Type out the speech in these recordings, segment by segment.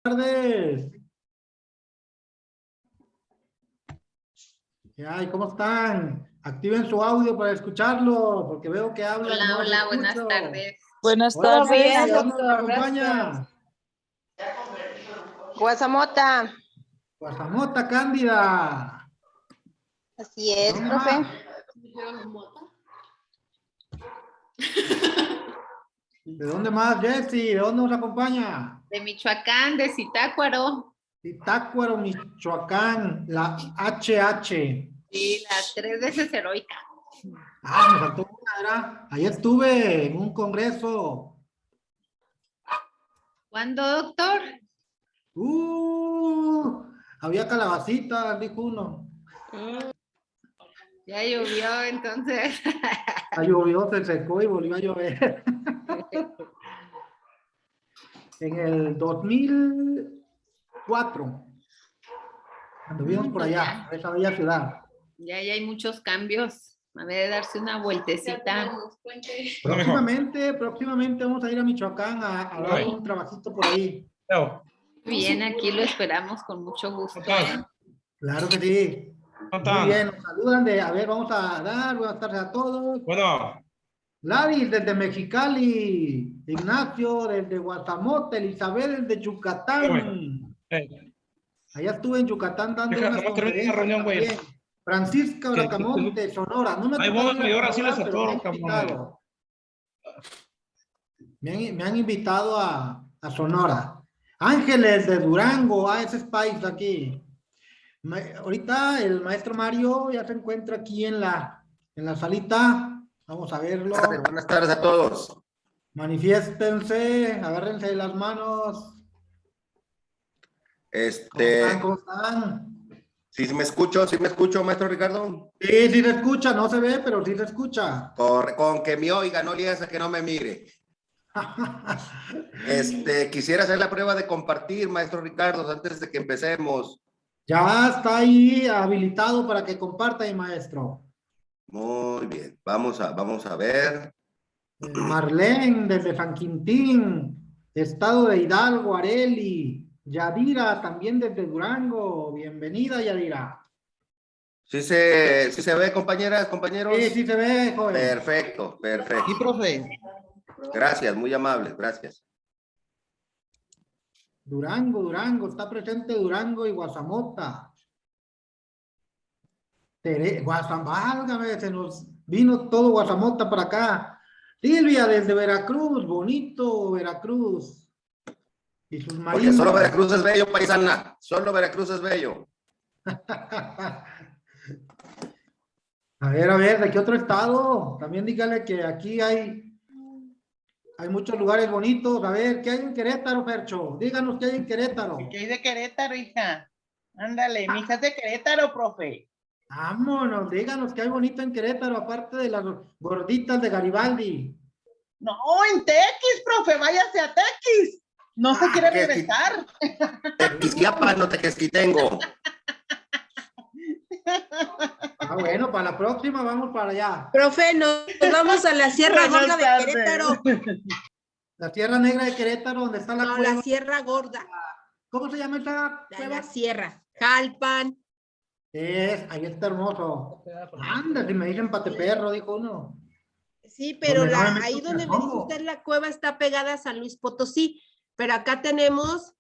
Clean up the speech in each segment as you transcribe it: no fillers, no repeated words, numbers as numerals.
Tardes. ¿Qué hay? ¿Cómo están? Activen su audio para escucharlo, porque veo que hablan. Hola, no hola, los buenas escucho. tardes. Buenas Hola, tardes. bien, ¿de dónde nos doctor, acompaña? Guasamota. Guasamota Cándida. Así ¿De es, dónde profe. más? ¿De dónde más, Jessy? ¿De dónde nos acompaña? De Michoacán, de Zitácuaro. Zitácuaro, Michoacán, la HH. Sí, las 3 veces heroica. Ah, me faltó una, ¿verdad? Ahí estuve en un congreso. ¿Cuándo, doctor? Había calabacitas, dijo uno. Ya llovió, entonces. Llovió, se secó y volvió a llover. En el 2004, anduvimos por allá, a esa bella ciudad. Ya hay muchos cambios. A ver, darse una vueltecita. Próximamente vamos a ir a Michoacán a dar un trabajito por ahí. Bien, aquí lo esperamos con mucho gusto. Claro que sí. Muy bien, nos saludan a ver, vamos a dar buenas tardes a todos. Bueno. Gladys desde Mexicali, Ignacio desde Guasamote, Elizabeth desde Yucatán. Allá estuve en Yucatán dando una conferencia también. Francisca Bracamonte, Sonora. No me ha tocado ir a Sonora, pero me han invitado. Me han invitado a Sonora. Ángeles de Durango, ese es país aquí. Ahorita el maestro Mario ya se encuentra aquí en la salita. Vamos a verlo. Buenas tardes a todos. Manifiéstense, agárrense de las manos. ¿Cómo están? ¿Sí me escucho, maestro Ricardo? Sí, sí se escucha, no se ve, pero sí se escucha. Con que me oiga, no le hace que no me mire. Quisiera hacer la prueba de compartir, maestro Ricardo, antes de que empecemos. Ya está ahí habilitado para que comparta, maestro. Muy bien, vamos a ver. Marlene desde San Quintín, estado de Hidalgo, Areli. Yadira también desde Durango. Bienvenida, Yadira. ¿Sí se ve, compañeras, compañeros? Sí, sí se ve, joven. Perfecto. Sí, profe. Gracias, muy amable, gracias. Durango, está presente Durango y Guasamota. Válgame, se nos vino todo Guasamota para acá. Silvia desde Veracruz, bonito Veracruz. Y sus marinos. Porque solo Veracruz es bello, paisana. Solo Veracruz es bello. A ver, ¿de qué otro estado? También dígale que aquí hay muchos lugares bonitos. A ver, ¿qué hay en Querétaro, Fercho? Díganos qué hay en Querétaro. ¿Qué hay de Querétaro, hija? Ándale, mi hija es de Querétaro, profe. Vámonos, díganos qué hay bonito en Querétaro, aparte de las gorditas de Garibaldi. No, en Tequis, profe, váyase a Tequis. No se quiere regresar. Tequisquiapan, no Tequesquitengo. Bueno, para la próxima vamos para allá. Profe, nos vamos a la Sierra Gorda de Querétaro. La Tierra Negra de Querétaro, donde está la cueva. La Sierra Gorda. ¿Cómo se llama esa cueva? La Sierra. Jalpan. Ahí está hermoso. Anda, si me dicen Pateperro, dijo uno. Sí, pero ahí donde me dice ¿cómo? usted la cueva está pegada a San Luis Potosí, pero acá tenemos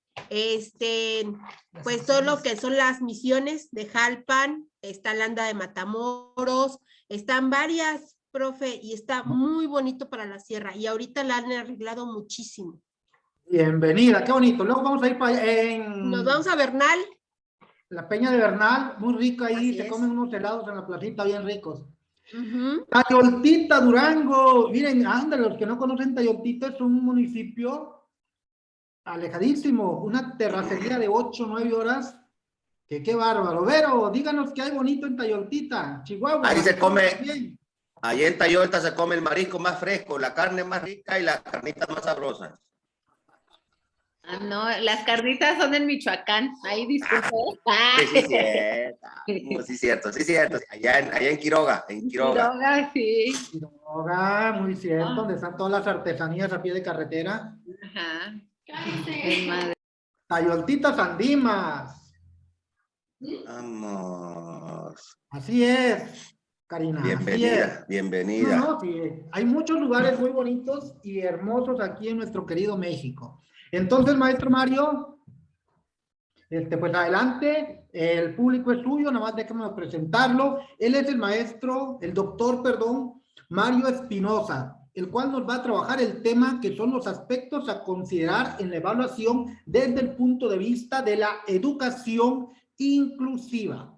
pues todo lo que son las misiones de Jalpan, está Landa de Matamoros, están varias, profe, y está muy bonito para la sierra, y ahorita la han arreglado muchísimo. Bienvenida, qué bonito. Luego vamos a ir para Nos vamos a Bernal. La Peña de Bernal, muy rico ahí, se es. comen unos helados en la placita bien ricos. Uh-huh. Tayoltita, Durango. Miren, ándale, los que no conocen Tayoltita es un municipio alejadísimo, una terracería de 8 o 9 horas. Que qué bárbaro. Vero, díganos qué hay bonito en Tayoltita, Chihuahua. Ahí se come, ahí en Tayolta se come el marisco más fresco, la carne más rica y las carnitas más sabrosas. No, las carnitas son en Michoacán. Ahí disculpe. Sí, cierto. Allá en Quiroga, Quiroga, sí. Quiroga, muy cierto, donde están todas las artesanías a pie de carretera. Ajá. Qué madre. Tayoltita Sandimas. Vamos. Así es, Karina. Bienvenida, así es. bienvenida. No, sí, hay muchos lugares muy bonitos y hermosos aquí en nuestro querido México. Entonces, maestro Mario, pues adelante, el público es suyo, nada más déjame presentarlo. Él es el maestro, el doctor, perdón, Mario Espinosa, el cual nos va a trabajar el tema que son los aspectos a considerar en la evaluación desde el punto de vista de la educación inclusiva.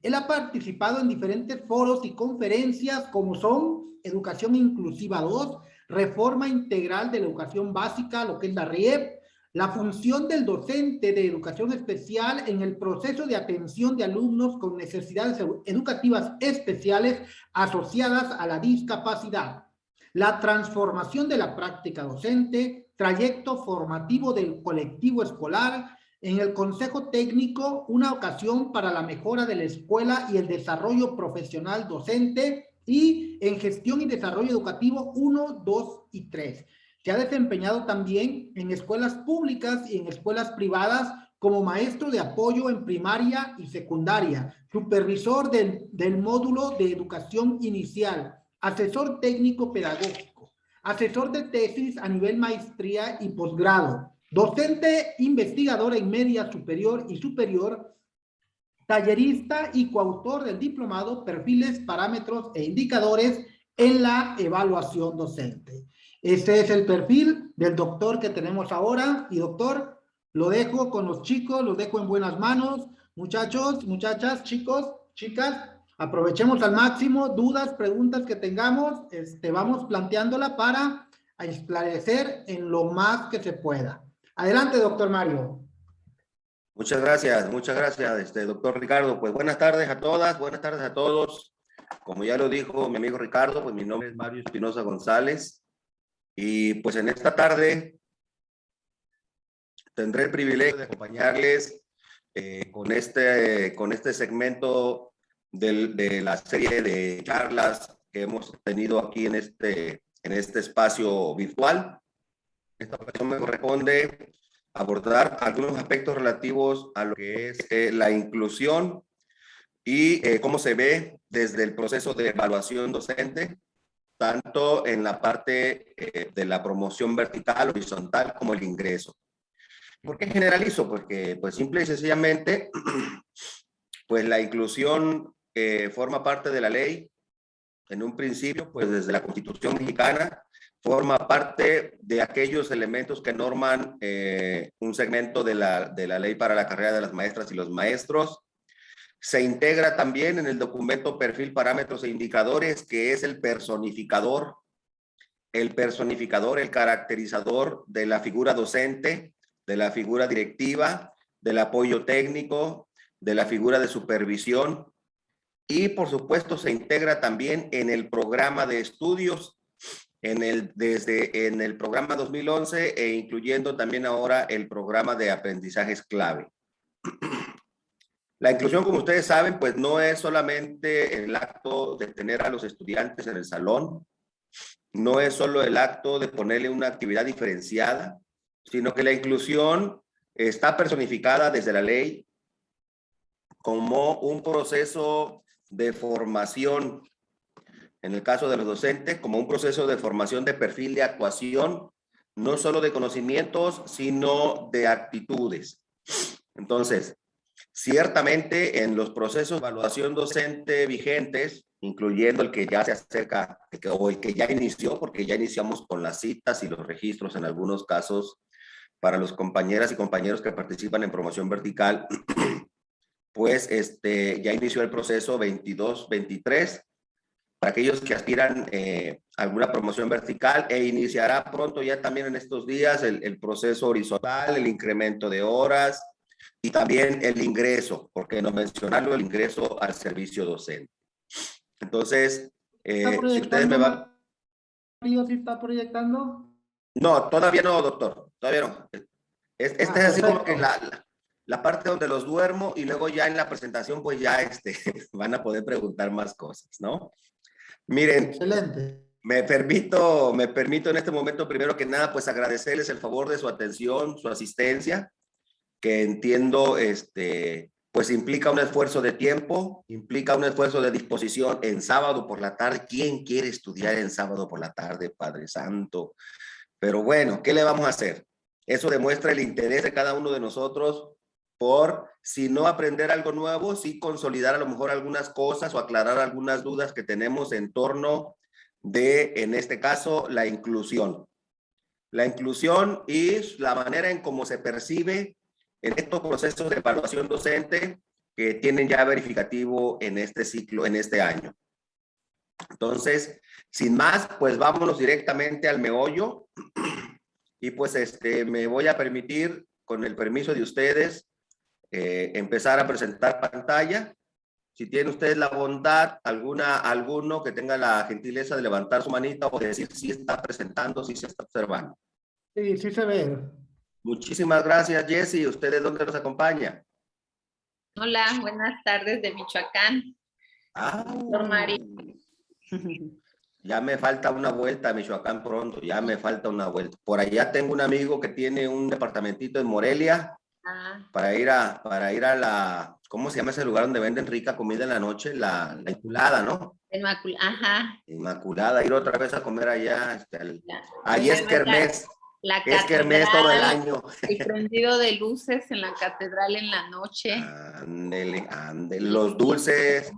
Él ha participado en diferentes foros y conferencias como son Educación Inclusiva 2, Reforma Integral de la Educación Básica, lo que es la RIEP, la función del docente de educación especial en el proceso de atención de alumnos con necesidades educativas especiales asociadas a la discapacidad, la transformación de la práctica docente, trayecto formativo del colectivo escolar, en el Consejo Técnico, una ocasión para la mejora de la escuela y el desarrollo profesional docente, y en Gestión y Desarrollo Educativo 1, 2 y 3. Se ha desempeñado también en escuelas públicas y en escuelas privadas como maestro de apoyo en primaria y secundaria, supervisor del módulo de educación inicial, asesor técnico pedagógico, asesor de tesis a nivel maestría y posgrado, docente investigador en media superior y superior, tallerista y coautor del diplomado Perfiles, Parámetros e Indicadores en la Evaluación Docente. Este es el perfil del doctor que tenemos ahora. Y doctor, lo dejo con los chicos, los dejo en buenas manos. Muchachos, muchachas, chicos, chicas, aprovechemos al máximo dudas, preguntas que tengamos, vamos planteándola para esclarecer en lo más que se pueda. Adelante, doctor Mario. Muchas gracias, doctor Ricardo. Pues buenas tardes a todas, buenas tardes a todos. Como ya lo dijo mi amigo Ricardo, pues mi nombre es Mario Espinosa González. Y pues en esta tarde tendré el privilegio de acompañarles con este segmento de la serie de charlas que hemos tenido aquí en este espacio virtual. Esta ocasión me corresponde abordar algunos aspectos relativos a lo que es la inclusión y cómo se ve desde el proceso de evaluación docente, tanto en la parte de la promoción vertical, horizontal, como el ingreso. ¿Por qué generalizo? Porque, pues, simple y sencillamente, pues, la inclusión forma parte de la ley. En un principio, pues, desde la Constitución mexicana, forma parte de aquellos elementos que norman un segmento de la ley para la carrera de las maestras y los maestros. Se integra también en el documento Perfil, Parámetros e Indicadores, que es el personificador, el caracterizador de la figura docente, de la figura directiva, del apoyo técnico, de la figura de supervisión, y por supuesto se integra también en el programa de estudios, en el programa 2011 e incluyendo también ahora el programa de aprendizajes clave. La inclusión, como ustedes saben, pues no es solamente el acto de tener a los estudiantes en el salón, no es solo el acto de ponerle una actividad diferenciada, sino que la inclusión está personificada desde la ley como un proceso de formación, en el caso de los docentes, como un proceso de formación de perfil de actuación, no solo de conocimientos, sino de actitudes. Entonces, ciertamente en los procesos de evaluación docente vigentes, incluyendo el que ya se acerca o el que ya inició, porque ya iniciamos con las citas y los registros en algunos casos para los compañeras y compañeros que participan en promoción vertical, pues ya inició el proceso 22-23 para aquellos que aspiran a alguna promoción vertical, e iniciará pronto ya también en estos días el proceso horizontal, el incremento de horas y también el ingreso, ¿por qué no mencionarlo? El ingreso al servicio docente. Entonces, si ustedes me van... ¿Sí está proyectando? No, todavía no, doctor, todavía no. Esta es así como que la parte donde los duermo, y luego ya en la presentación pues ya van a poder preguntar más cosas, ¿no? Miren, excelente. Me permito en este momento, primero que nada, pues agradecerles el favor de su atención, su asistencia. que entiendo, pues implica un esfuerzo de tiempo, implica un esfuerzo de disposición en sábado por la tarde. ¿Quién quiere estudiar en sábado por la tarde, Padre Santo? Pero bueno, ¿qué le vamos a hacer? Eso demuestra el interés de cada uno de nosotros por, si no aprender algo nuevo, sí consolidar a lo mejor algunas cosas o aclarar algunas dudas que tenemos en torno de, en este caso, la inclusión. La inclusión y la manera en cómo se percibe en estos procesos de evaluación docente que tienen ya verificativo en este ciclo, en este año. Entonces, sin más, pues vámonos directamente al meollo. Y pues me voy a permitir, con el permiso de ustedes, empezar a presentar pantalla. Si tienen ustedes la bondad, alguno que tenga la gentileza de levantar su manita o de decir si está presentando, si se está observando. Sí, sí se ve. Muchísimas gracias, Jessy. ¿Ustedes dónde nos acompaña? Hola, buenas tardes de Michoacán. Doctor Mario. Ya me falta una vuelta a Michoacán pronto, ya me falta una vuelta. Por allá tengo un amigo que tiene un departamentito en Morelia para ir a la, ¿cómo se llama ese lugar donde venden rica comida en la noche? La Inmaculada, ¿no? Ajá. Inmaculada, ir otra vez a comer allá. Ahí es kermés. Es kermés todo el año. El prendido de luces en la catedral en la noche. Ándele. Los dulces,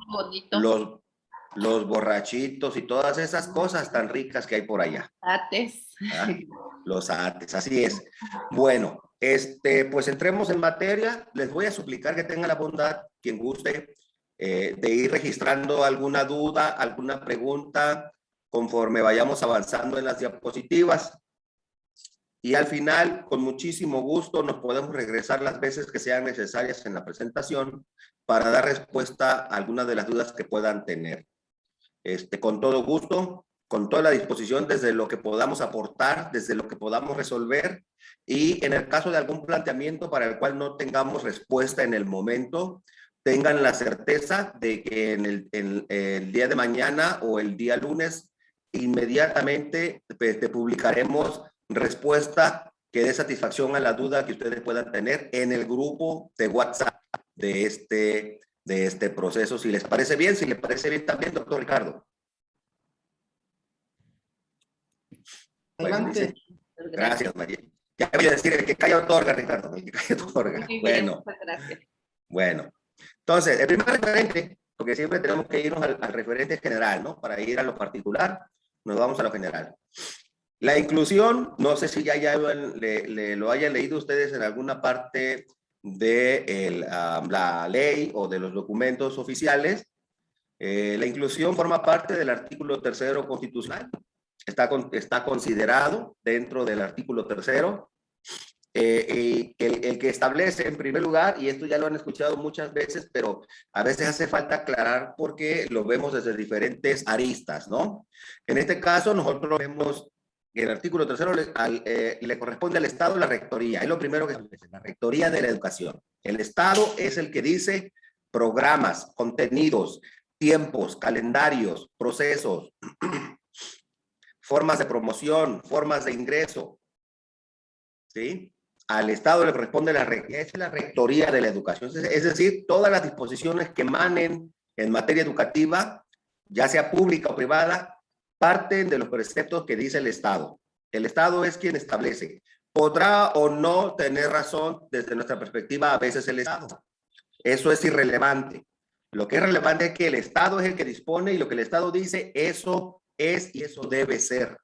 los borrachitos y todas esas cosas tan ricas que hay por allá. Ates. Los ates, así es. Bueno, pues entremos en materia. Les voy a suplicar que tengan la bondad, quien guste, de ir registrando alguna duda, alguna pregunta, conforme vayamos avanzando en las diapositivas. Y al final, con muchísimo gusto, nos podemos regresar las veces que sean necesarias en la presentación para dar respuesta a algunas de las dudas que puedan tener. Con todo gusto, con toda la disposición desde lo que podamos aportar, desde lo que podamos resolver, y en el caso de algún planteamiento para el cual no tengamos respuesta en el momento, tengan la certeza de que en el día de mañana o el día lunes inmediatamente te publicaremos respuesta que dé satisfacción a la duda que ustedes puedan tener en el grupo de WhatsApp de este proceso. Si les parece bien, si les parece bien también, doctor Ricardo. Adelante. Bueno, gracias, María. Ya voy a decir, el que calla otorga, Ricardo. El que calla otorga. Muy bien, bueno, gracias. Bueno, entonces, el primer referente, porque siempre tenemos que irnos al referente general, ¿no? Para ir a lo particular, nos vamos a lo general. La inclusión, no sé si ya lo hayan leído ustedes en alguna parte de la ley o de los documentos oficiales. La inclusión forma parte del artículo 3º constitucional. Está considerado dentro del artículo 3º. El que establece en primer lugar, y esto ya lo han escuchado muchas veces, pero a veces hace falta aclarar porque lo vemos desde diferentes aristas, ¿no? En este caso nosotros vemos que el artículo 3º le corresponde al Estado la rectoría. Es lo primero que establece, la rectoría de la educación. El Estado es el que dice programas, contenidos, tiempos, calendarios, procesos, formas de promoción, formas de ingreso, ¿sí? Al Estado le corresponde la rectoría de la educación, es decir, todas las disposiciones que emanen en materia educativa, ya sea pública o privada, parten de los preceptos que dice el Estado. El Estado es quien establece. Podrá o no tener razón desde nuestra perspectiva a veces el Estado. Eso es irrelevante. Lo que es relevante es que el Estado es el que dispone y lo que el Estado dice, eso es y eso debe ser,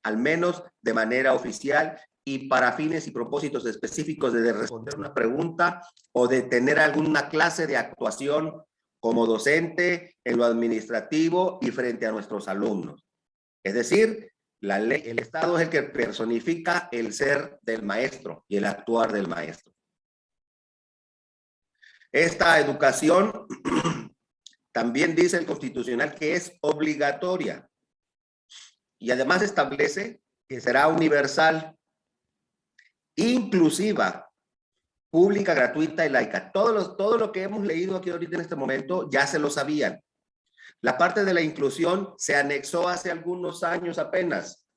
al menos de manera oficial y para fines y propósitos específicos de responder una pregunta o de tener alguna clase de actuación como docente en lo administrativo y frente a nuestros alumnos. Es decir, la ley, el Estado es el que personifica el ser del maestro y el actuar del maestro. Esta educación también dice el constitucional que es obligatoria y además establece que será universal, inclusiva, pública, gratuita y laica. Todo lo que hemos leído aquí ahorita en este momento ya se lo sabían. La parte de la inclusión se anexó hace algunos años apenas,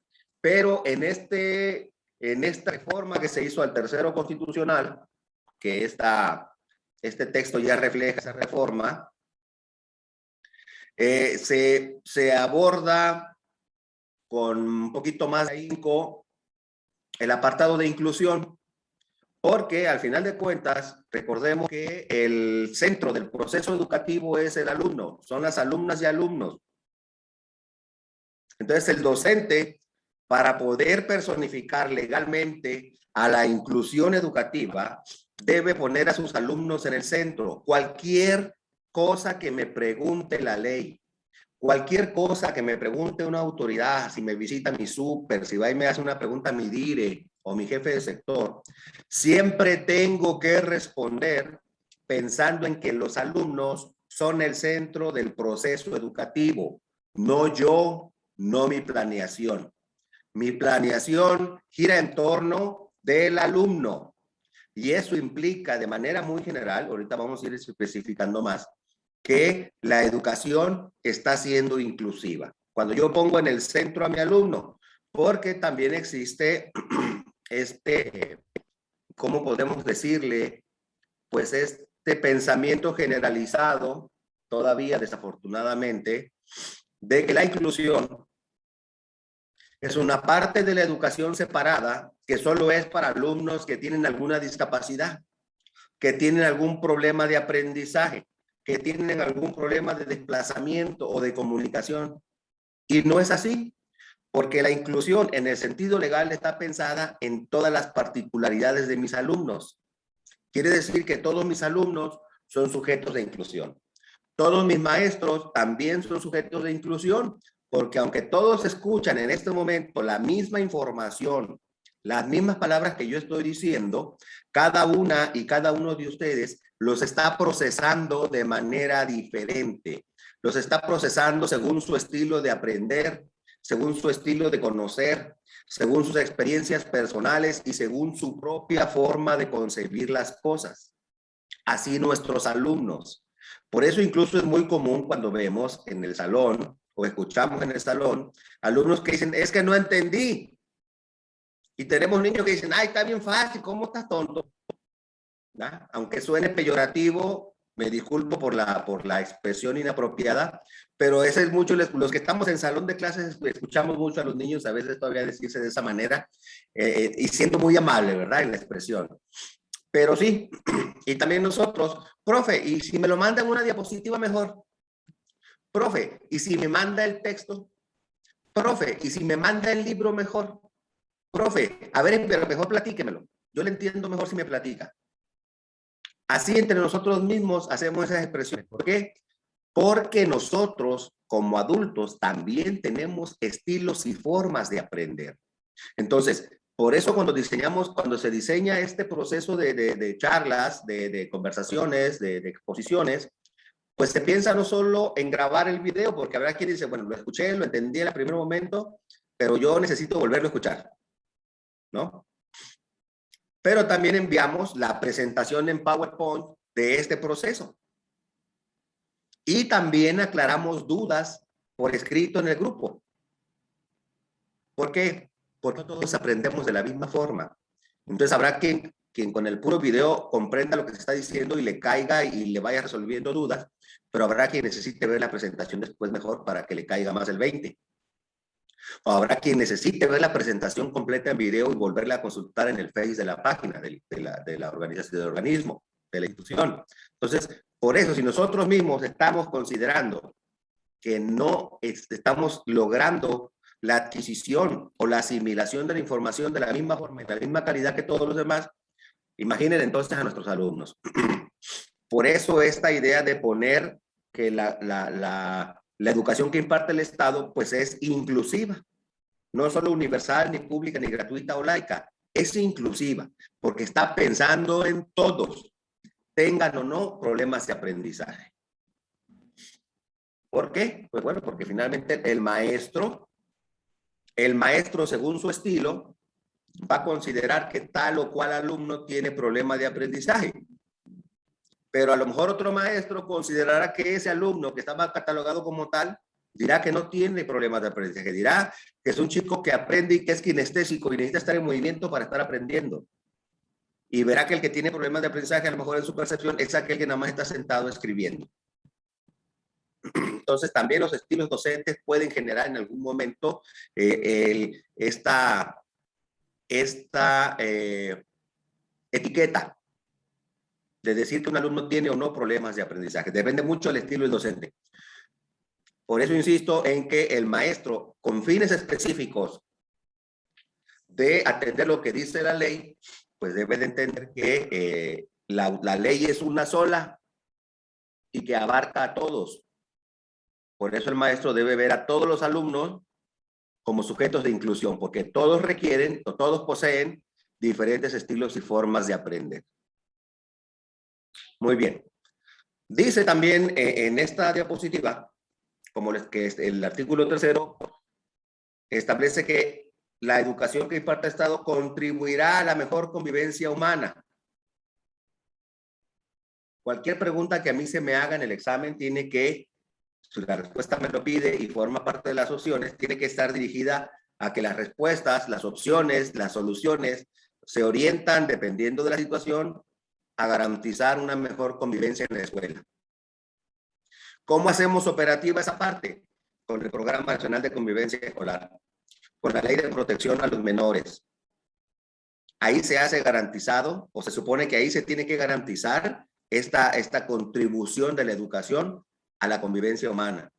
pero en esta reforma que se hizo al 3º constitucional, que este texto ya refleja esa reforma, se aborda con un poquito más de ahínco el apartado de inclusión, porque al final de cuentas, recordemos que el centro del proceso educativo es el alumno, son las alumnas y alumnos. Entonces, el docente, para poder personificar legalmente a la inclusión educativa, debe poner a sus alumnos en el centro. Cualquier cosa que me pregunte la ley, cualquier cosa que me pregunte una autoridad, si me visita mi súper, si va y me hace una pregunta mi dire o mi jefe de sector, siempre tengo que responder pensando en que los alumnos son el centro del proceso educativo, no yo, no mi planeación. Mi planeación gira en torno del alumno y eso implica de manera muy general, ahorita vamos a ir especificando más, que la educación está siendo inclusiva. Cuando yo pongo en el centro a mi alumno, porque también existe ¿cómo podemos decirle? Pues este pensamiento generalizado, todavía desafortunadamente, de que la inclusión es una parte de la educación separada que solo es para alumnos que tienen alguna discapacidad, que tienen algún problema de aprendizaje, que tienen algún problema de desplazamiento o de comunicación. Y no es así, porque la inclusión en el sentido legal está pensada en todas las particularidades de mis alumnos. Quiere decir que todos mis alumnos son sujetos de inclusión. Todos mis maestros también son sujetos de inclusión, porque aunque todos escuchan en este momento la misma información, las mismas palabras que yo estoy diciendo, cada una y cada uno de ustedes los está procesando de manera diferente. Los está procesando según su estilo de aprender, según su estilo de conocer, según sus experiencias personales y según su propia forma de concebir las cosas. Así nuestros alumnos. Por eso incluso es muy común cuando vemos en el salón o escuchamos en el salón alumnos que dicen, es que no entendí. Y tenemos niños que dicen, ay, está bien fácil, ¿cómo estás tonto? ¿No? Aunque suene peyorativo, me disculpo por la expresión inapropiada, pero ese es mucho, los que estamos en salón de clases escuchamos mucho a los niños a veces todavía decirse de esa manera y siendo muy amable, ¿verdad? En la expresión. Pero sí, y también nosotros, profe, y si me lo mandan una diapositiva mejor, profe, y si me manda el texto, profe, y si me manda el libro mejor, profe, a ver, pero mejor platíquemelo, yo le entiendo mejor si me platica. Así entre nosotros mismos hacemos esas expresiones. ¿Por qué? Porque nosotros como adultos también tenemos estilos y formas de aprender. Entonces, por eso cuando se diseña este proceso de charlas, de conversaciones, de exposiciones, pues se piensa no solo en grabar el video, porque habrá quien dice, bueno, lo escuché, lo entendí en el primer momento, pero yo necesito volverlo a escuchar, ¿no? Pero también enviamos la presentación en PowerPoint de este proceso. Y también aclaramos dudas por escrito en el grupo. ¿Por qué? Porque todos aprendemos de la misma forma. Entonces habrá quien con el puro video comprenda lo que se está diciendo y le caiga y le vaya resolviendo dudas, pero habrá quien necesite ver la presentación después mejor para que le caiga más el 20. O habrá quien necesite ver la presentación completa en video y volverla a consultar en el Face de la página de la organización, del organismo, de la institución. Entonces, por eso, si nosotros mismos estamos considerando que no estamos logrando la adquisición o la asimilación de la información de la misma forma y de la misma calidad que todos los demás, imaginen entonces a nuestros alumnos. Por eso esta idea de poner que la educación que imparte el Estado pues es inclusiva, no solo universal, ni pública, ni gratuita o laica, es inclusiva, porque está pensando en todos, tengan o no problemas de aprendizaje. ¿Por qué? Pues bueno, porque finalmente el maestro según su estilo va a considerar que tal o cual alumno tiene problema de aprendizaje. Pero a lo mejor otro maestro considerará que ese alumno que estaba catalogado como tal, dirá que no tiene problemas de aprendizaje, dirá que es un chico que aprende y que es kinestésico y necesita estar en movimiento para estar aprendiendo. y verá que el que tiene problemas de aprendizaje, a lo mejor en su percepción, es aquel que nada más está sentado escribiendo. Entonces, también los estilos docentes pueden generar en algún momento esta etiqueta de decir que un alumno tiene o no problemas de aprendizaje. Depende mucho del estilo del docente. Por eso insisto en que el maestro, con fines específicos de atender lo que dice la ley, pues debe de entender que la ley es una sola y que abarca a todos. Por eso el maestro debe ver a todos los alumnos como sujetos de inclusión, porque todos requieren o todos poseen diferentes estilos y formas de aprender. Muy bien. Dice también en esta diapositiva, como que el artículo 3º establece que la educación que imparte el Estado contribuirá a la mejor convivencia humana. Cualquier pregunta que a mí se me haga en el examen tiene que, si la respuesta me lo pide y forma parte de las opciones, tiene que estar dirigida a que las respuestas, las opciones, las soluciones se orientan, dependiendo de la situación, a garantizar una mejor convivencia en la escuela. ¿Cómo hacemos operativa esa parte? Con el Programa Nacional de Convivencia Escolar, con la Ley de Protección a los Menores. Ahí se hace garantizado, o se supone que ahí se tiene que garantizar esta contribución de la educación a la convivencia humana,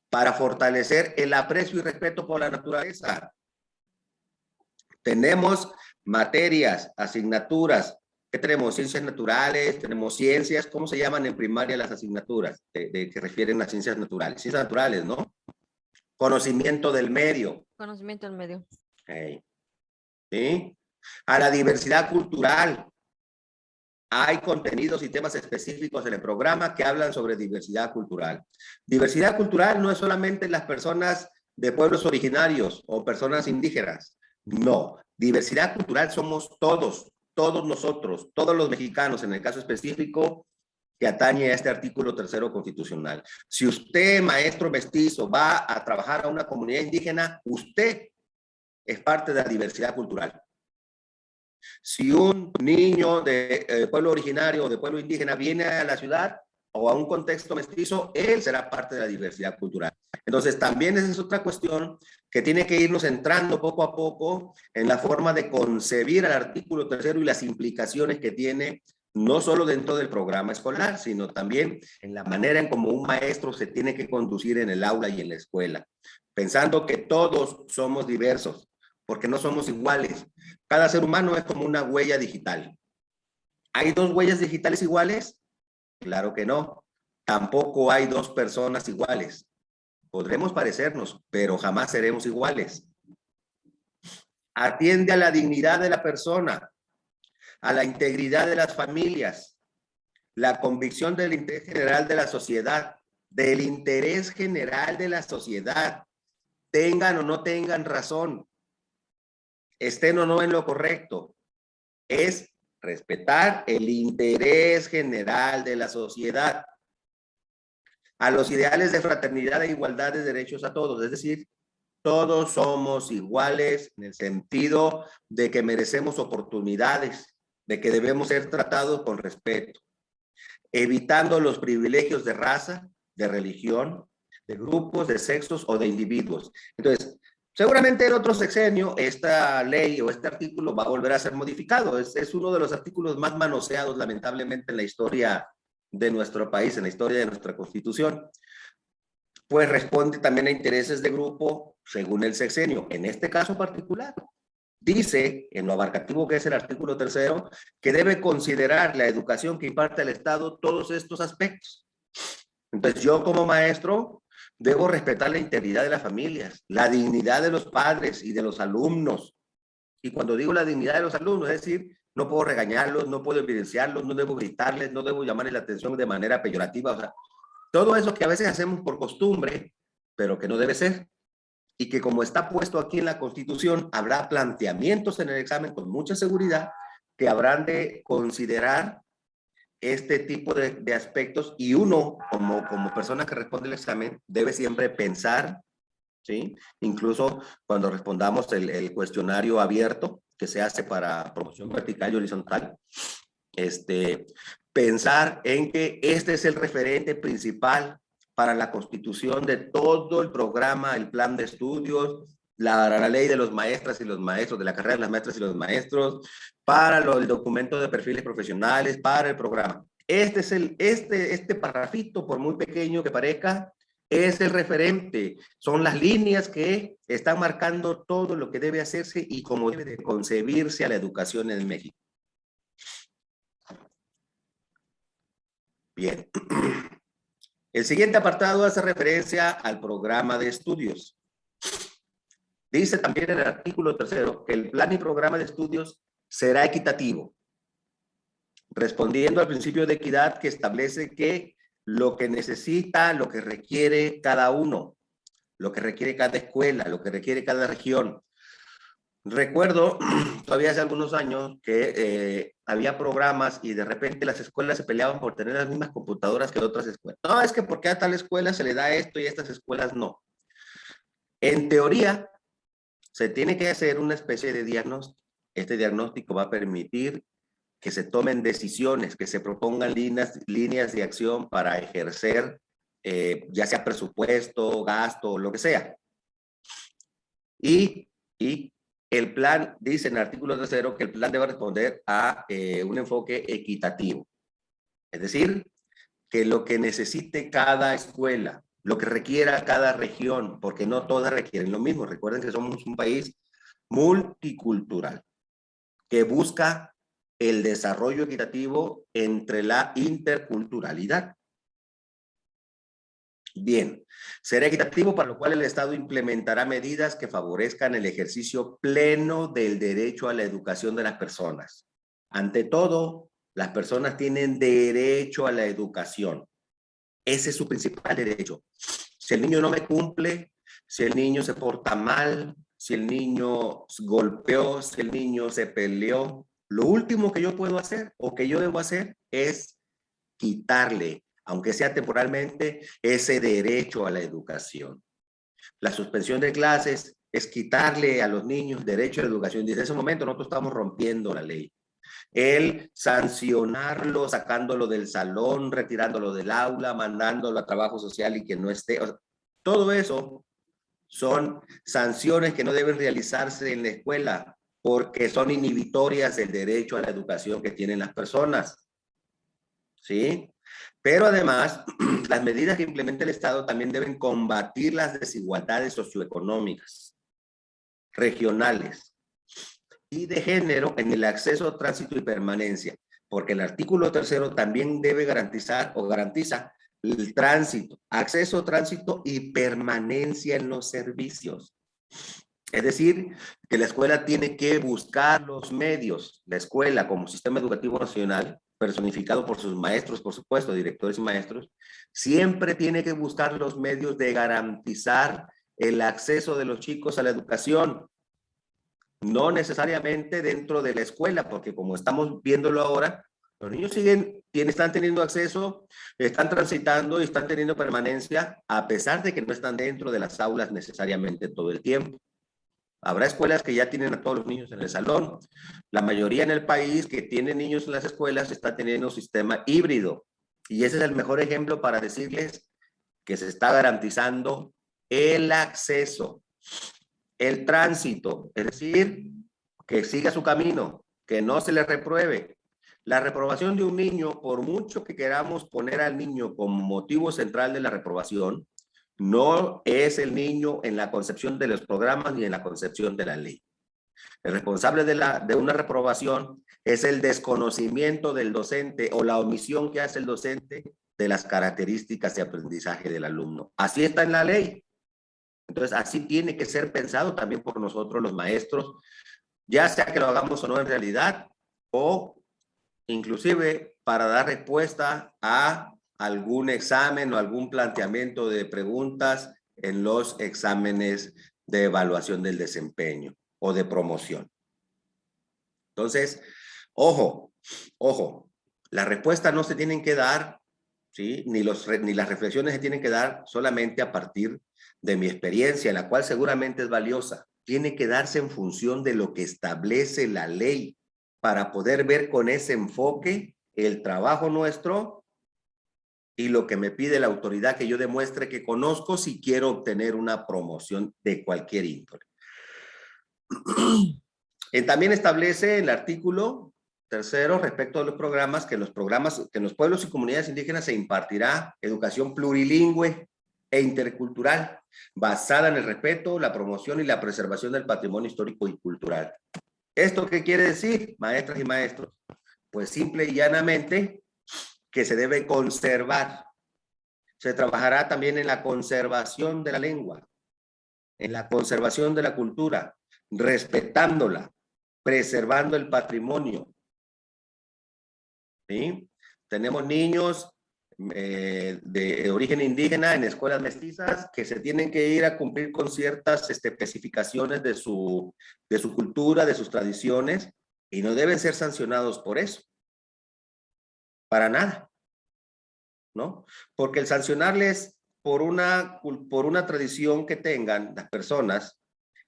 para fortalecer el aprecio y respeto por la naturaleza. Tenemos materias, asignaturas. ¿Qué tenemos? Ciencias naturales, tenemos ciencias. ¿Cómo se llaman en primaria las asignaturas que refieren a ciencias naturales? Ciencias naturales, ¿no? Conocimiento del medio. Conocimiento del medio. Okay. ¿Sí? A la diversidad cultural. Hay contenidos y temas específicos en el programa que hablan sobre diversidad cultural. Diversidad cultural no es solamente las personas de pueblos originarios o personas indígenas. No, diversidad cultural somos todos nosotros, todos los mexicanos, en el caso específico que atañe a este artículo 3º constitucional. Si usted, maestro mestizo, va a trabajar a una comunidad indígena, usted es parte de la diversidad cultural. Si un niño de pueblo originario o de pueblo indígena viene a la ciudad o a un contexto mestizo, él será parte de la diversidad cultural. Entonces, también esa es otra cuestión que tiene que irnos entrando poco a poco en la forma de concebir al artículo 3º y las implicaciones que tiene, no solo dentro del programa escolar, sino también en la manera en cómo un maestro se tiene que conducir en el aula y en la escuela, pensando que todos somos diversos, porque no somos iguales. Cada ser humano es como una huella digital. ¿Hay dos huellas digitales iguales? Claro que no. Tampoco hay dos personas iguales. Podremos parecernos, pero jamás seremos iguales. Atiende a la dignidad de la persona, a la integridad de las familias, la convicción del interés general de la sociedad, del interés general de la sociedad, tengan o no tengan razón, estén o no en lo correcto, es respetar el interés general de la sociedad, a los ideales de fraternidad e igualdad de derechos a todos, es decir, todos somos iguales en el sentido de que merecemos oportunidades, de que debemos ser tratados con respeto, evitando los privilegios de raza, de religión, de grupos, de sexos o de individuos. Entonces, seguramente en otro sexenio esta ley o este artículo va a volver a ser modificado. Es uno de los artículos más manoseados, lamentablemente, en la historia de nuestro país, en la historia de nuestra Constitución. Pues responde también a intereses de grupo según el sexenio. En este caso particular, dice, en lo abarcativo que es el artículo 3º, que debe considerar la educación que imparte el Estado todos estos aspectos. Entonces, yo como maestro debo respetar la integridad de las familias, la dignidad de los padres y de los alumnos. Y cuando digo la dignidad de los alumnos, es decir, no puedo regañarlos, no puedo evidenciarlos, no debo gritarles, no debo llamarles la atención de manera peyorativa. O sea, todo eso que a veces hacemos por costumbre, pero que no debe ser. Y que como está puesto aquí en la Constitución, habrá planteamientos en el examen con mucha seguridad que habrán de considerar este tipo de aspectos, y uno como persona que responde el examen debe siempre pensar ¿sí? Incluso cuando respondamos el cuestionario abierto que se hace para promoción vertical y horizontal, pensar en que este es el referente principal para la constitución de todo el programa, el plan de estudios, la ley de los maestras y los maestros, de la carrera de las maestras y los maestros, para el documento de perfiles profesionales, para el programa. Este parrafito, por muy pequeño que parezca, es el referente. Son las líneas que están marcando todo lo que debe hacerse y cómo debe de concebirse a la educación en México. Bien. El siguiente apartado hace referencia al programa de estudios. Dice también en el artículo 3 que el plan y programa de estudios será equitativo, respondiendo al principio de equidad que establece que lo que necesita, lo que requiere cada uno, lo que requiere cada escuela, lo que requiere cada región. Recuerdo, todavía hace algunos años, que había programas y de repente las escuelas se peleaban por tener las mismas computadoras que otras escuelas. No, es que porque a tal escuela se le da esto y a estas escuelas no. En teoría, se tiene que hacer una especie de diagnóstico. Este diagnóstico va a permitir que se tomen decisiones, que se propongan líneas de acción para ejercer, ya sea presupuesto, gasto, lo que sea. Y el plan, dice en el artículo 3 que el plan debe responder a un enfoque equitativo. Es decir, que lo que necesite cada escuela, lo que requiera cada región, porque no todas requieren lo mismo. Recuerden que somos un país multicultural que busca el desarrollo equitativo entre la interculturalidad. Bien, será equitativo, para lo cual el Estado implementará medidas que favorezcan el ejercicio pleno del derecho a la educación de las personas. Ante todo, las personas tienen derecho a la educación. Ese es su principal derecho. Si el niño no me cumple, si el niño se porta mal, si el niño golpeó, si el niño se peleó, lo último que yo puedo hacer o que yo debo hacer es quitarle, aunque sea temporalmente, ese derecho a la educación. La suspensión de clases es quitarle a los niños derecho a la educación. Desde ese momento nosotros estamos rompiendo la ley. El sancionarlo, sacándolo del salón, retirándolo del aula, mandándolo a trabajo social y que no esté. O sea, todo eso son sanciones que no deben realizarse en la escuela porque son inhibitorias del derecho a la educación que tienen las personas. ¿Sí? Pero además, las medidas que implementa el Estado también deben combatir las desigualdades socioeconómicas, regionales y de género en el acceso, tránsito y permanencia, porque el artículo 3 también debe garantizar o garantiza el tránsito, acceso, tránsito y permanencia en los servicios. Es decir, que la escuela tiene que buscar los medios, la escuela como sistema educativo nacional, personificado por sus maestros, por supuesto, directores y maestros, siempre tiene que buscar los medios de garantizar el acceso de los chicos a la educación. No necesariamente dentro de la escuela, porque como estamos viéndolo ahora, los niños están teniendo acceso, están transitando y están teniendo permanencia, a pesar de que no están dentro de las aulas necesariamente todo el tiempo. Habrá escuelas que ya tienen a todos los niños en el salón. La mayoría en el país que tiene niños en las escuelas está teniendo un sistema híbrido. Y ese es el mejor ejemplo para decirles que se está garantizando el acceso, el tránsito, es decir, que siga su camino, que no se le repruebe. La reprobación de un niño, por mucho que queramos poner al niño como motivo central de la reprobación, no es el niño en la concepción de los programas ni en la concepción de la ley. El responsable de una reprobación es el desconocimiento del docente o la omisión que hace el docente de las características de aprendizaje del alumno. Así está en la ley. Entonces, así tiene que ser pensado también por nosotros los maestros, ya sea que lo hagamos o no en realidad, o inclusive para dar respuesta a algún examen o algún planteamiento de preguntas en los exámenes de evaluación del desempeño o de promoción. Entonces, ojo, las respuestas no se tienen que dar ¿sí? Ni las reflexiones se tienen que dar solamente a partir de mi experiencia, la cual seguramente es valiosa. Tiene que darse en función de lo que establece la ley para poder ver con ese enfoque el trabajo nuestro y lo que me pide la autoridad que yo demuestre que conozco si quiero obtener una promoción de cualquier índole. También establece el artículo 3 respecto a los programas que en los pueblos y comunidades indígenas se impartirá educación plurilingüe e intercultural basada en el respeto, la promoción y la preservación del patrimonio histórico y cultural. ¿Esto qué quiere decir, maestras y maestros? Pues simple y llanamente que se debe conservar. Se trabajará también en la conservación de la lengua, en la conservación de la cultura, respetándola, preservando el patrimonio. ¿Sí? Tenemos niños de origen indígena en escuelas mestizas que se tienen que ir a cumplir con ciertas especificaciones de su cultura, de sus tradiciones, y no deben ser sancionados por eso. Para nada, ¿no? Porque el sancionarles por una tradición que tengan las personas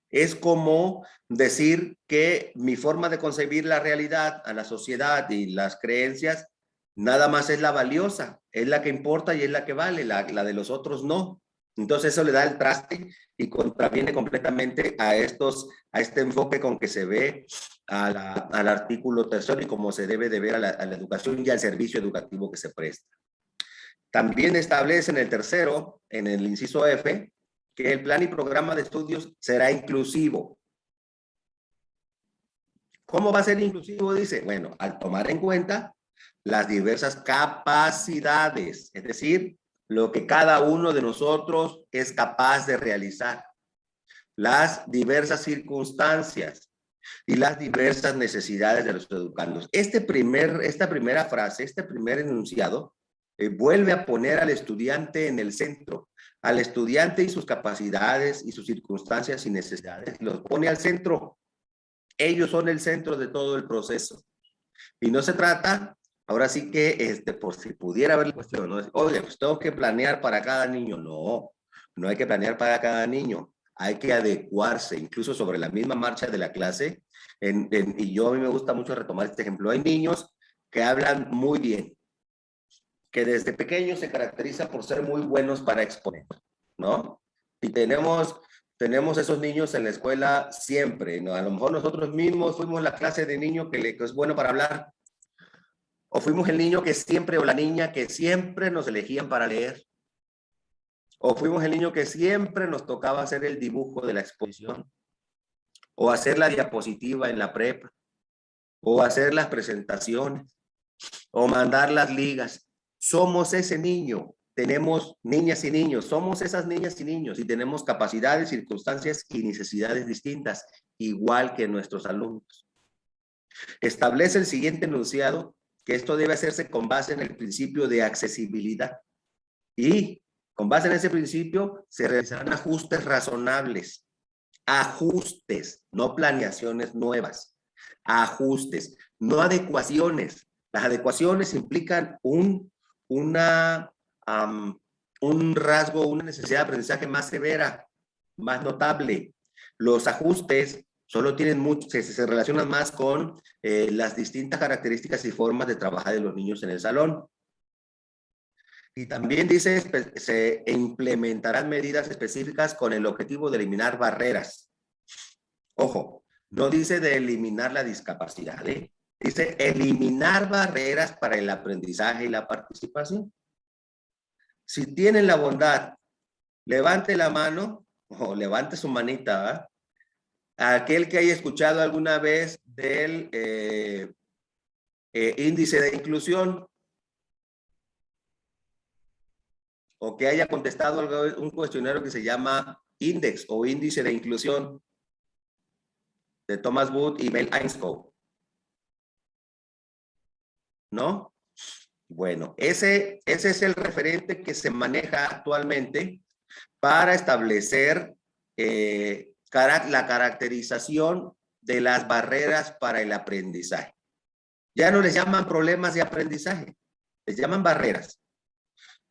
es como decir que mi forma de concebir la realidad a la sociedad y las creencias nada más es la valiosa, es la que importa y es la que vale, la de los otros no. Entonces eso le da el traste y contraviene completamente a este enfoque con que se ve al artículo 3 y cómo se debe de ver a la educación y al servicio educativo que se presta. También establece en el 3, en el inciso F, que el plan y programa de estudios será inclusivo. ¿Cómo va a ser inclusivo? Dice, bueno, al tomar en cuenta las diversas capacidades, es decir, lo que cada uno de nosotros es capaz de realizar, las diversas circunstancias y las diversas necesidades de los educandos. Esta primera frase, este primer enunciado, vuelve a poner al estudiante en el centro, al estudiante y sus capacidades y sus circunstancias y necesidades, los pone al centro. Ellos son el centro de todo el proceso. Y no se trata, ahora sí que, por si pudiera haber la cuestión, ¿no? Oye, pues tengo que planear para cada niño. No, no hay que planear para cada niño. Hay que adecuarse, incluso sobre la misma marcha de la clase. Y a mí me gusta mucho retomar este ejemplo. Hay niños que hablan muy bien, que desde pequeños se caracteriza por ser muy buenos para exponer, ¿no? Y tenemos esos niños en la escuela siempre, ¿no? A lo mejor nosotros mismos fuimos la clase de niño que es bueno para hablar, o fuimos el niño que siempre, o la niña que siempre nos elegían para leer, o fuimos el niño que siempre nos tocaba hacer el dibujo de la exposición, o hacer la diapositiva en la prepa, o hacer las presentaciones, o mandar las ligas. Somos ese niño, tenemos niñas y niños, somos esas niñas y niños y tenemos capacidades, circunstancias y necesidades distintas, igual que nuestros alumnos. Establece el siguiente enunciado que esto debe hacerse con base en el principio de accesibilidad y con base en ese principio se realizarán ajustes razonables, ajustes, no planeaciones nuevas, ajustes, no adecuaciones. Las adecuaciones implican un rasgo, una necesidad de aprendizaje más severa, más notable. Los ajustes solo tienen se relacionan más con las distintas características y formas de trabajar de los niños en el salón. Y también dice, se implementarán medidas específicas con el objetivo de eliminar barreras. Ojo, no dice de eliminar la discapacidad, ¿eh? Dice eliminar barreras para el aprendizaje y la participación. Si tienen la bondad, levante la mano o levante su manita, ¿verdad? Aquel que haya escuchado alguna vez del índice de inclusión o que haya contestado un cuestionario que se llama Index o Índice de Inclusión de Thomas Wood y Mel Ainscough. ¿No? Bueno, ese es el referente que se maneja actualmente para establecer la caracterización de las barreras para el aprendizaje. Ya no les llaman problemas de aprendizaje, les llaman barreras.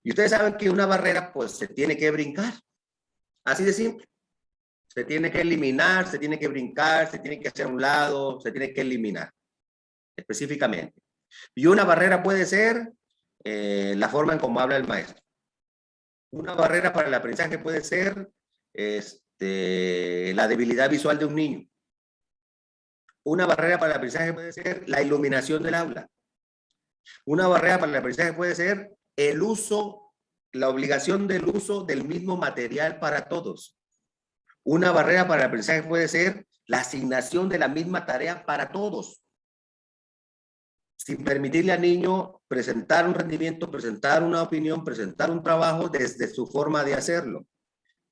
Y ustedes saben que una barrera, pues, se tiene que brincar. Así de simple. Se tiene que eliminar, se tiene que brincar, se tiene que hacer a un lado, se tiene que eliminar, específicamente. Y una barrera puede ser la forma en cómo habla el maestro. Una barrera para el aprendizaje puede ser la debilidad visual de un niño. Una barrera para el aprendizaje puede ser la iluminación del aula. Una barrera para el aprendizaje puede ser el uso, la obligación del uso del mismo material para todos. Una barrera para el aprendizaje puede ser la asignación de la misma tarea para todos, sin permitirle al niño presentar un rendimiento, presentar una opinión, presentar un trabajo desde su forma de hacerlo.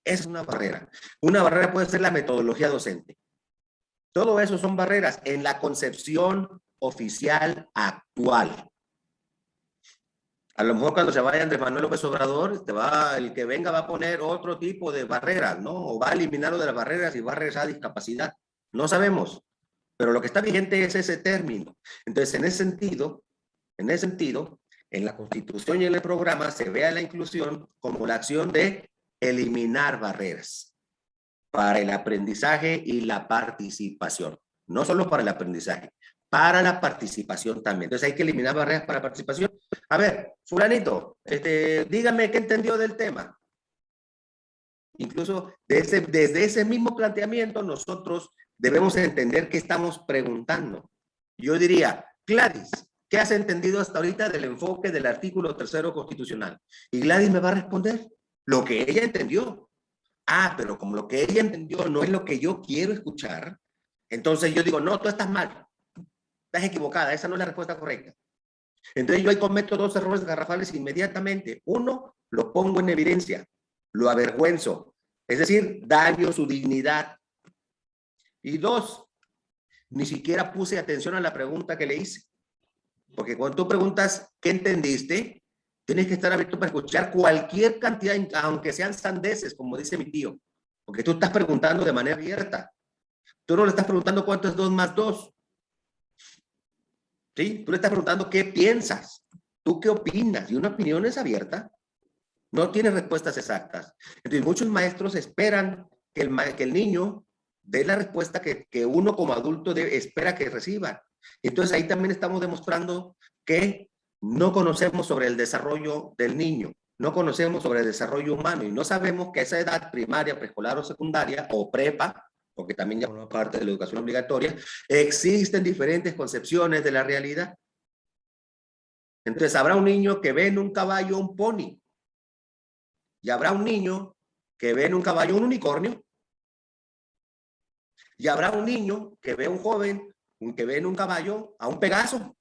Esa es una barrera. Una barrera puede ser la metodología docente. Todo eso son barreras en la concepción oficial actual. A lo mejor cuando se vaya Andrés Manuel López Obrador, el que venga va a poner otro tipo de barreras, ¿no? O va a eliminarlo de las barreras y va a regresar a discapacidad. No sabemos. Pero lo que está vigente es ese término. Entonces, en ese sentido, en la Constitución y en el programa se ve a la inclusión como la acción de eliminar barreras para el aprendizaje y la participación. No solo para el aprendizaje, para la participación también. Entonces hay que eliminar barreras para la participación. A ver, fulanito, dígame qué entendió del tema. Incluso desde ese mismo planteamiento nosotros debemos entender qué estamos preguntando. Yo diría, Gladys, ¿qué has entendido hasta ahorita del enfoque del artículo 3º constitucional? Y Gladys me va a responder lo que ella entendió. Ah, pero como lo que ella entendió no es lo que yo quiero escuchar, entonces yo digo, no, tú estás mal, estás equivocada, esa no es la respuesta correcta. Entonces yo ahí cometo 2 errores garrafales inmediatamente. 1, lo pongo en evidencia, lo avergüenzo, es decir, daño su dignidad. Y 2, ni siquiera puse atención a la pregunta que le hice. Porque cuando tú preguntas, ¿qué entendiste? Tienes que estar abierto para escuchar cualquier cantidad, aunque sean sandeces, como dice mi tío. Porque tú estás preguntando de manera abierta. Tú no le estás preguntando cuánto es 2 más 2. ¿Sí? Tú le estás preguntando qué piensas. ¿Tú qué opinas? Y una opinión es abierta. No tiene respuestas exactas. Entonces, muchos maestros esperan que el niño dé la respuesta que uno como adulto espera que reciba. Entonces, ahí también estamos demostrando que no conocemos sobre el desarrollo del niño, no conocemos sobre el desarrollo humano y no sabemos que a esa edad primaria, preescolar o secundaria o prepa, porque también ya forma parte de la educación obligatoria, existen diferentes concepciones de la realidad. Entonces, habrá un niño que ve en un caballo un pony y habrá un niño que ve en un caballo un unicornio y habrá un niño que ve un joven que ve en un caballo a un Pegaso.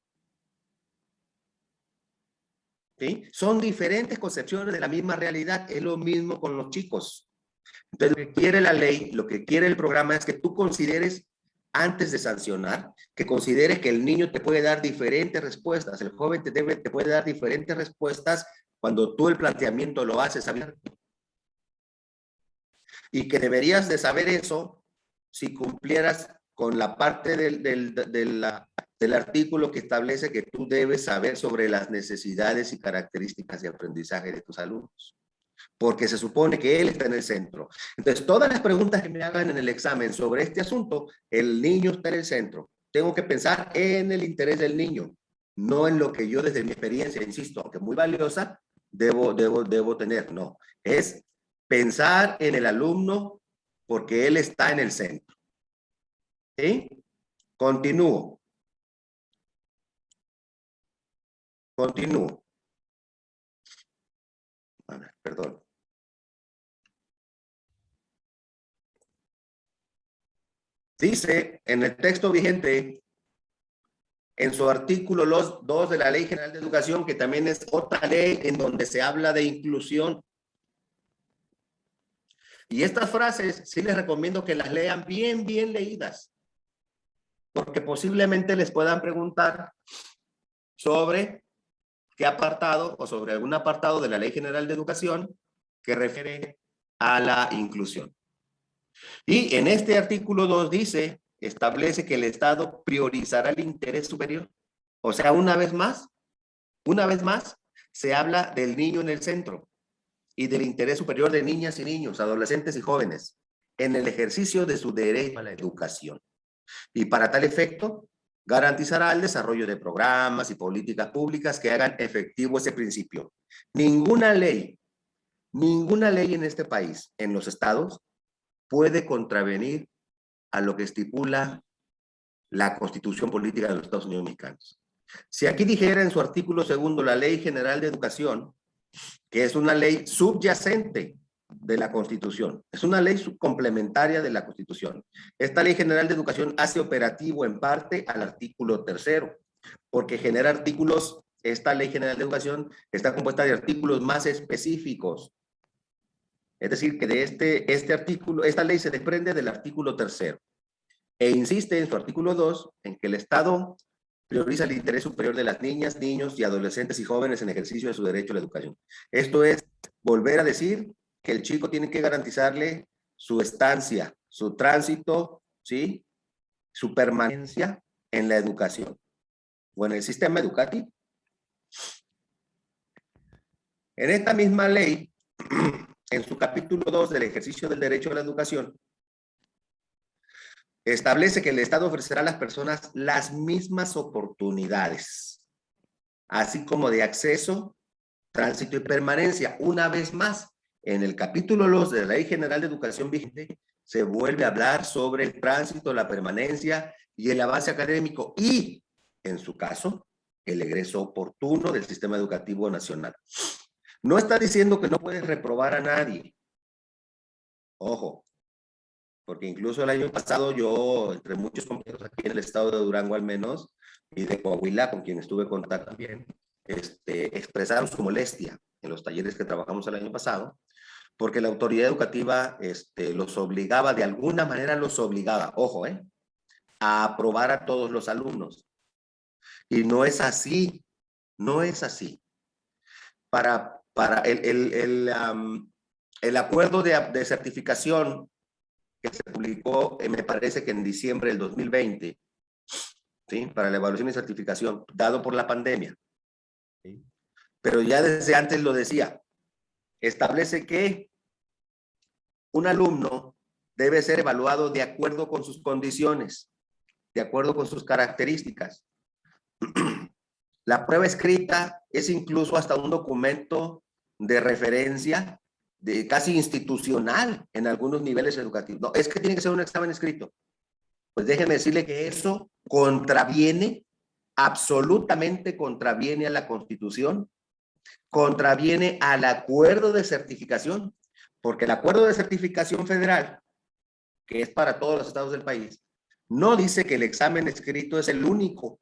¿Sí? Son diferentes concepciones de la misma realidad. Es lo mismo con los chicos. Entonces, lo que quiere la ley, lo que quiere el programa es que tú consideres, antes de sancionar, que consideres que el niño te puede dar diferentes respuestas. El joven te puede dar diferentes respuestas cuando tú el planteamiento lo haces abierto. Y que deberías de saber eso si cumplieras con la parte del artículo que establece que tú debes saber sobre las necesidades y características de aprendizaje de tus alumnos, porque se supone que él está en el centro. Entonces, todas las preguntas que me hagan en el examen sobre este asunto, el niño está en el centro. Tengo que pensar en el interés del niño, no en lo que yo desde mi experiencia, insisto, aunque muy valiosa, debo tener. No, es pensar en el alumno porque él está en el centro. ¿Sí? Continúo. Perdón. Dice en el texto vigente, en su artículo 2 de la Ley General de Educación, que también es otra ley en donde se habla de inclusión. Y estas frases sí les recomiendo que las lean bien leídas, porque posiblemente les puedan preguntar sobre qué apartado o sobre algún apartado de la Ley General de Educación que refiere a la inclusión. Y en este artículo 2 dice, establece que el Estado priorizará el interés superior. O sea, una vez más, se habla del niño en el centro y del interés superior de niñas y niños, adolescentes y jóvenes en el ejercicio de su derecho a la educación. Y para tal efecto, garantizará el desarrollo de programas y políticas públicas que hagan efectivo ese principio. Ninguna ley en este país, en los estados, puede contravenir a lo que estipula la Constitución Política de los Estados Unidos Mexicanos. Si aquí dijera en su artículo 2 la Ley General de Educación, que es una ley subyacente de la Constitución, es una ley complementaria de la Constitución. Esta Ley General de Educación hace operativo en parte al artículo 3, porque genera artículos, esta Ley General de Educación está compuesta de artículos más específicos. Es decir, que de este artículo, esta ley se desprende del artículo 3 e insiste en su artículo 2 en que el Estado prioriza el interés superior de las niñas, niños y adolescentes y jóvenes en ejercicio de su derecho a la educación. Esto es volver a decir que el chico tiene que garantizarle su estancia, su tránsito, ¿sí? Su permanencia en la educación o en el sistema educativo. En esta misma ley, en su capítulo 2 del ejercicio del derecho a la educación, establece que el Estado ofrecerá a las personas las mismas oportunidades, así como de acceso, tránsito y permanencia. Una vez más, en el capítulo 2 de la Ley General de Educación vigente, se vuelve a hablar sobre el tránsito, la permanencia y el avance académico y, en su caso, el egreso oportuno del sistema educativo nacional. No está diciendo que no puedes reprobar a nadie. Ojo, porque incluso el año pasado yo, entre muchos compañeros aquí en el estado de Durango al menos, y de Coahuila, con quien estuve en contacto también, expresaron su molestia en los talleres que trabajamos el año pasado, porque la autoridad educativa los obligaba, de alguna manera los obligaba, ojo, a aprobar a todos los alumnos. Y no es así, no es así. Para el acuerdo de certificación que se publicó, me parece que en diciembre del 2020, ¿sí? Para la evaluación y certificación, dado por la pandemia. ¿Sí? Pero ya desde antes lo decía, establece que un alumno debe ser evaluado de acuerdo con sus condiciones, de acuerdo con sus características. La prueba escrita es incluso hasta un documento de referencia casi institucional en algunos niveles educativos. No, es que tiene que ser un examen escrito. Pues déjenme decirle que eso contraviene, absolutamente contraviene a la Constitución, contraviene al acuerdo de certificación, porque el acuerdo de certificación federal, que es para todos los estados del país, no dice que el examen escrito es el único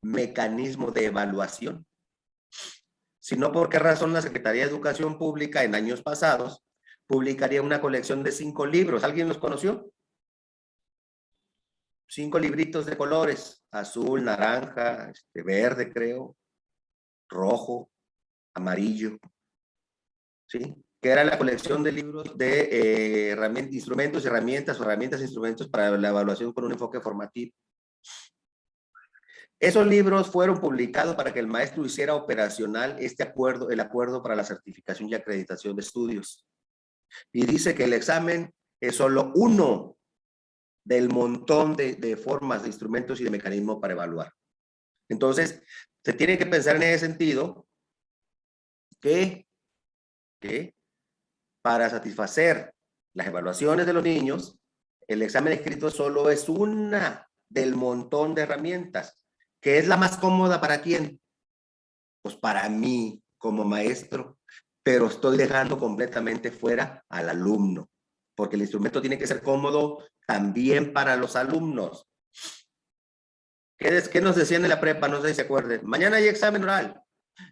mecanismo de evaluación, sino por qué razón la Secretaría de Educación Pública en años pasados publicaría una colección de 5 libros. ¿Alguien los conoció? 5 libritos de colores, azul, naranja, verde creo, rojo, amarillo, ¿sí? Que era la colección de libros de instrumentos, herramientas e instrumentos para la evaluación con un enfoque formativo. Esos libros fueron publicados para que el maestro hiciera operacional el acuerdo para la certificación y acreditación de estudios. Y dice que el examen es solo uno del montón de formas, de instrumentos y de mecanismos para evaluar. Entonces, se tiene que pensar en ese sentido que para satisfacer las evaluaciones de los niños, el examen escrito solo es una del montón de herramientas. ¿Qué es la más cómoda para quién? Pues para mí como maestro, pero estoy dejando completamente fuera al alumno, porque el instrumento tiene que ser cómodo también para los alumnos. ¿Qué nos decían en la prepa? No sé si se acuerdan. Mañana hay examen oral.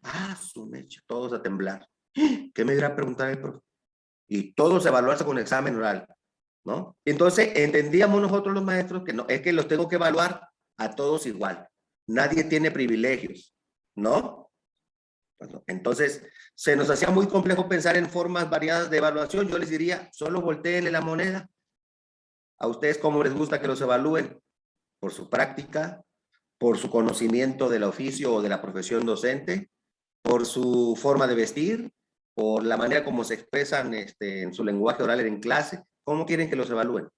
Ah, su mecha, todos a temblar. ¿Qué me irá a preguntar el profe? Y todos evaluarse con examen oral, ¿no? Entonces entendíamos nosotros los maestros que no, es que los tengo que evaluar a todos igual. Nadie tiene privilegios, ¿no? Bueno, entonces, se nos hacía muy complejo pensar en formas variadas de evaluación. Yo les diría, solo voltéenle la moneda. ¿A ustedes cómo les gusta que los evalúen? ¿Por su práctica? ¿Por su conocimiento del oficio o de la profesión docente? por su forma de vestir, por la manera como se expresan en su lenguaje oral en clase. ¿Cómo quieren que los evalúen?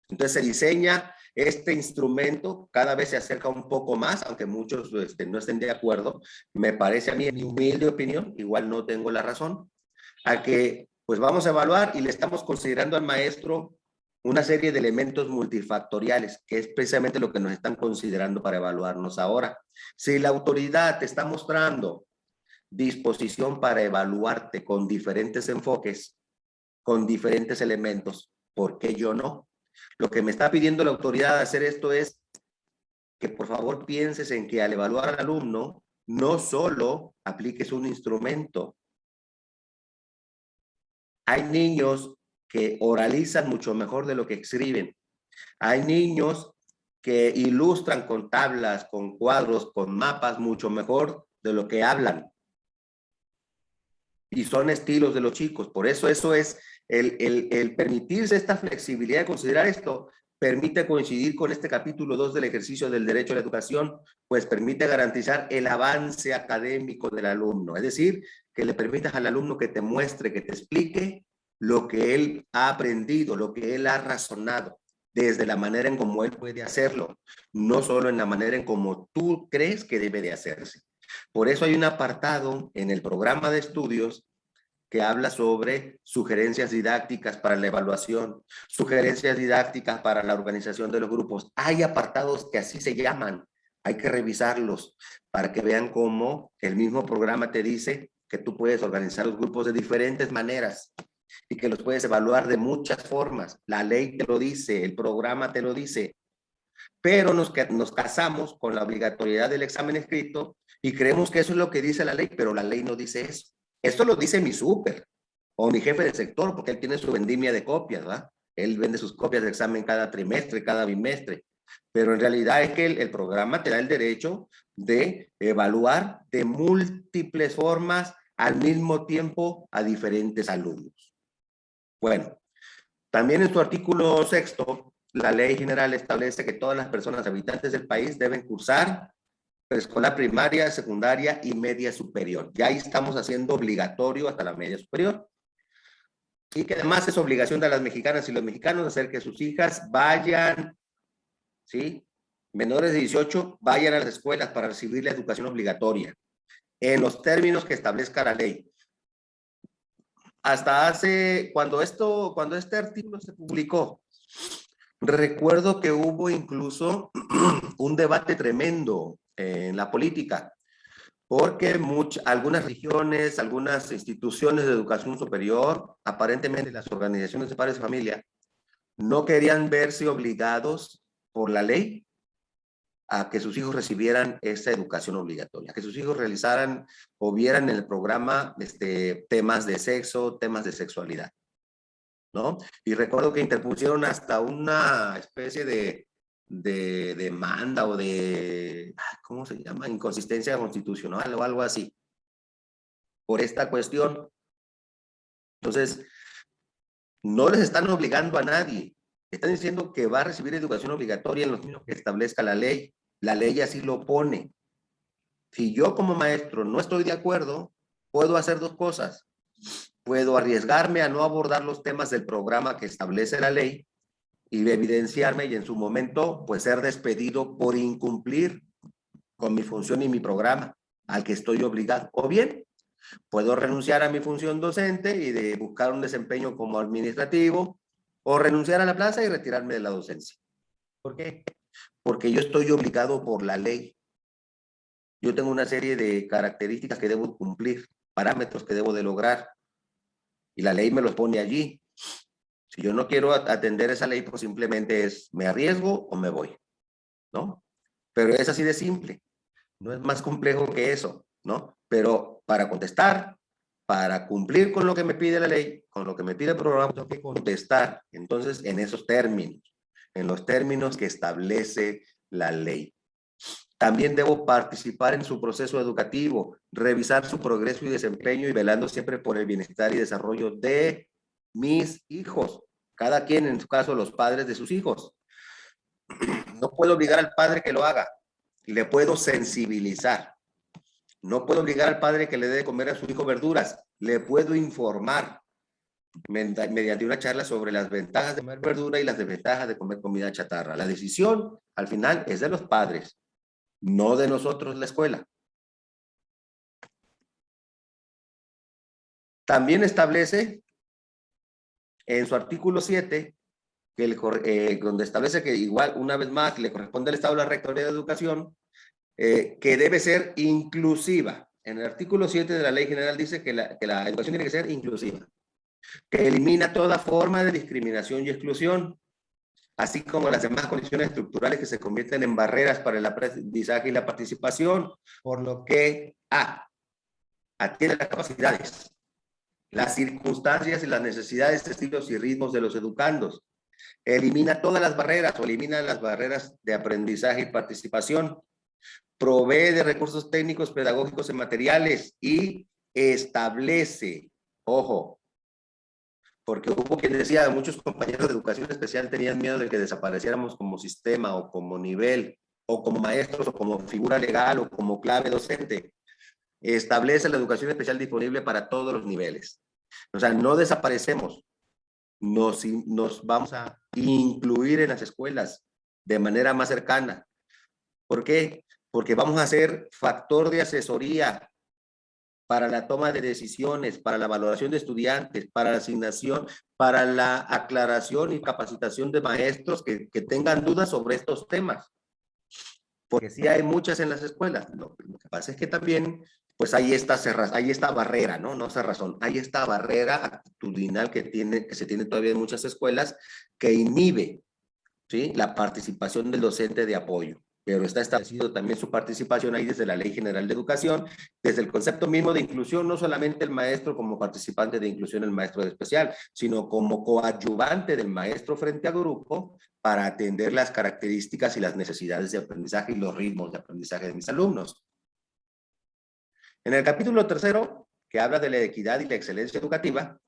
Entonces se diseña este instrumento, cada vez se acerca un poco más, aunque muchos no estén de acuerdo. Me parece a mí, en mi humilde opinión, igual no tengo la razón, a que pues vamos a evaluar y le estamos considerando al maestro una serie de elementos multifactoriales, que es precisamente lo que nos están considerando para evaluarnos ahora. Si la autoridad te está mostrando disposición para evaluarte con diferentes enfoques, con diferentes elementos, ¿por qué yo no? Lo que me está pidiendo la autoridad de hacer esto es que por favor pienses en que al evaluar al alumno, no solo apliques un instrumento. Hay niños que oralizan mucho mejor de lo que escriben. Hay niños que ilustran con tablas, con cuadros, con mapas mucho mejor de lo que hablan. Y son estilos de los chicos. Por eso es el permitirse esta flexibilidad de considerar esto, permite coincidir con este capítulo 2 del ejercicio del derecho a la educación, pues permite garantizar el avance académico del alumno. Es decir, que le permitas al alumno que te muestre, que te explique lo que él ha aprendido, lo que él ha razonado, desde la manera en cómo él puede hacerlo, no solo en la manera en cómo tú crees que debe de hacerse. Por eso hay un apartado en el programa de estudios que habla sobre sugerencias didácticas para la evaluación, sugerencias didácticas para la organización de los grupos. Hay apartados que así se llaman, hay que revisarlos para que vean cómo el mismo programa te dice que tú puedes organizar los grupos de diferentes maneras y que los puedes evaluar de muchas formas. La ley te lo dice, el programa te lo dice, pero nos casamos con la obligatoriedad del examen escrito y creemos que eso es lo que dice la ley, pero la ley no dice eso. Esto lo dice mi súper o mi jefe de sector, porque él tiene su vendimia de copias, ¿verdad? Él vende sus copias de examen cada trimestre, cada bimestre. Pero en realidad es que el programa te da el derecho de evaluar de múltiples formas al mismo tiempo a diferentes alumnos. Bueno, también en su artículo 6º, la ley general establece que todas las personas habitantes del país deben cursar preescolar primaria, secundaria y media superior. Ya ahí estamos haciendo obligatorio hasta la media superior. Y que además es obligación de las mexicanas y los mexicanos hacer que sus hijas vayan, ¿sí? Menores de 18, vayan a las escuelas para recibir la educación obligatoria, en los términos que establezca la ley. Hasta cuando este artículo se publicó, recuerdo que hubo incluso un debate tremendo en la política, porque algunas regiones, algunas instituciones de educación superior, aparentemente las organizaciones de padres de familia, no querían verse obligados por la ley a que sus hijos recibieran esa educación obligatoria, a que sus hijos realizaran o vieran en el programa temas de sexo, temas de sexualidad, ¿no? Y recuerdo que interpusieron hasta una especie de demanda o de, ¿cómo se llama? Inconsistencia constitucional o algo así, por esta cuestión. Entonces, no les están obligando a nadie. Están diciendo que va a recibir educación obligatoria en los términos que establezca la ley. La ley así lo pone. Si yo como maestro no estoy de acuerdo, puedo hacer dos cosas. Puedo arriesgarme a no abordar los temas del programa que establece la ley y evidenciarme y en su momento pues ser despedido por incumplir con mi función y mi programa al que estoy obligado. O bien, puedo renunciar a mi función docente y de buscar un desempeño como administrativo o renunciar a la plaza y retirarme de la docencia. ¿Por qué? Porque yo estoy obligado por la ley. Yo tengo una serie de características que debo cumplir, parámetros que debo de lograr y la ley me los pone allí. Si yo no quiero atender esa ley, pues simplemente me arriesgo o me voy, ¿no? Pero es así de simple. No es más complejo que eso, ¿no? Pero para contestar, para cumplir con lo que me pide la ley, con lo que me pide el programa, tengo que contestar. Entonces, en esos términos, en los términos que establece la ley. También debo participar en su proceso educativo, revisar su progreso y desempeño y velando siempre por el bienestar y desarrollo de mis hijos, cada quien en su caso los padres de sus hijos. No puedo obligar al padre que lo haga, le puedo sensibilizar. No puedo obligar al padre que le dé de comer a su hijo verduras. Le puedo informar mediante una charla sobre las ventajas de comer verdura y las desventajas de comer comida chatarra. La decisión, al final, es de los padres, no de nosotros, la escuela. También establece en su artículo 7, donde establece que igual, una vez más, le corresponde al Estado la Rectoría de Educación, que debe ser inclusiva. En el artículo 7 de la Ley General dice que la educación tiene que ser inclusiva, que elimina toda forma de discriminación y exclusión, así como las demás condiciones estructurales que se convierten en barreras para el aprendizaje y la participación, por lo que atiende las capacidades, las circunstancias y las necesidades, estilos y ritmos de los educandos, elimina todas las barreras o elimina las barreras de aprendizaje y participación, provee de recursos técnicos, pedagógicos y materiales y establece, ojo, porque hubo quien decía, muchos compañeros de educación especial tenían miedo de que desapareciéramos como sistema o como nivel, o como maestros, o como figura legal, o como clave docente. Establece la educación especial disponible para todos los niveles. O sea, no desaparecemos, nos vamos a incluir en las escuelas de manera más cercana. ¿Por qué? Porque vamos a ser factor de asesoría para la toma de decisiones, para la valoración de estudiantes, para la asignación, para la aclaración y capacitación de maestros que tengan dudas sobre estos temas. Porque sí hay muchas en las escuelas. Lo que pasa es que también, pues hay esta barrera, ¿no? No cerrazón, hay esta barrera actitudinal que se tiene todavía en muchas escuelas que inhibe, ¿sí?, la participación del docente de apoyo. Pero está establecido también su participación ahí desde la Ley General de Educación, desde el concepto mismo de inclusión, no solamente el maestro como participante de inclusión, el maestro de especial, sino como coadyuvante del maestro frente a grupo para atender las características y las necesidades de aprendizaje y los ritmos de aprendizaje de mis alumnos. En el capítulo 3, que habla de la equidad y la excelencia educativa,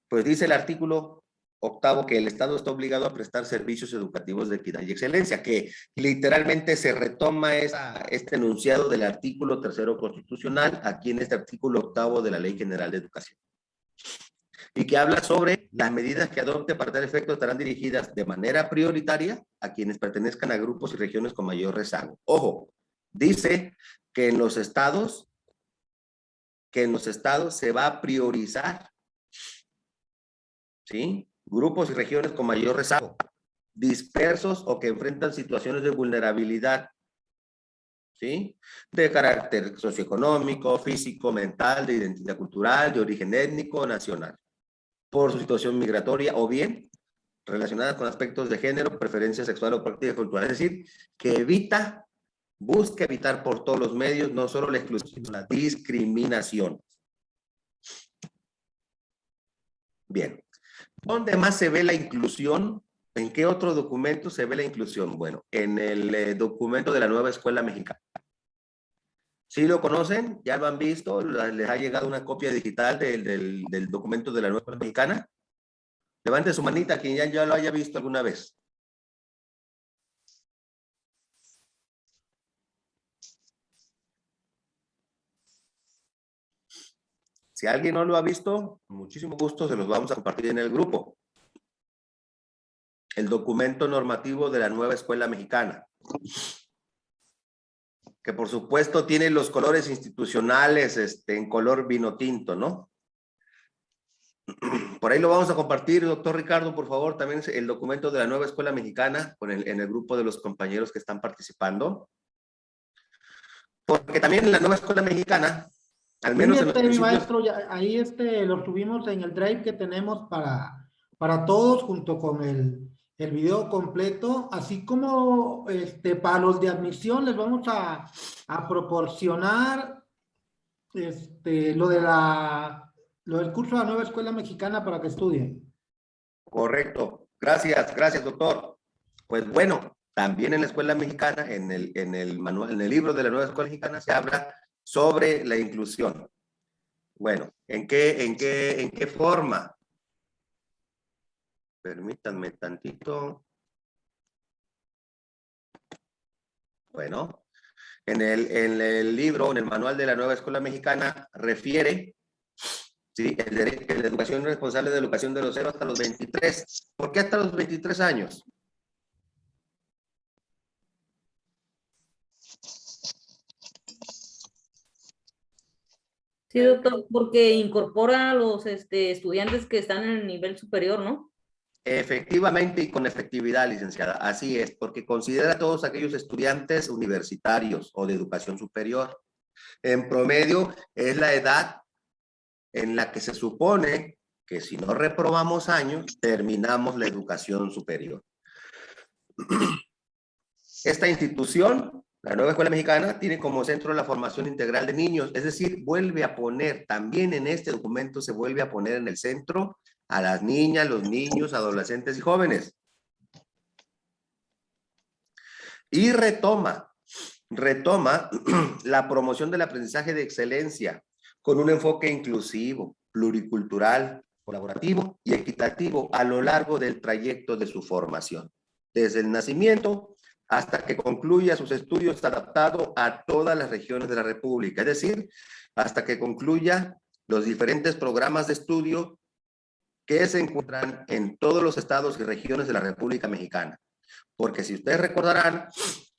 pues dice el artículo 8 que el Estado está obligado a prestar servicios educativos de equidad y excelencia, que literalmente se retoma este enunciado del artículo 3 constitucional aquí en este artículo 8 de la Ley General de Educación, y que habla sobre las medidas que adopte para tal efecto estarán dirigidas de manera prioritaria a quienes pertenezcan a grupos y regiones con mayor rezago. Ojo, dice que en los estados se va a priorizar, ¿sí?, grupos y regiones con mayor rezago, dispersos o que enfrentan situaciones de vulnerabilidad, ¿sí?, de carácter socioeconómico, físico, mental, de identidad cultural, de origen étnico, nacional, por su situación migratoria o bien relacionadas con aspectos de género, preferencia sexual o práctica cultural. Es decir, que busca evitar por todos los medios no solo la exclusión, sino la discriminación. Bien. ¿Dónde más se ve la inclusión? ¿En qué otro documento se ve la inclusión? Bueno, en el documento de la Nueva Escuela Mexicana. ¿Sí lo conocen? ¿Ya lo han visto? ¿Les ha llegado una copia digital del documento de la Nueva Escuela Mexicana? Levante su manita quien ya lo haya visto alguna vez. Si alguien no lo ha visto, con muchísimo gusto se los vamos a compartir en el grupo. El documento normativo de la Nueva Escuela Mexicana, que por supuesto tiene los colores institucionales en color vino tinto, ¿no? Por ahí lo vamos a compartir, doctor Ricardo, por favor, también el documento de la Nueva Escuela Mexicana en el grupo de los compañeros que están participando. Porque también en la Nueva Escuela Mexicana, al menos en los mi maestro, ahí lo subimos en el drive que tenemos para todos, junto con el video completo, así como para los de admisión les vamos a proporcionar lo del curso de la Nueva Escuela Mexicana para que estudien. Correcto. Gracias, doctor. Pues bueno, también en la Escuela Mexicana, en el manual, en el libro de la Nueva Escuela Mexicana se habla sobre la inclusión. Bueno, ¿en qué forma? Permítanme tantito. Bueno, en el libro, en el manual de la nueva escuela mexicana, refiere, ¿sí?, el derecho a la educación responsable de educación de los 0 hasta los 23. ¿Por qué hasta los 23 años? Sí, doctor, porque incorpora a los estudiantes que están en el nivel superior, ¿no? Efectivamente y con efectividad, licenciada. Así es, porque considera a todos aquellos estudiantes universitarios o de educación superior. En promedio es la edad en la que se supone que si no reprobamos años, terminamos la educación superior. Esta institución, la nueva escuela mexicana, tiene como centro la formación integral de niños, es decir, vuelve a poner, también en este documento se vuelve a poner en el centro a las niñas, los niños, adolescentes y jóvenes. Y retoma la promoción del aprendizaje de excelencia con un enfoque inclusivo, pluricultural, colaborativo y equitativo a lo largo del trayecto de su formación, desde el nacimiento hasta que concluya sus estudios adaptado a todas las regiones de la República, es decir, hasta que concluya los diferentes programas de estudio que se encuentran en todos los estados y regiones de la República Mexicana. Porque si ustedes recordarán,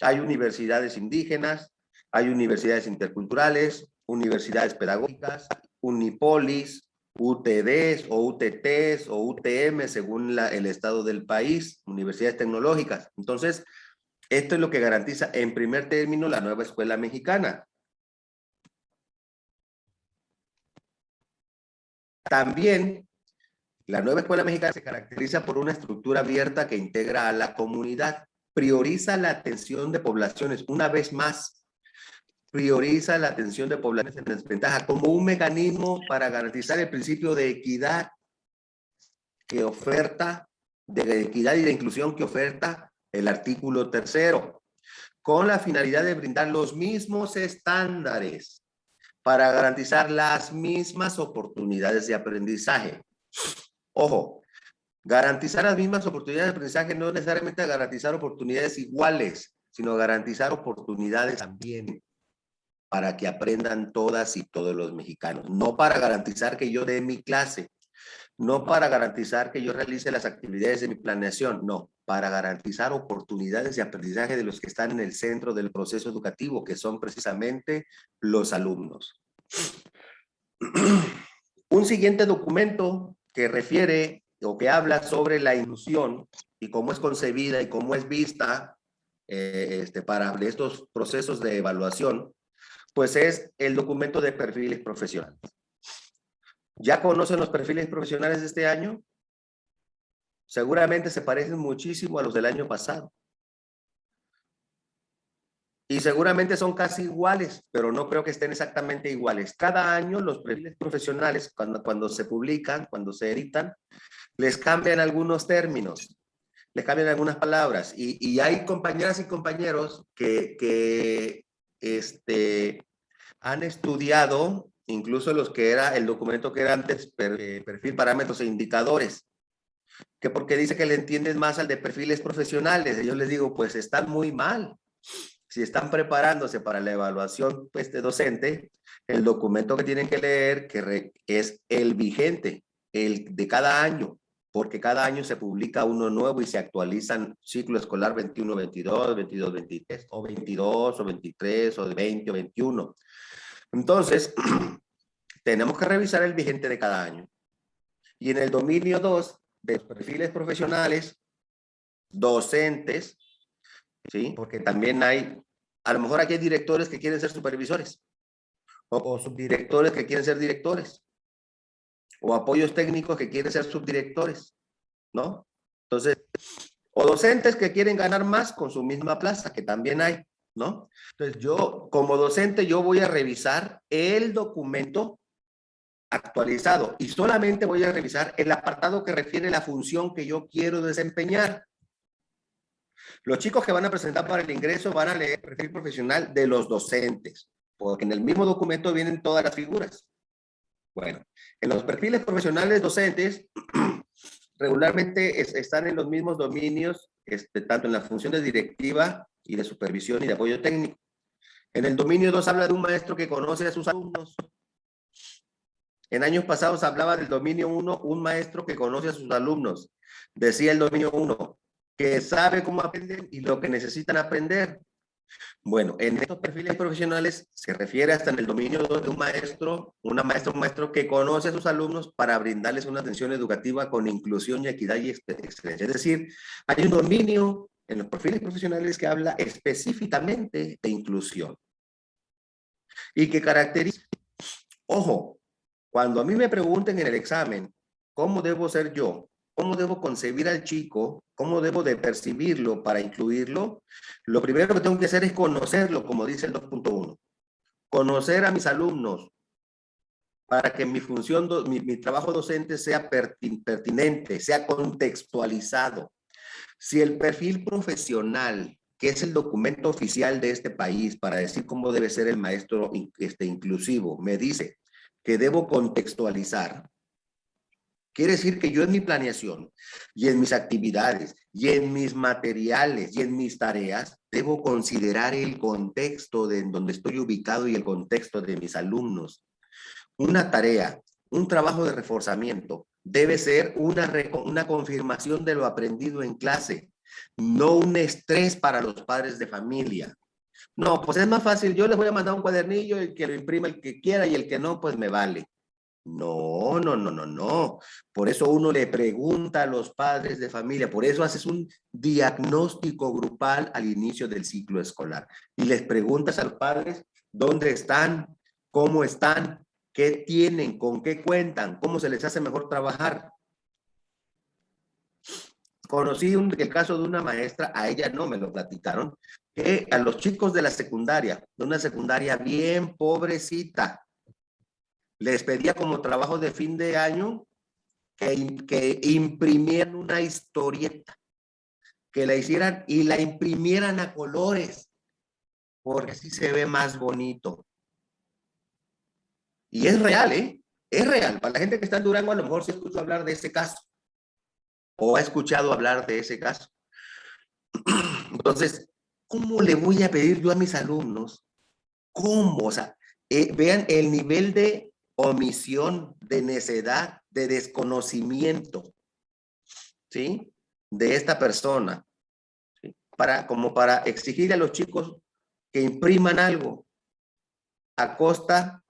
hay universidades indígenas, hay universidades interculturales, universidades pedagógicas, unipolis, UTDs o UTTs o UTM según el estado del país, universidades tecnológicas. Entonces, esto es lo que garantiza en primer término la nueva escuela mexicana. También la nueva escuela mexicana se caracteriza por una estructura abierta que integra a la comunidad, prioriza la atención de poblaciones, una vez más, prioriza la atención de poblaciones en desventaja como un mecanismo para garantizar el principio de equidad que oferta, de equidad y de inclusión que oferta el artículo 3º, con la finalidad de brindar los mismos estándares para garantizar las mismas oportunidades de aprendizaje. Ojo, garantizar las mismas oportunidades de aprendizaje no es necesariamente garantizar oportunidades iguales, sino garantizar oportunidades también para que aprendan todas y todos los mexicanos. No para garantizar que yo dé mi clase, no para garantizar que yo realice las actividades de mi planeación, no, para garantizar oportunidades de aprendizaje de los que están en el centro del proceso educativo, que son precisamente los alumnos. Un siguiente documento que refiere o que habla sobre la inclusión y cómo es concebida y cómo es vista para estos procesos de evaluación, pues es el documento de perfiles profesionales. ¿Ya conocen los perfiles profesionales de este año? Seguramente se parecen muchísimo a los del año pasado. Y seguramente son casi iguales, pero no creo que estén exactamente iguales. Cada año los perfiles profesionales, cuando se publican, cuando se editan, les cambian algunos términos, les cambian algunas palabras. Y hay compañeras y compañeros que han estudiado, incluso los que era el documento que era antes, perfil, parámetros e indicadores, que porque dice que le entienden más al de perfiles profesionales. Yo les digo, pues están muy mal. Si están preparándose para la evaluación de docente, el documento que tienen que leer que es el vigente, el de cada año, porque cada año se publica uno nuevo y se actualizan ciclo escolar 21-22, 22-23, o 22 o 23 o 20 o 21. Entonces, tenemos que revisar el vigente de cada año. Y en el dominio 2 de los perfiles profesionales, docentes, ¿sí? Porque también hay, a lo mejor aquí hay directores que quieren ser supervisores, o subdirectores que quieren ser directores, o apoyos técnicos que quieren ser subdirectores, ¿no? Entonces, o docentes que quieren ganar más con su misma plaza, que también hay, ¿no? Entonces, yo, como docente, yo voy a revisar el documento actualizado y solamente voy a revisar el apartado que refiere a la función que yo quiero desempeñar. Los chicos que van a presentar para el ingreso van a leer el perfil profesional de los docentes, porque en el mismo documento vienen todas las figuras. Bueno, en los perfiles profesionales docentes, regularmente están en los mismos dominios, tanto en las funciones directiva y de supervisión y de apoyo técnico. En el dominio 2 habla de un maestro que conoce a sus alumnos. En años pasados hablaba del dominio 1, un maestro que conoce a sus alumnos. Decía el dominio 1, que sabe cómo aprenden y lo que necesitan aprender. Bueno, en estos perfiles profesionales se refiere hasta en el dominio de un maestro, un maestro que conoce a sus alumnos para brindarles una atención educativa con inclusión y equidad y excelencia. Es decir, hay un dominio en los perfiles profesionales que habla específicamente de inclusión y que caracteriza, ojo, cuando a mí me pregunten en el examen, ¿cómo debo ser yo? ¿Cómo debo concebir al chico? ¿Cómo debo de percibirlo para incluirlo? Lo primero que tengo que hacer es conocerlo, como dice el 2.1. Conocer a mis alumnos para que mi función, mi trabajo docente sea pertinente, sea contextualizado. Si el perfil profesional, que es el documento oficial de este país para decir cómo debe ser el maestro inclusivo, me dice que debo contextualizar, quiere decir que yo en mi planeación y en mis actividades y en mis materiales y en mis tareas debo considerar el contexto de donde estoy ubicado y el contexto de mis alumnos. Una tarea, un trabajo de reforzamiento debe ser una confirmación de lo aprendido en clase, no un estrés para los padres de familia. No, pues es más fácil, yo les voy a mandar un cuadernillo, el que lo imprima el que quiera y el que no, pues me vale. No, no, no, no, no. Por eso uno le pregunta a los padres de familia, por eso haces un diagnóstico grupal al inicio del ciclo escolar. Y les preguntas a los padres dónde están, cómo están, qué tienen, con qué cuentan, cómo se les hace mejor trabajar. Conocí el caso de una maestra, a ella no me lo platicaron, que a los chicos de la secundaria, de una secundaria bien pobrecita, les pedía como trabajo de fin de año que imprimieran una historieta, que la hicieran y la imprimieran a colores, porque así se ve más bonito. Y es real, ¿eh? Es real. Para la gente que está en Durango, a lo mejor se escuchó hablar de ese caso, o ha escuchado hablar de ese caso. Entonces, ¿cómo le voy a pedir yo a mis alumnos? ¿Cómo? O sea, vean el nivel de omisión, de necedad, de desconocimiento, ¿sí? De esta persona, ¿sí? Como para exigir a los chicos que impriman algo a costa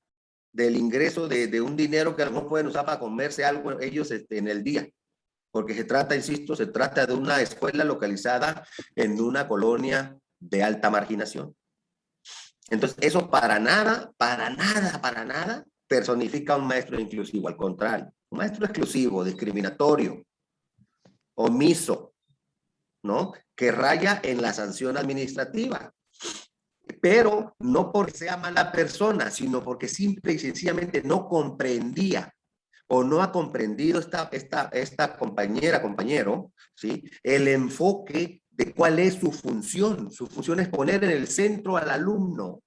del ingreso de un dinero que a lo mejor pueden usar para comerse algo ellos en el día. Porque se trata, insisto, se trata de una escuela localizada en una colonia de alta marginación. Entonces, eso para nada personifica a un maestro inclusivo, al contrario, un maestro exclusivo, discriminatorio, omiso, ¿no? Que raya en la sanción administrativa, pero no porque sea mala persona, sino porque simple y sencillamente no comprendía o no ha comprendido esta compañero, ¿sí? El enfoque de cuál es su función. Su función es poner en el centro al alumno,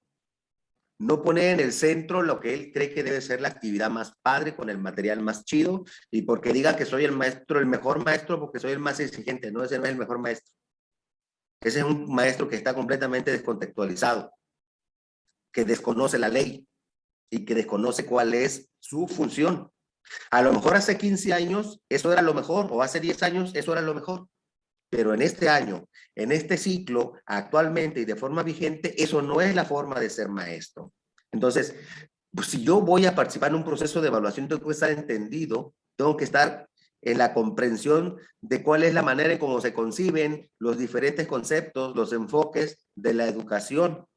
no poner en el centro lo que él cree que debe ser la actividad más padre, con el material más chido, y porque diga que soy el maestro, el mejor maestro, porque soy el más exigente. No, ese no es el mejor maestro. Ese es un maestro que está completamente descontextualizado, que desconoce la ley y que desconoce cuál es su función. A lo mejor hace 15 años eso era lo mejor, o hace 10 años eso era lo mejor. Pero en este año, en este ciclo, actualmente y de forma vigente, eso no es la forma de ser maestro. Entonces, pues si yo voy a participar en un proceso de evaluación, tengo que estar entendido, tengo que estar en la comprensión de cuál es la manera en cómo se conciben los diferentes conceptos, los enfoques de la educación,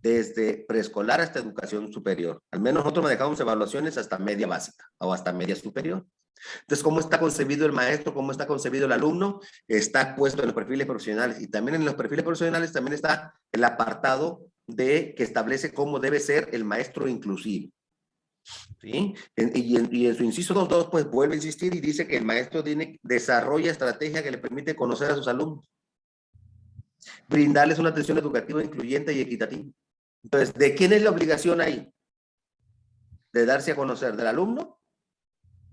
desde preescolar hasta educación superior. Al menos nosotros manejamos evaluaciones hasta media básica o hasta media superior. Entonces, ¿cómo está concebido el maestro? ¿Cómo está concebido el alumno? Está puesto en los perfiles profesionales. Y también en los perfiles profesionales también está el apartado que establece cómo debe ser el maestro inclusivo. ¿Sí? Y en su inciso 2.2, pues vuelve a insistir y dice que el maestro desarrolla estrategia que le permite conocer a sus alumnos. Brindarles una atención educativa incluyente y equitativa. Entonces, ¿de quién es la obligación ahí? ¿De darse a conocer? ¿Del alumno?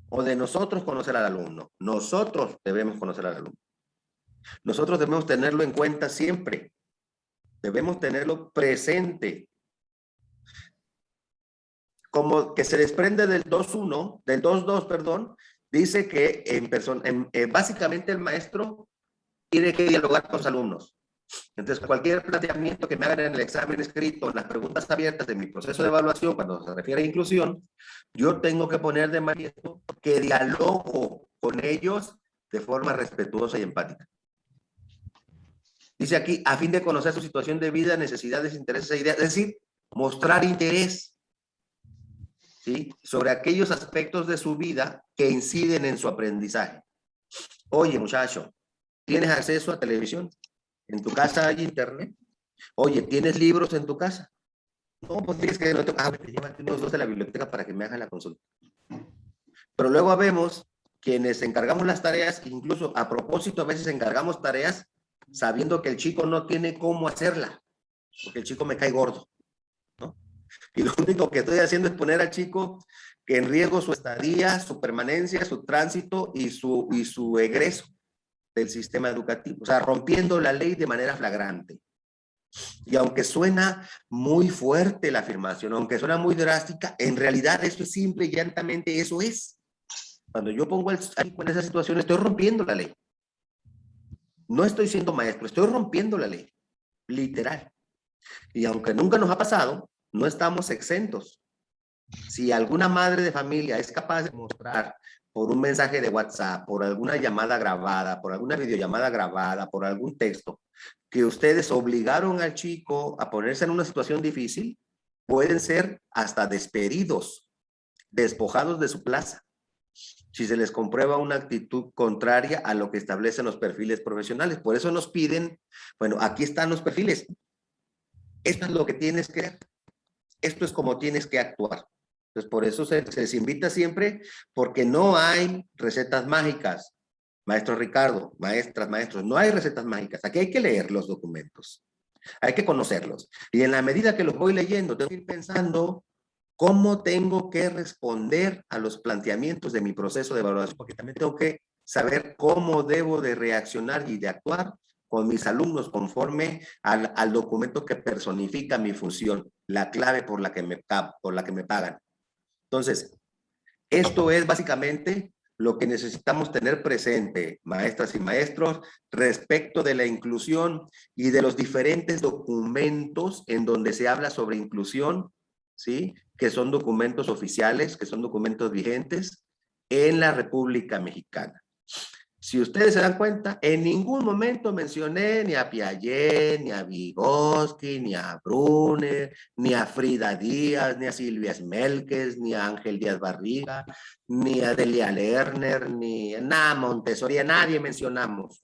¿O de nosotros conocer al alumno? Nosotros debemos conocer al alumno. Nosotros debemos tenerlo en cuenta siempre. Debemos tenerlo presente. Como que se desprende del 2.1, del 2.2, perdón, dice que básicamente el maestro tiene que dialogar con los alumnos. Entonces, cualquier planteamiento que me hagan en el examen escrito, en las preguntas abiertas de mi proceso de evaluación, cuando se refiere a inclusión, yo tengo que poner de manifiesto que dialogo con ellos de forma respetuosa y empática. Dice aquí, a fin de conocer su situación de vida, necesidades, intereses e ideas, es decir, mostrar interés, ¿sí?, sobre aquellos aspectos de su vida que inciden en su aprendizaje. Oye, muchacho, ¿tienes acceso a televisión? ¿En tu casa hay internet? Oye, ¿tienes libros en tu casa? No, pues tienes que... llévate unos dos de la biblioteca para que me hagan la consulta. Pero luego vemos quienes encargamos las tareas, incluso a propósito a veces encargamos tareas sabiendo que el chico no tiene cómo hacerla, porque el chico me cae gordo, ¿no? Y lo único que estoy haciendo es poner al chico que en riesgo su estadía, su permanencia, su tránsito y su egreso del sistema educativo, o sea, rompiendo la ley de manera flagrante. Y aunque suena muy fuerte la afirmación, aunque suena muy drástica, en realidad esto es simple y llanamente eso es. Cuando yo pongo al chico en esa situación, estoy rompiendo la ley. No estoy siendo maestro, estoy rompiendo la ley, literal. Y aunque nunca nos ha pasado, no estamos exentos. Si alguna madre de familia es capaz de mostrar por un mensaje de WhatsApp, por alguna llamada grabada, por alguna videollamada grabada, por algún texto, que ustedes obligaron al chico a ponerse en una situación difícil, pueden ser hasta despedidos, despojados de su plaza, si se les comprueba una actitud contraria a lo que establecen los perfiles profesionales. Por eso nos piden, bueno, aquí están los perfiles. Esto es lo que tienes que hacer. Esto es como tienes que actuar. Entonces, por eso se les invita siempre, porque no hay recetas mágicas. Maestro Ricardo, maestras, maestros, no hay recetas mágicas. Aquí hay que leer los documentos. Hay que conocerlos. Y en la medida que los voy leyendo, tengo que ir pensando cómo tengo que responder a los planteamientos de mi proceso de evaluación, porque también tengo que saber cómo debo de reaccionar y de actuar con mis alumnos conforme al documento que personifica mi función, la clave por la que me pagan. Entonces, esto es básicamente lo que necesitamos tener presente, maestras y maestros, respecto de la inclusión y de los diferentes documentos en donde se habla sobre inclusión, ¿sí?, que son documentos oficiales, que son documentos vigentes en la República Mexicana. Si ustedes se dan cuenta, en ningún momento mencioné ni a Piaget, ni a Vygotsky, ni a Brunner, ni a Frida Díaz, ni a Silvia Smelkes, ni a Ángel Díaz Barriga, ni a Delia Lerner, ni a Montessori, a nadie mencionamos.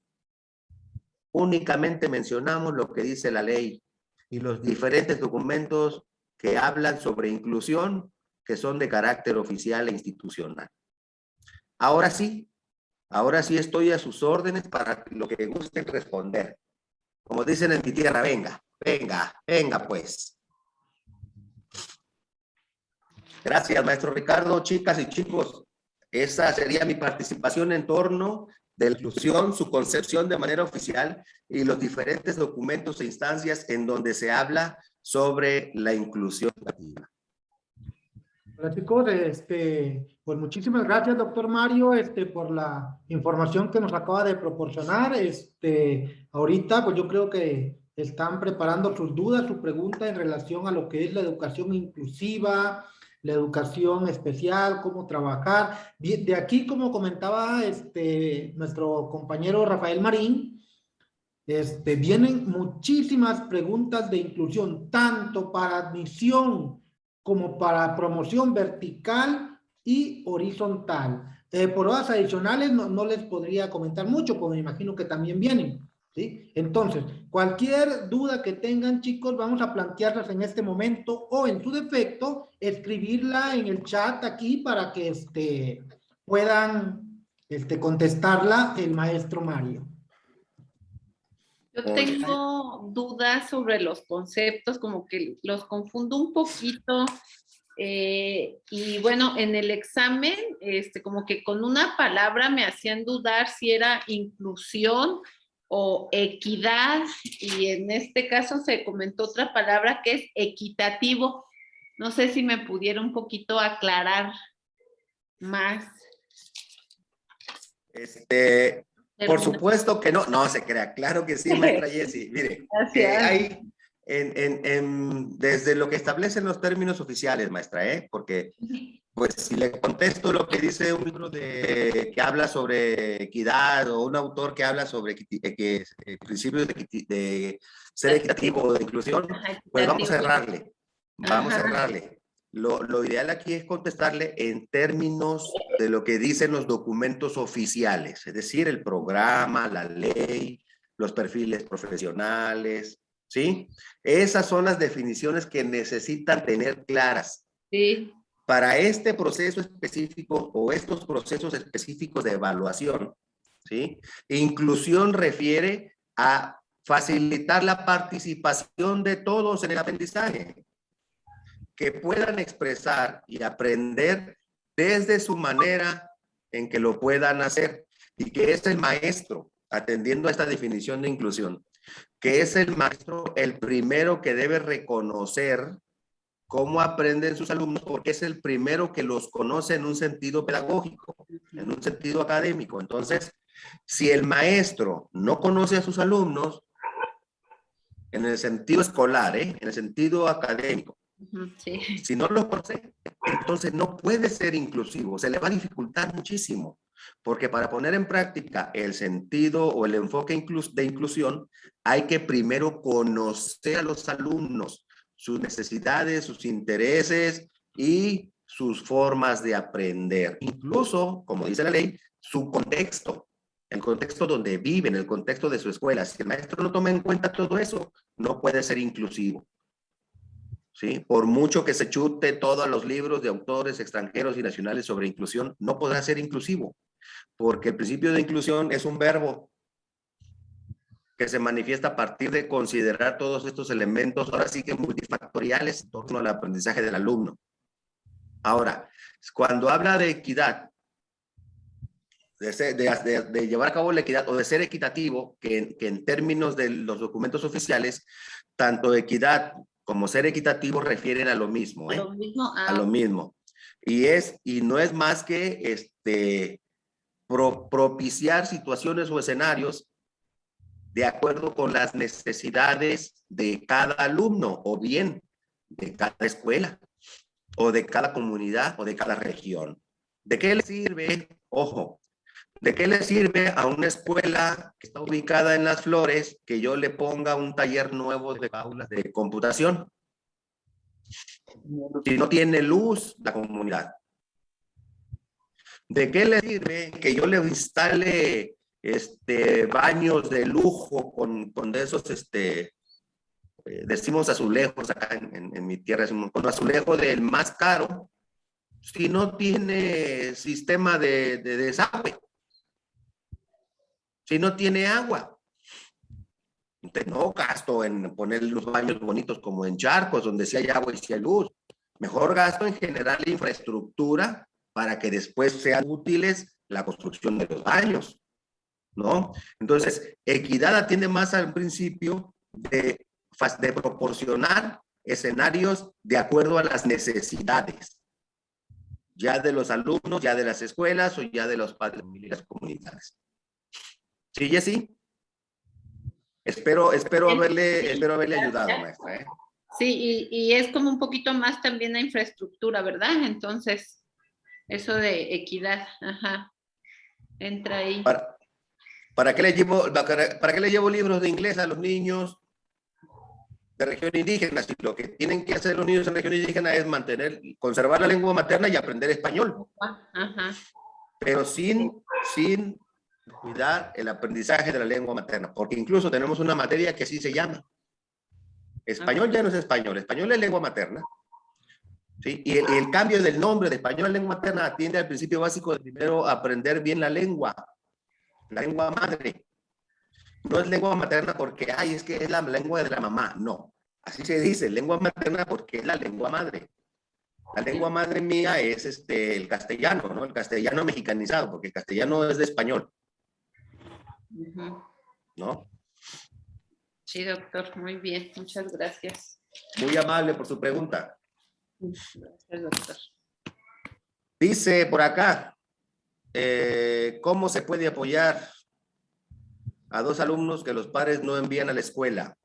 Únicamente mencionamos lo que dice la ley y los diferentes documentos que hablan sobre inclusión, que son de carácter oficial e institucional. Ahora sí estoy a sus órdenes para lo que gusten responder. Como dicen en mi tierra, venga, venga, venga pues. Gracias, maestro Ricardo. Chicas y chicos, esa sería mi participación en torno de la inclusión, su concepción de manera oficial y los diferentes documentos e instancias en donde se habla sobre la inclusión educativa. Hola chicos, pues muchísimas gracias, doctor Mario, por la información que nos acaba de proporcionar. Ahorita, pues yo creo que están preparando sus dudas, su pregunta en relación a lo que es la educación inclusiva, la educación especial, cómo trabajar. De aquí, como comentaba nuestro compañero Rafael Marín, vienen muchísimas preguntas de inclusión, tanto para admisión como para promoción vertical y horizontal. Por horas adicionales no les podría comentar mucho, porque me imagino que también vienen, ¿sí? Entonces, cualquier duda que tengan, chicos, vamos a plantearlas en este momento o en su defecto, escribirla en el chat aquí para que puedan contestarla el maestro Mario. Yo tengo dudas sobre los conceptos, como que los confundo un poquito. Y bueno, en el examen, como que con una palabra me hacían dudar si era inclusión o equidad, y en este caso se comentó otra palabra que es equitativo. No sé si me pudiera un poquito aclarar más. Por supuesto que no, no se crea, claro que sí, maestra Jessie. Mire, hay desde lo que establecen los términos oficiales, maestra, porque pues si le contesto lo que dice un libro que habla sobre equidad, o un autor que habla sobre principios de ser equitativo o de inclusión, pues vamos a errarle. Vamos a errarle. Lo ideal aquí es contestarle en términos de lo que dicen los documentos oficiales, es decir, el programa, la ley, los perfiles profesionales, ¿sí? Esas son las definiciones que necesitan tener claras. Sí. Para este proceso específico o estos procesos específicos de evaluación, ¿sí? Inclusión refiere a facilitar la participación de todos en el aprendizaje, que puedan expresar y aprender desde su manera en que lo puedan hacer, y que es el maestro, atendiendo a esta definición de inclusión, que es el maestro el primero que debe reconocer cómo aprenden sus alumnos, porque es el primero que los conoce en un sentido pedagógico, en un sentido académico. Entonces, si el maestro no conoce a sus alumnos, en el sentido escolar, en el sentido académico, sí, si no los conoce, entonces no puede ser inclusivo, se le va a dificultar muchísimo, porque para poner en práctica el sentido o el enfoque de inclusión, hay que primero conocer a los alumnos, sus necesidades, sus intereses y sus formas de aprender. Incluso, como dice la ley, su contexto, el contexto donde viven, el contexto de su escuela. Si el maestro no toma en cuenta todo eso, no puede ser inclusivo. ¿Sí? Por mucho que se chute todos los libros de autores extranjeros y nacionales sobre inclusión, no podrá ser inclusivo, porque el principio de inclusión es un verbo que se manifiesta a partir de considerar todos estos elementos, ahora sí que multifactoriales, en torno al aprendizaje del alumno. Ahora, cuando habla de equidad, de llevar a cabo la equidad o de ser equitativo, que en términos de los documentos oficiales, tanto equidad como ser equitativo refieren a lo mismo, a lo mismo, a lo mismo. Y no es más que propiciar situaciones o escenarios de acuerdo con las necesidades de cada alumno, o bien de cada escuela, o de cada comunidad, o de cada región. ¿De qué le sirve? Ojo, ¿de qué le sirve a una escuela que está ubicada en Las Flores que yo le ponga un taller nuevo de aulas de computación? Si no tiene luz la comunidad. ¿De qué le sirve que yo le instale baños de lujo con de esos, decimos azulejos acá en mi tierra, con azulejo del más caro, si no tiene sistema de desagüe? Si no tiene agua. Entonces, no gasto en poner los baños bonitos como en charcos, donde sí hay agua y sí hay luz. Mejor gasto en generar la infraestructura para que después sean útiles la construcción de los baños, ¿no? Entonces, equidad atiende más al principio de proporcionar escenarios de acuerdo a las necesidades, ya de los alumnos, ya de las escuelas o ya de los padres y las comunidades. ¿Sí, Jessie? Espero haberle ayudado, maestra. Sí, y es como un poquito más también la infraestructura, ¿verdad? Entonces, eso de equidad, entra ahí. ¿Para qué le llevo libros de inglés a los niños de región indígena? Si lo que tienen que hacer los niños en región indígena es conservar la lengua materna y aprender español. Pero sin cuidar el aprendizaje de la lengua materna, porque incluso tenemos una materia que así se llama. Español ya no es español es lengua materna. ¿Sí? Y el cambio del nombre de español a lengua materna atiende al principio básico de primero aprender bien la lengua madre. No es lengua materna porque, es que es la lengua de la mamá. No, así se dice, lengua materna porque es la lengua madre. La lengua madre mía es el castellano, ¿no? El castellano mexicanizado, porque el castellano es de español. ¿no? Sí, doctor, muy bien, muchas gracias. Muy amable por su pregunta. Gracias, doctor. Dice por acá, ¿cómo se puede apoyar a 2 alumnos que los padres no envían a la escuela?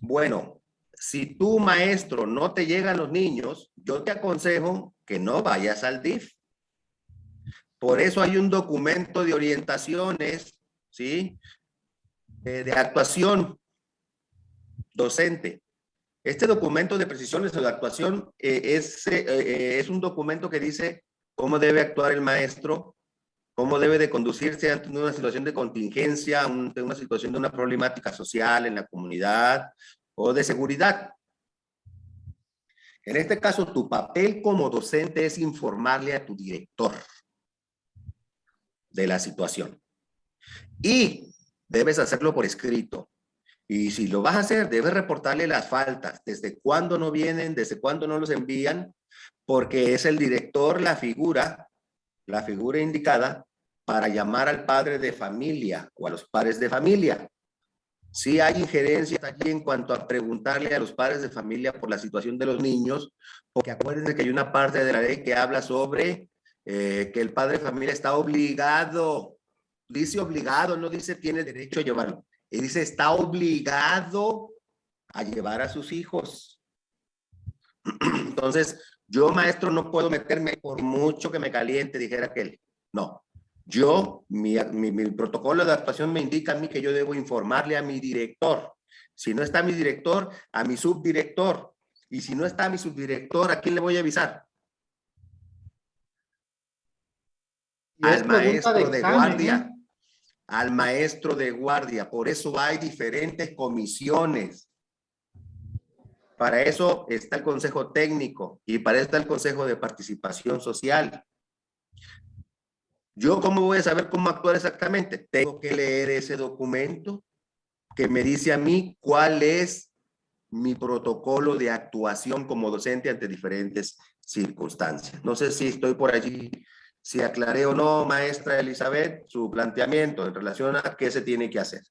Bueno, si tu maestro no te llegan los niños, yo te aconsejo que no vayas al DIF. Por eso hay un documento de orientaciones, ¿sí? De actuación docente. Este documento de precisiones de actuación es un documento que dice cómo debe actuar el maestro, cómo debe de conducirse ante una situación de contingencia, ante una situación de una problemática social en la comunidad o de seguridad. En este caso, tu papel como docente es informarle a tu director de la situación. Y debes hacerlo por escrito. Y si lo vas a hacer, debes reportarle las faltas, desde cuándo no vienen, desde cuándo no los envían, porque es el director la figura indicada para llamar al padre de familia o a los padres de familia. Sí hay injerencias allí en cuanto a preguntarle a los padres de familia por la situación de los niños, porque acuérdense que hay una parte de la ley que habla sobre que el padre de familia está obligado, dice obligado, no dice tiene derecho a llevarlo, y dice está obligado a llevar a sus hijos. Entonces, yo maestro no puedo meterme por mucho que me caliente, dijera aquel. No. Yo, mi protocolo de actuación me indica a mí que yo debo informarle a mi director. Si no está mi director, a mi subdirector. Y si no está mi subdirector, ¿a quién le voy a avisar? Al maestro de guardia. Al maestro de guardia. Por eso hay diferentes comisiones. Para eso está el Consejo Técnico y para eso está el Consejo de Participación Social. ¿Yo cómo voy a saber cómo actuar exactamente? Tengo que leer ese documento que me dice a mí cuál es mi protocolo de actuación como docente ante diferentes circunstancias. No sé si estoy por allí, si aclaré o no, maestra Elizabeth, su planteamiento en relación a qué se tiene que hacer.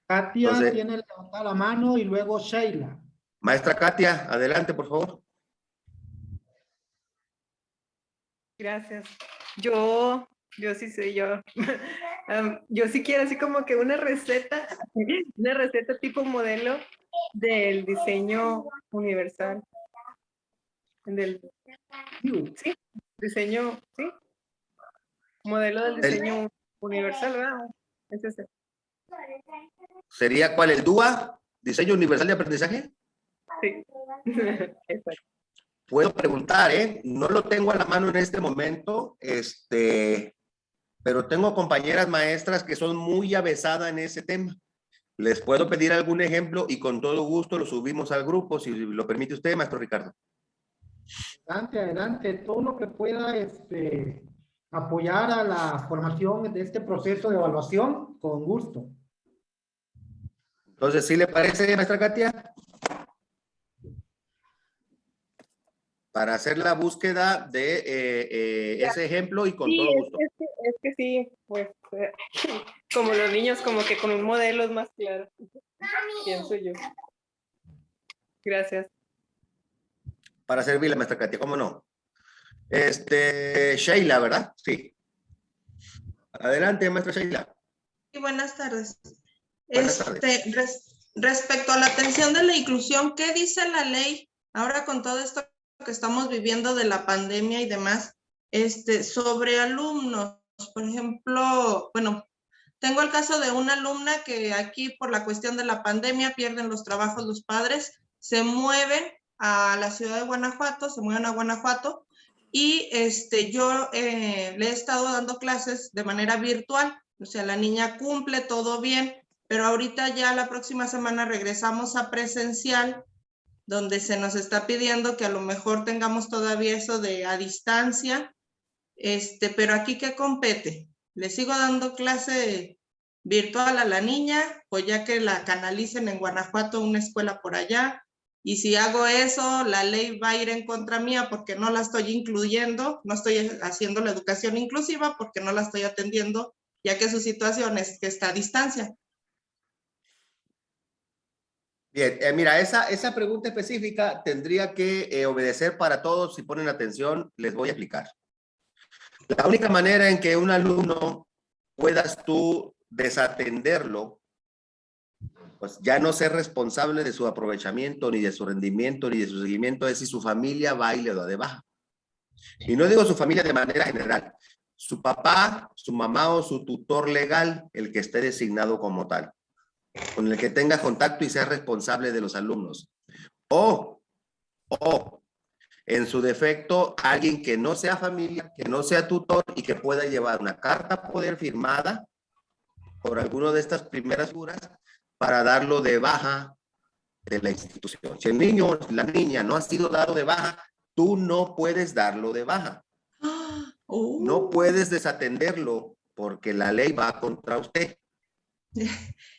Katia tiene levantada la mano y luego Sheila. Maestra Katia, adelante, por favor. Gracias. Yo sí soy yo. Yo sí quiero así como que una receta tipo modelo del diseño universal. Sí, diseño, sí. Modelo del diseño universal, ¿verdad? Es ese. ¿Sería cuál? ¿El DUA? ¿Diseño Universal de Aprendizaje? Sí. Exacto. Puedo preguntar, no lo tengo a la mano en este momento, pero tengo compañeras maestras que son muy avesadas en ese tema. Les puedo pedir algún ejemplo y con todo gusto lo subimos al grupo, si lo permite usted, maestro Ricardo. Adelante, adelante, todo lo que pueda apoyar a la formación de este proceso de evaluación, con gusto. Entonces, ¿sí le parece, maestra Katia? Para hacer la búsqueda de ese ejemplo y con sí, todo gusto. Es que sí, pues, como los niños, como que con un modelo es más claro, pienso yo. Gracias. Para servirle, maestra Katia, ¿cómo no? Sheila, ¿verdad? Sí. Adelante, maestra Sheila. Sí, buenas tardes. Buenas tardes. Respecto a la atención de la inclusión, ¿qué dice la ley ahora con todo esto que estamos viviendo de la pandemia y demás, sobre alumnos? Por ejemplo, bueno, tengo el caso de una alumna que aquí por la cuestión de la pandemia pierden los trabajos los padres, se mueven a la ciudad de Guanajuato, se mueven a Guanajuato y yo le he estado dando clases de manera virtual, o sea, la niña cumple todo bien, pero ahorita ya la próxima semana regresamos a presencial, donde se nos está pidiendo que a lo mejor tengamos todavía eso de a distancia, pero aquí ¿qué compete? ¿Le sigo dando clase virtual a la niña o ya que la canalicen en Guanajuato una escuela por allá? Y si hago eso, la ley va a ir en contra mía porque no la estoy incluyendo, no estoy haciendo la educación inclusiva porque no la estoy atendiendo ya que su situación es que está a distancia. Bien, mira, esa pregunta específica tendría que obedecer para todos. Si ponen atención, les voy a explicar. La única manera en que un alumno puedas tú desatenderlo, pues ya no ser responsable de su aprovechamiento, ni de su rendimiento, ni de su seguimiento, es si su familia va y le da de baja. Y no digo su familia de manera general, su papá, su mamá o su tutor legal, el que esté designado como tal, con el que tenga contacto y sea responsable de los alumnos. O, en su defecto, alguien que no sea familia, que no sea tutor y que pueda llevar una carta poder firmada por alguno de estas primeras figuras para darlo de baja de la institución. Si el niño o la niña no ha sido dado de baja, tú no puedes darlo de baja. No puedes desatenderlo porque la ley va contra usted.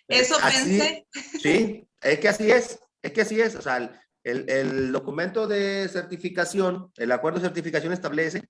Eso así, pensé. Sí, es que así es. O sea, el documento de certificación, el acuerdo de certificación establece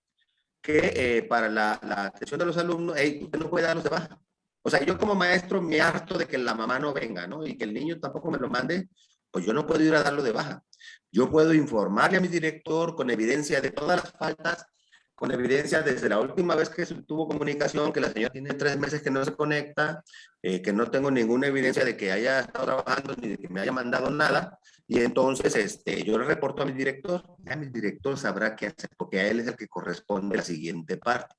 que para la atención de los alumnos, usted no puede darlos de baja. O sea, yo como maestro me harto de que la mamá no venga, ¿no? Y que el niño tampoco me lo mande, pues yo no puedo ir a darlo de baja. Yo puedo informarle a mi director con evidencia de todas las faltas, con evidencia desde la última vez que tuvo comunicación, que la señora tiene 3 meses que no se conecta, que no tengo ninguna evidencia de que haya estado trabajando ni de que me haya mandado nada, y entonces yo le reporto a mi director, ya mi director sabrá qué hacer, porque a él es el que corresponde la siguiente parte.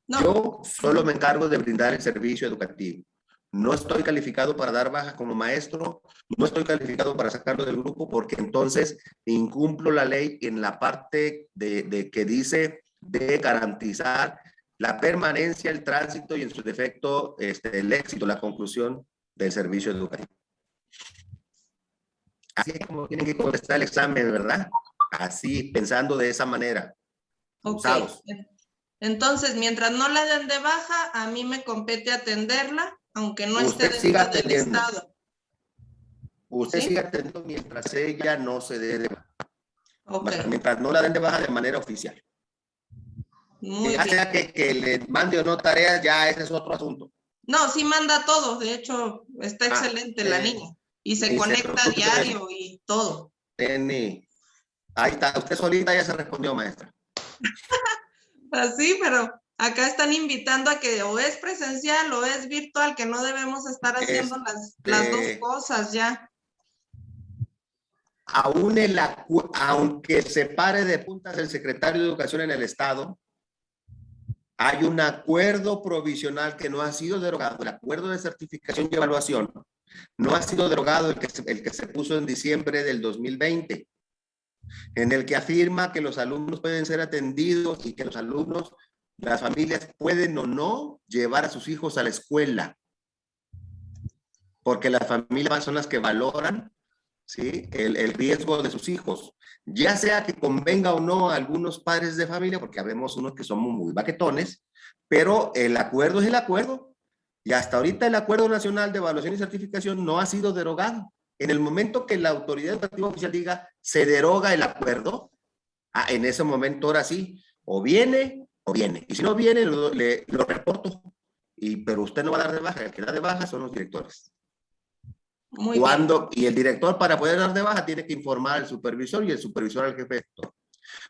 No. Yo solo me encargo de brindar el servicio educativo. No estoy calificado para dar baja como maestro, no estoy calificado para sacarlo del grupo, porque entonces incumplo la ley en la parte de que dice de garantizar la permanencia, el tránsito y en su defecto el éxito, la conclusión del servicio educativo. Así es como tienen que contestar el examen, ¿verdad? Así, pensando de esa manera. Ok. Usados. Entonces, mientras no la den de baja, a mí me compete atenderla, aunque no esté dentro del estado. Usted siga atendiendo mientras ella no se dé de baja. Okay. Mientras no la den de baja de manera oficial. Muy ya bien. Sea que le mande o no tareas, ya ese es otro asunto. No, sí manda todo. De hecho, está excelente la niña. Y se conecta a diario y todo. Ahí está. Usted solita ya se respondió, maestra. Así, pero acá están invitando a que o es presencial o es virtual, que no debemos estar haciendo las dos cosas ya. Aunque se pare de puntas el secretario de Educación en el Estado, hay un acuerdo provisional que no ha sido derogado. El acuerdo de certificación y evaluación no ha sido derogado, el que se puso en diciembre del 2020, en el que afirma que los alumnos pueden ser atendidos y que los alumnos, las familias pueden o no llevar a sus hijos a la escuela, porque las familias son las que valoran, ¿sí?, el riesgo de sus hijos, ya sea que convenga o no a algunos padres de familia, porque habemos unos que somos muy baquetones, pero el acuerdo es el acuerdo, y hasta ahorita el Acuerdo Nacional de Evaluación y Certificación no ha sido derogado. En el momento que la autoridad educativa oficial diga se deroga el acuerdo, en ese momento ahora sí, o viene, y si no viene lo reporto, pero usted no va a dar de baja. El que da de baja son los directores. Muy bien. Y el director, para poder dar de baja, tiene que informar al supervisor y el supervisor al jefe,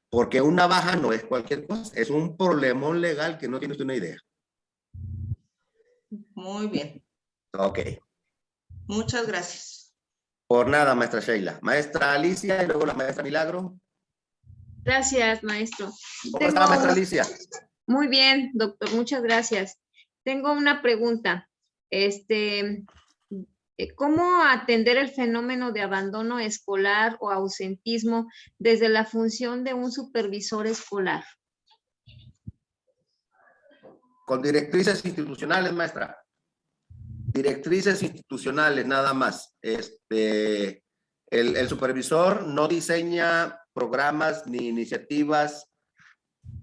porque una baja no es cualquier cosa, es un problemón legal que no tiene usted una idea. Muy bien. Ok. Muchas gracias. Por nada, maestra Sheila. Maestra Alicia y luego la maestra Milagro. Gracias, maestro. ¿Cómo está, maestra Alicia? Muy bien, doctor, muchas gracias. Tengo una pregunta. ¿Cómo atender el fenómeno de abandono escolar o ausentismo desde la función de un supervisor escolar? Con directrices institucionales, maestra. Directrices institucionales, nada más. El supervisor no diseña programas ni iniciativas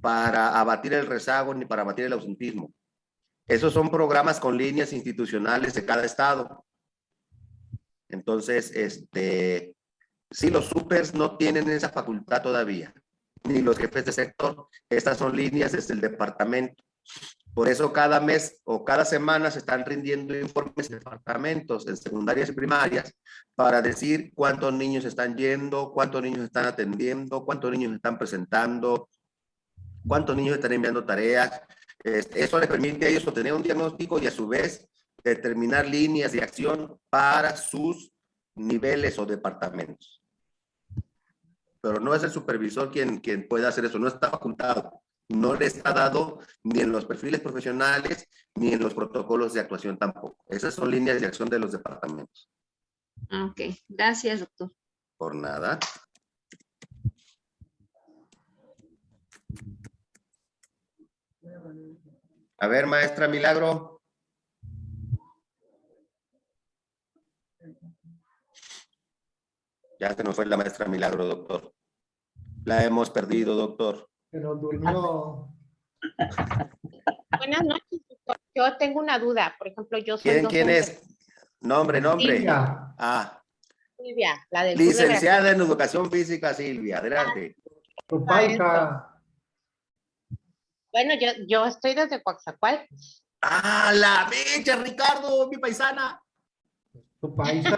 para abatir el rezago ni para abatir el ausentismo. Esos son programas con líneas institucionales de cada estado. Entonces, sí, los supers no tienen esa facultad todavía, ni los jefes de sector. Estas son líneas desde el departamento. Por eso cada mes o cada semana se están rindiendo informes en departamentos, en secundarias y primarias, para decir cuántos niños están yendo, cuántos niños están atendiendo, cuántos niños están presentando, cuántos niños están enviando tareas. Eso les permite a ellos obtener un diagnóstico y a su vez determinar líneas de acción para sus niveles o departamentos. Pero no es el supervisor quien puede hacer eso, no está facultado. No le está dado ni en los perfiles profesionales ni en los protocolos de actuación tampoco. Esas son líneas de acción de los departamentos. Ok, gracias, doctor. Por nada. A ver, maestra Milagro. Ya se nos fue la maestra Milagro, doctor. La hemos perdido, doctor. Pero durmió. Buenas noches, doctor. Yo tengo una duda. Por ejemplo, yo soy ¿Quién es? Nombre. Silvia. Silvia, la del licenciada en Educación Física, Silvia. Adelante. Tu paisa. Bueno, yo estoy desde Coatzacoalcos. ¡Ah, la bicha, Ricardo, mi paisana! Tu paisa.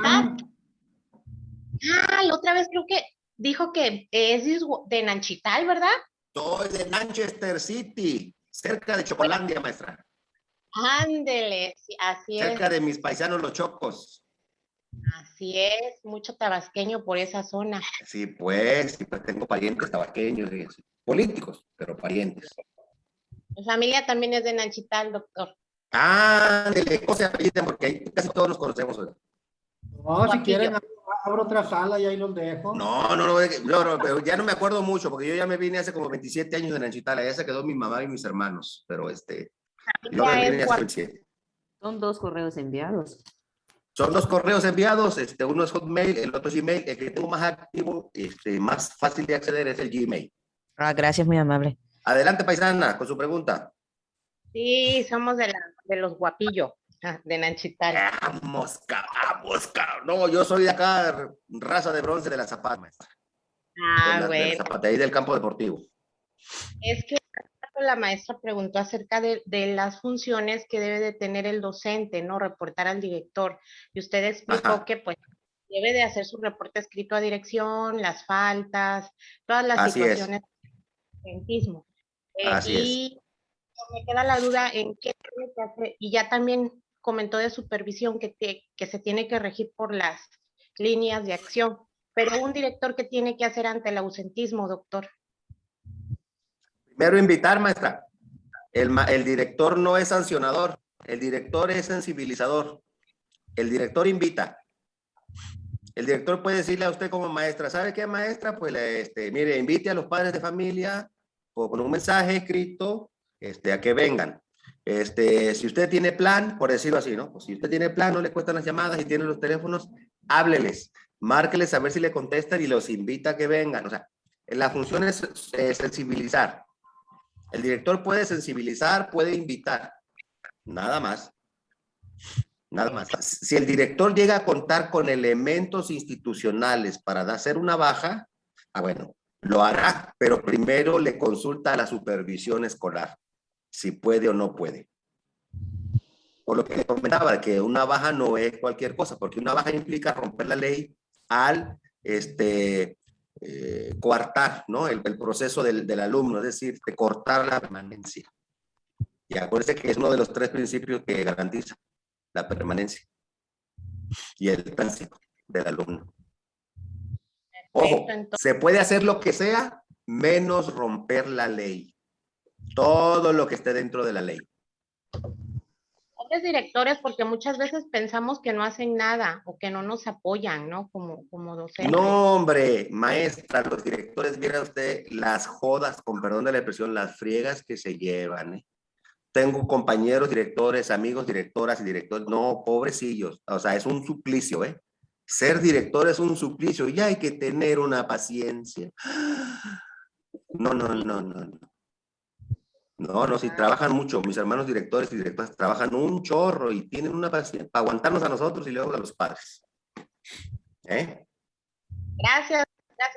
La otra vez creo que dijo que es de Nanchital, ¿verdad? Soy de Manchester City, cerca de Chocolandia, maestra. Ándele, sí, así es. Cerca de mis paisanos los chocos. Así es, mucho tabasqueño por esa zona. Sí, pues tengo parientes tabasqueños, políticos, pero parientes. Mi familia también es de Nanchital, doctor. Ándele, ¿cómo se apellidan? Porque ahí casi todos nos conocemos. No, si quieren, abro otra sala y ahí los dejo. No, pero ya no me acuerdo mucho, porque yo ya me vine hace como 27 años de Nanchital, allá se quedó mi mamá y mis hermanos, pero yo me vine hace 27. Son 2 correos enviados. Son 2 correos enviados, uno es Hotmail, el otro es Gmail, el que tengo más activo, más fácil de acceder es el Gmail. Gracias, muy amable. Adelante, paisana, con su pregunta. Sí, somos de los guapillos, de Nanchital. Vamos, cabrón. No, yo soy de acá, raza de bronce de la Zapata, maestra. Bueno. De la Zapata, ahí del campo deportivo. Es que la maestra preguntó acerca de las funciones que debe de tener el docente, ¿no? Reportar al director. Y usted explicó que pues debe de hacer su reporte escrito a dirección, las faltas, todas las situaciones de docentismo. Y me queda la duda en qué tiene que hacer, y ya también comentó de supervisión que se tiene que regir por las líneas de acción, pero un director, ¿qué tiene que hacer ante el ausentismo, doctor? Primero invitar, maestra. El director no es sancionador, el director es sensibilizador. El director invita. El director puede decirle a usted como maestra, ¿sabe qué, maestra? Pues mire, invite a los padres de familia o con un mensaje escrito a que vengan. Si usted tiene plan, por decirlo así, ¿no? Pues si usted tiene plan, no le cuestan las llamadas y tiene los teléfonos, hábleles, márqueles a ver si le contestan y los invita a que vengan. O sea, la función es sensibilizar. El director puede sensibilizar, puede invitar. Nada más. Nada más. Si el director llega a contar con elementos institucionales para hacer una baja, bueno, lo hará, pero primero le consulta a la supervisión escolar, si puede o no puede. Por lo que le comentaba, que una baja no es cualquier cosa, porque una baja implica romper la ley al coartar, ¿no? el proceso del alumno, es decir, de cortar la permanencia. Y acuérdense que es uno de los 3 principios que garantiza la permanencia y el tránsito del alumno. Ojo, se puede hacer lo que sea, menos romper la ley. Todo lo que esté dentro de la ley. Otros directores, porque muchas veces pensamos que no hacen nada o que no nos apoyan, ¿no? Como docentes. No, hombre, maestra, los directores, viera usted las jodas, con perdón de la expresión, las friegas que se llevan, ¿eh? Tengo compañeros directores, amigos directoras y directores, no, pobrecillos, o sea, es un suplicio, ¿eh? Ser director es un suplicio y hay que tener una paciencia. No, si trabajan mucho, mis hermanos directores y directoras trabajan un chorro y tienen una paciencia para aguantarnos a nosotros y luego a los padres. Gracias,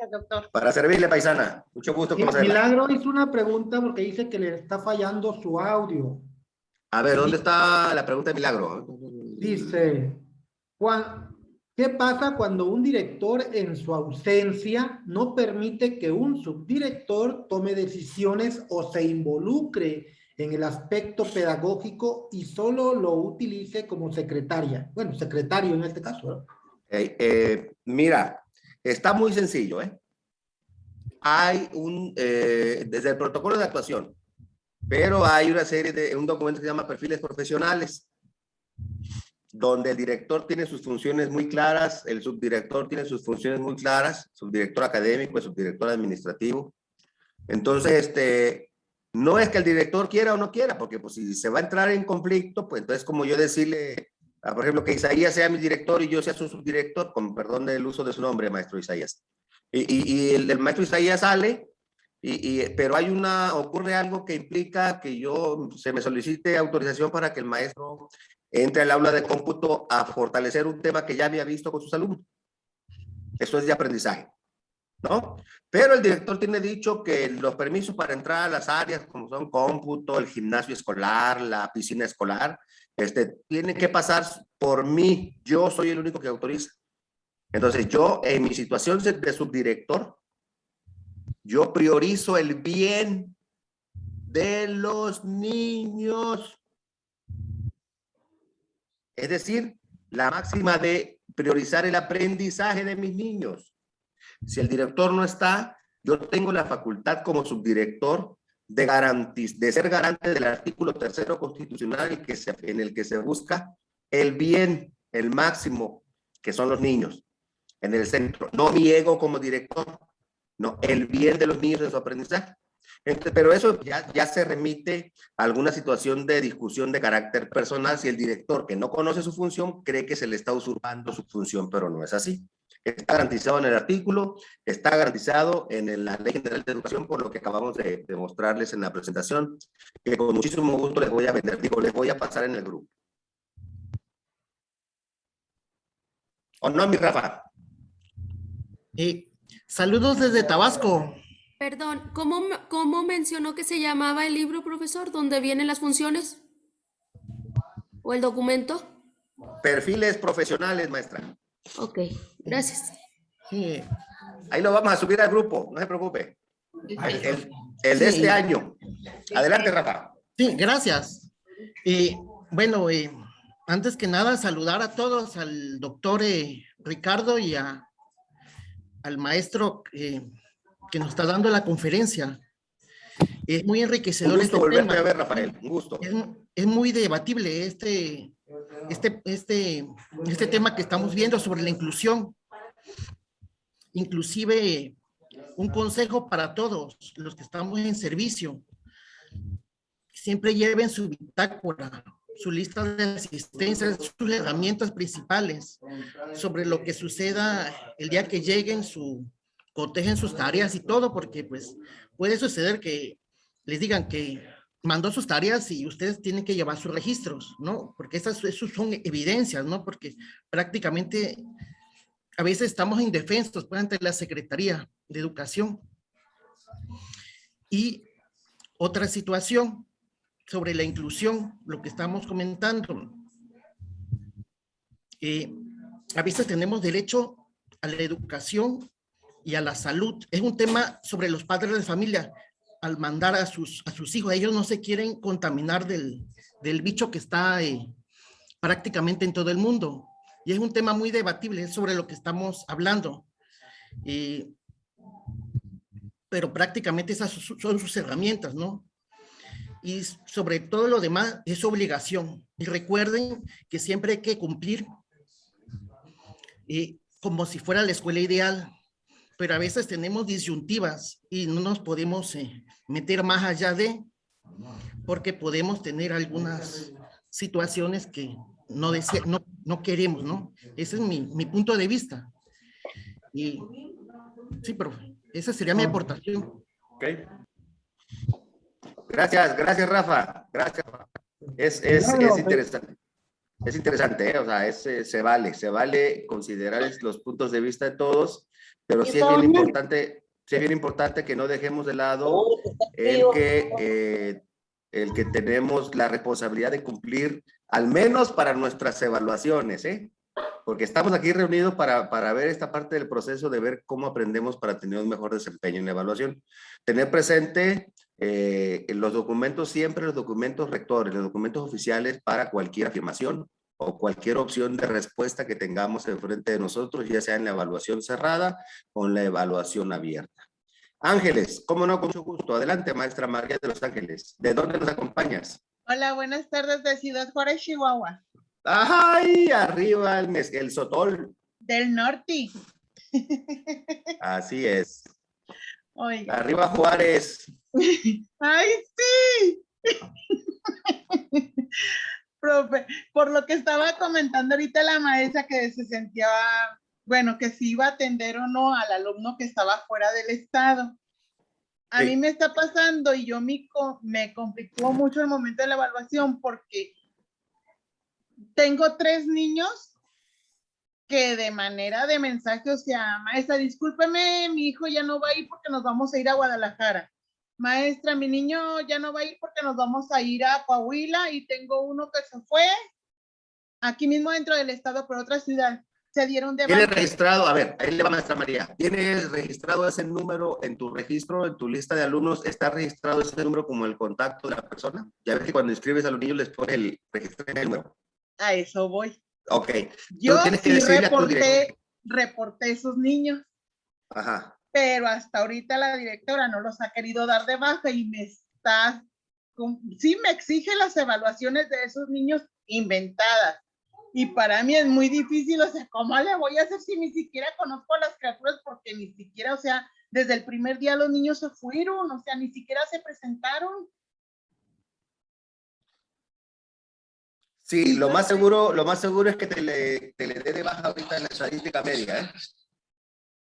doctor. Para servirle, paisana. Mucho gusto conocerla. Milagro hizo una pregunta porque dice que le está fallando su audio. A ver, ¿dónde está la pregunta de Milagro? Dice, ¿qué pasa cuando un director en su ausencia no permite que un subdirector tome decisiones o se involucre en el aspecto pedagógico y solo lo utilice como secretaria? Bueno, secretario en este caso, ¿no? Mira, está muy sencillo, ¿eh? Hay desde el protocolo de actuación, pero hay una serie un documento que se llama perfiles profesionales, donde el director tiene sus funciones muy claras, el subdirector tiene sus funciones muy claras, subdirector académico, el subdirector administrativo. Entonces, no es que el director quiera o no quiera, porque pues si se va a entrar en conflicto, pues entonces como yo decirle, por ejemplo, que Isaías sea mi director y yo sea su subdirector, con perdón del uso de su nombre, maestro Isaías. Y el maestro Isaías sale, pero ocurre algo que implica que se me solicite autorización para que el maestro entre al aula de cómputo a fortalecer un tema que ya había visto con sus alumnos. Eso es de aprendizaje, ¿no? Pero el director tiene dicho que los permisos para entrar a las áreas como son cómputo, el gimnasio escolar, la piscina escolar, tienen que pasar por mí. Yo soy el único que autoriza. Entonces yo, en mi situación de subdirector, yo priorizo el bien de los niños. Es decir, la máxima de priorizar el aprendizaje de mis niños. Si el director no está, yo tengo la facultad como subdirector de ser garante del artículo 3º constitucional en el que se busca el bien, el máximo, que son los niños, en el centro. No mi ego como director, no, el bien de los niños en su aprendizaje. Pero eso ya se remite a alguna situación de discusión de carácter personal si el director, que no conoce su función, cree que se le está usurpando su función, pero no es así. Está garantizado en el artículo, está garantizado en la Ley General de Educación, por lo que acabamos de mostrarles en la presentación, que con muchísimo gusto les voy a les voy a pasar en el grupo. ¿O no, mi Rafa? Saludos desde Tabasco. Perdón, ¿cómo mencionó que se llamaba el libro, profesor? ¿Dónde vienen las funciones? ¿O el documento? Perfiles profesionales, maestra. Ok, gracias. Sí. Ahí lo vamos a subir al grupo, no se preocupe. El de este año. Adelante, Rafa. Sí, gracias. Bueno, antes que nada, saludar a todos, al doctor Ricardo y al maestro que nos está dando la conferencia. Es muy enriquecedor. Un gusto volverte a ver, Rafael. Un gusto. Es muy debatible este tema que estamos viendo sobre la inclusión. Inclusive, un consejo para todos los que estamos en servicio. Siempre lleven su bitácora, su lista de asistencia, sus herramientas principales sobre lo que suceda el día que lleguen, cotejen sus tareas y todo, porque pues puede suceder que les digan que mandó sus tareas y ustedes tienen que llevar sus registros, ¿no? Porque esos son evidencias, ¿no? Porque prácticamente a veces estamos indefensos pues, ante la Secretaría de Educación. Y otra situación sobre la inclusión, lo que estamos comentando. A veces tenemos derecho a la educación y a la salud. Es un tema sobre los padres de familia. Al mandar a sus hijos, ellos no se quieren contaminar del bicho que está prácticamente en todo el mundo. Y es un tema muy debatible sobre lo que estamos hablando. Pero prácticamente esas son sus herramientas, ¿no? Y sobre todo lo demás es obligación. Y recuerden que siempre hay que cumplir como si fuera la escuela ideal. Pero a veces tenemos disyuntivas y no nos podemos meter más allá porque podemos tener algunas situaciones que no queremos, ¿no? Ese es mi punto de vista. Y sí, profe, esa sería mi aportación. Ok. Gracias, Rafa. Gracias. Es interesante. Es interesante, ¿eh? O sea, se vale considerar los puntos de vista de todos, pero sí es bien importante que no dejemos de lado el que el que tenemos la responsabilidad de cumplir, al menos para nuestras evaluaciones, porque estamos aquí reunidos para ver esta parte del proceso, de ver cómo aprendemos para tener un mejor desempeño en la evaluación. Tener presente los documentos, siempre los documentos rectores, los documentos oficiales para cualquier afirmación o cualquier opción de respuesta que tengamos enfrente de nosotros, ya sea en la evaluación cerrada o en la evaluación abierta. Ángeles, cómo no, con mucho gusto. Adelante, maestra María de los Ángeles. ¿De dónde nos acompañas? Hola, buenas tardes, de Ciudad Juárez, Chihuahua. ¡Ay! Arriba el Sotol. Del norte. Así es. Oiga. Arriba Juárez. ¡Ay, sí! Profe, por lo que estaba comentando ahorita la maestra, que se sentía, bueno, que si iba a atender o no al alumno que estaba fuera del estado. A mí me está pasando y yo me conflictúo mucho el momento de la evaluación, porque tengo 3 niños que de manera de mensaje, o sea, maestra, discúlpeme, mi hijo ya no va a ir porque nos vamos a ir a Guadalajara. Maestra, mi niño ya no va a ir porque nos vamos a ir a Coahuila, y tengo uno que se fue aquí mismo dentro del estado, por otra ciudad. Se dieron de ¿Tienes registrado? A ver, ahí le va, maestra María. ¿Tienes registrado ese número en tu registro, en tu lista de alumnos? ¿Está registrado ese número como el contacto de la persona? Ya ves que cuando inscribes a los niños les pone el registro en el número. A eso voy. Ok. Yo tienes que sí decirle a tu director. reporté esos niños. Ajá. Pero hasta ahorita la directora no los ha querido dar de baja y sí me exige las evaluaciones de esos niños inventadas. Y para mí es muy difícil, o sea, ¿cómo le voy a hacer si ni siquiera conozco a las criaturas? Porque ni siquiera, o sea, desde el primer día los niños se fueron, o sea, ni siquiera se presentaron. Sí, lo más seguro es que te le dé de baja ahorita en la estadística media, ¿eh?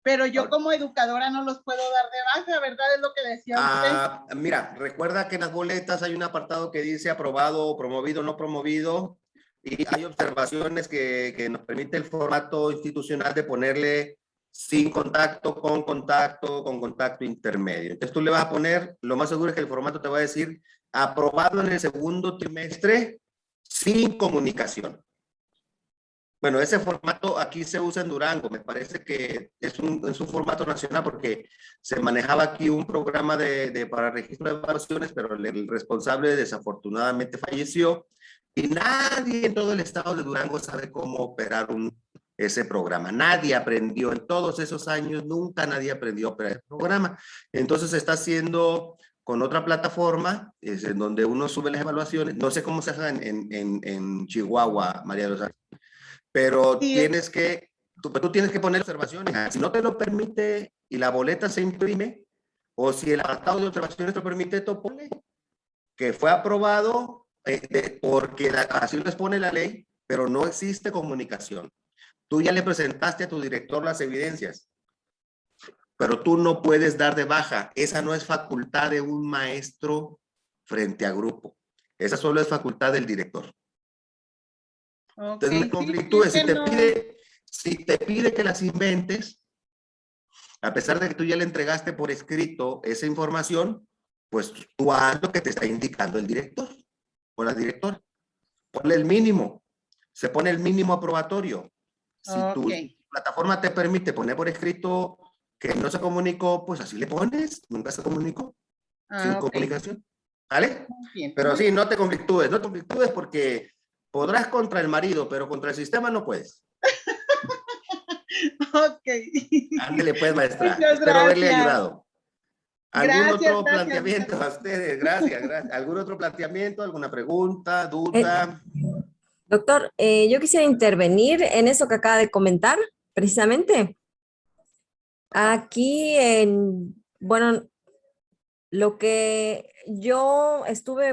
Pero yo como educadora no los puedo dar de baja, ¿verdad? Es lo que decía usted. Mira, recuerda que en las boletas hay un apartado que dice aprobado, promovido, no promovido, y hay observaciones que nos permite el formato institucional de ponerle sin contacto, con contacto intermedio. Entonces tú le vas a poner, lo más seguro es que el formato te va a decir aprobado en el segundo trimestre sin comunicación. Bueno, ese formato aquí se usa en Durango. Me parece que es un formato nacional, porque se manejaba aquí un programa para registro de evaluaciones, pero el responsable desafortunadamente falleció y nadie en todo el estado de Durango sabe cómo operar ese programa. Nadie aprendió en todos esos años, nunca nadie aprendió a operar el programa. Entonces se está haciendo con otra plataforma, en donde uno sube las evaluaciones. No sé cómo se hace en Chihuahua, María de los Ángeles. Pero sí, tú tienes que poner observaciones. Si no te lo permite y la boleta se imprime, o si el apartado de observaciones te lo permite, tú ponle que fue aprobado porque así lo expone la ley, pero no existe comunicación. Tú ya le presentaste a tu director las evidencias, pero tú no puedes dar de baja. Esa no es facultad de un maestro frente a grupo. Esa solo es facultad del director. Okay. Entonces, conflictúes. Si te pide que las inventes, a pesar de que tú ya le entregaste por escrito esa información, pues tú haz lo que te está indicando el director o la directora. Ponle el mínimo. Se pone el mínimo aprobatorio. Si tu plataforma te permite poner por escrito que no se comunicó, pues así le pones. Nunca se comunicó. Sin comunicación. ¿Vale? Pero sí, no te conflictúes. No te conflictúes, porque podrás contra el marido, pero contra el sistema no puedes. Ok. Ándale pues, maestra. Espero haberle ayudado. ¿Algún otro planteamiento a ustedes? Gracias. ¿Algún otro planteamiento? ¿Alguna pregunta? ¿Duda? Doctor, yo quisiera intervenir en eso que acaba de comentar, precisamente. Aquí, bueno, lo que yo